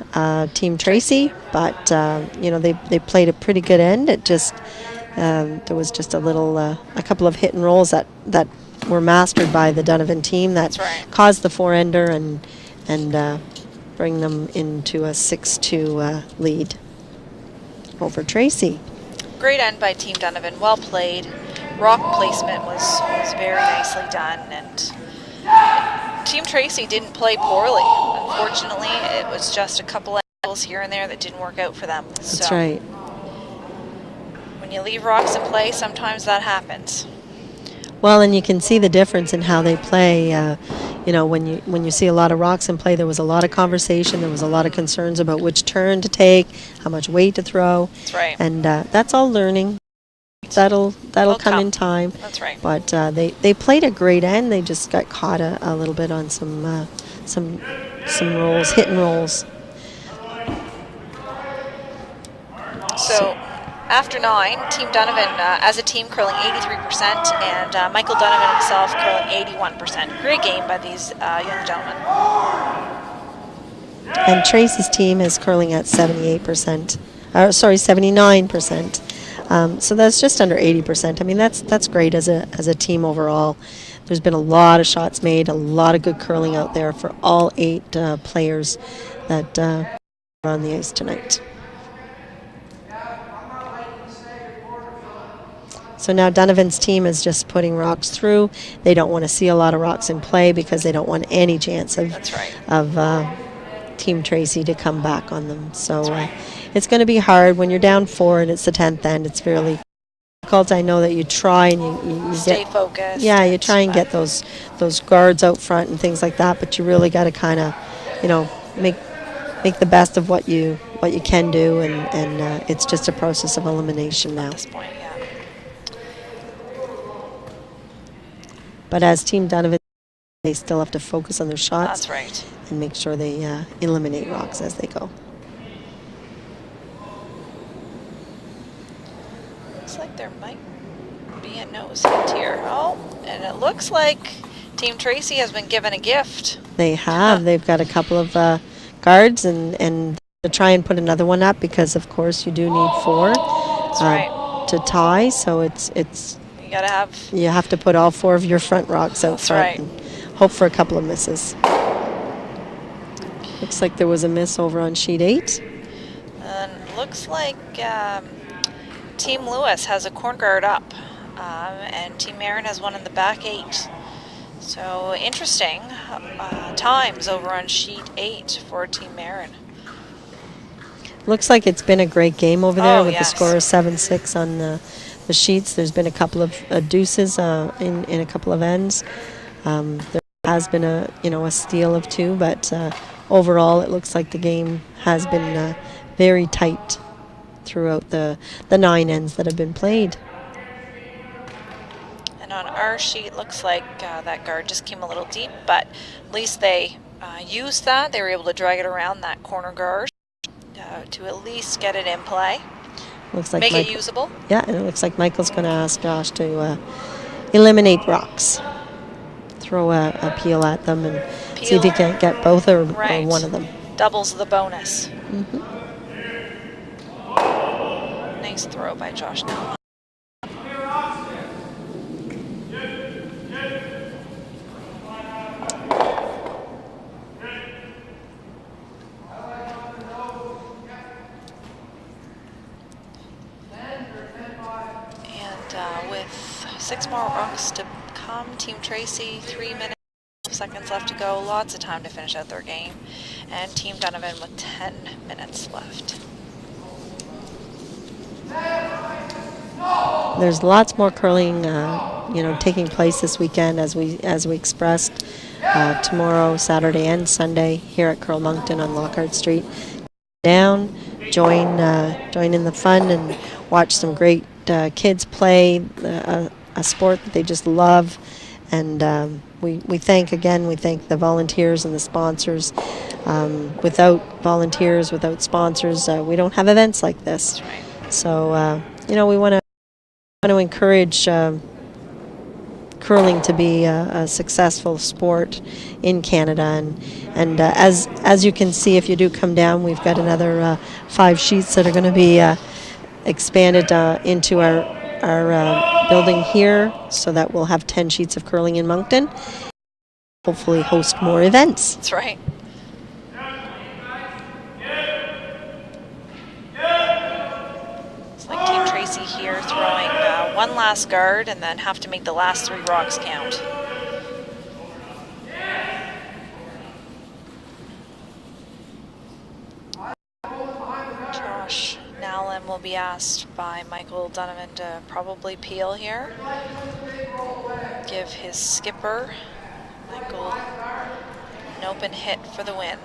Team Tracy, but they played a pretty good end. It just there was just a couple of hit and rolls that were mastered by the Donovan team that caused the 4-ender and bring them into a 6-2 lead over Tracy. Great end by Team Donovan. Well played. Rock placement was very nicely done, and Team Tracy didn't play poorly. Unfortunately, it was just a couple examples here and there that didn't work out for them. That's right. When you leave rocks in play, sometimes that happens. Well, and you can see the difference in how they play. You know, when you see a lot of rocks in play, there was a lot of conversation. There was a lot of concerns about which turn to take, how much weight to throw. That's right. And that's all learning. That'll come in time. That's right. But they played a great end. They just got caught a little bit on some rolls, hit and rolls. So after 9, Team Donovan as a team curling 83% and Michael Donovan himself curling 81%. Great game by these young gentlemen. And Tracy's team is curling at 78%. 79%. So that's just under 80%. I mean, that's great as a team overall. There's been a lot of shots made, a lot of good curling out there for all 8 players that are on the ice tonight. So now Donovan's team is just putting rocks through. They don't want to see a lot of rocks in play because they don't want any chance of That's right. of Team Tracy to come back on them. So it's going to be hard when you're down 4 and it's the 10th end. It's fairly difficult. I know that you try and you Stay get focused. Yeah, you try and get those guards out front and things like that. But you really got to kind of, make the best of what you can do, and it's just a process of elimination now. At this point, yeah. But as Team Donovan, they still have to focus on their shots. That's right. And make sure they eliminate rocks as they go. Looks like there might be a nose hit here. Oh, and it looks like Team Tracy has been given a gift. They have. They've got a couple of guards, and to try and put another one up because, of course, you do need 4 That's right. to tie. So it's You gotta have. you have to put all 4 of your front rocks out That's front right. and hope for a couple of misses. Looks like there was a miss over on sheet 8. And looks like Team Lewis has a corner guard up, and Team Marin has one in the back 8. So interesting times over on sheet 8 for Team Marin. Looks like it's been a great game over there with yes. the score of 7-6 on the sheets. There's been a couple of deuces in a couple of ends. There has been a steal of 2, but overall it looks like the game has been very tight throughout the 9 ends that have been played. And on our sheet, looks like that guard just came a little deep, but at least they used that. They were able to drag it around that corner guard to at least get it in play. Looks like Make it usable. Yeah, and it looks like Michael's going to ask Josh to eliminate rocks. Throw a peel at them and see if he can't get both or one of them. Doubles the bonus. Mm-hmm. Nice throw by Josh now. And with 6 more rocks to come, Team Tracy, 3 minutes, seconds left to go. Lots of time to finish out their game. And Team Donovan with 10 minutes left. There's lots more curling, taking place this weekend as we expressed. Tomorrow, Saturday, and Sunday here at Curl Moncton on Lockhart Street. Join in the fun and watch some great kids play a sport that they just love. And we thank the volunteers and the sponsors. Without volunteers, without sponsors, we don't have events like this. That's right. So we want to encourage curling to be a successful sport in Canada, and as you can see, if you do come down, we've got another 5 sheets that are going to be expanded into our building here, so that we'll have 10 sheets of curling in Moncton. Hopefully, host more events. That's right. It's like Team Tracy here throwing one last guard and then have to make the last 3 rocks count. will be asked by Michael Donovan to probably peel here. Give his skipper, Michael, an open hit for the win.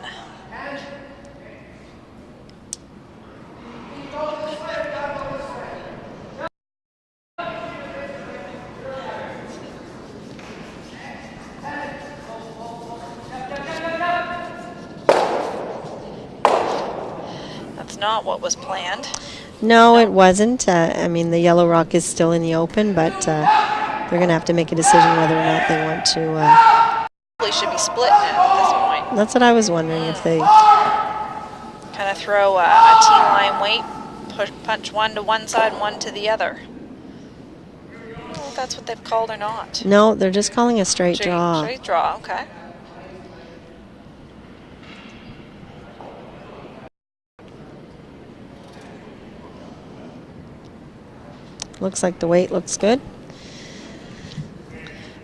That's not what was planned. No, it wasn't. I mean, the yellow rock is still in the open, but they're going to have to make a decision whether or not they want to. Probably should be split now at this point. That's what I was wondering if they. Kind of throw a T-line weight, punch one to one side and one to the other. I don't know if that's what they've called or not. No, they're just calling a straight draw. Straight draw, okay. Looks like the weight looks good.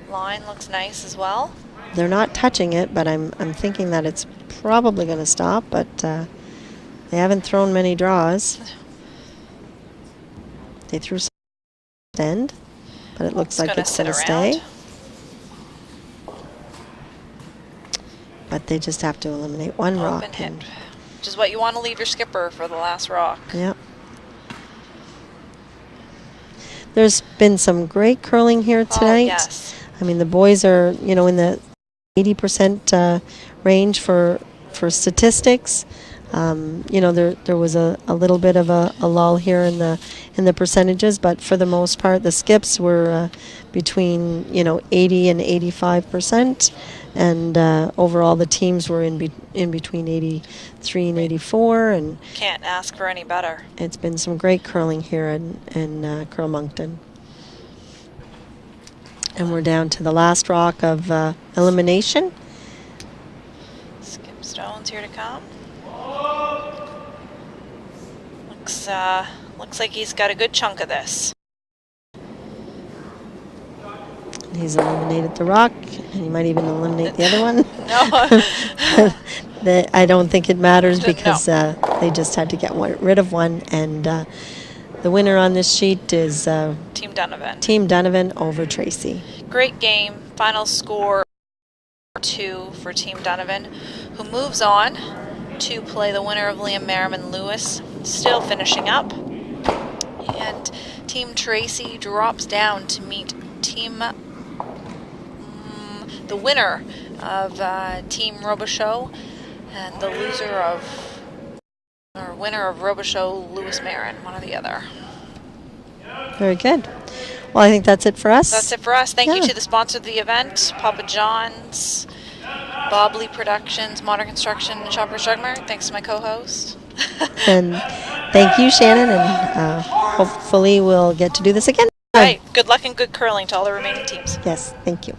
Line looks nice as well. They're not touching it, but I'm thinking that it's probably going to stop, but they haven't thrown many draws. They threw some end, but it looks like it's going to stay. But they just have to eliminate one rock. Open hit, which is what you want to leave your skipper for the last rock. Yep. There's been some great curling here tonight. Oh, yes. I mean, the boys are, in the 80% range for statistics. There was a little bit of a lull here in the percentages, but for the most part, the skips were between 80 and 85%, and overall the teams were in between 83 and 84. And can't ask for any better. It's been some great curling here in Curl Moncton. And we're down to the last rock of elimination. Skip Stone's here to come. Looks like he's got a good chunk of this. He's eliminated the rock, and he might even eliminate the other one. No. I don't think it matters because No. They just had to get rid of one, and the winner on this sheet is Team Donovan. Team Donovan over Tracy. Great game. Final score 2 for Team Donovan, who moves on to play the winner of Liam Merriman Lewis, still finishing up. And Team Tracy drops down to meet the winner of Team Robichaux and the winner of Robichaux Lewis Marin, one or the other. Very good. Well, I think that's it for us. That's it for us. Thank you to the sponsor of the event, Papa John's, Bobley Productions, Modern Construction, and Shoppers Drug Mart. Thanks to my co-host. And thank you, Shannon, and hopefully we'll get to do this again. Right. Good luck and good curling to all the remaining teams. Yes, thank you.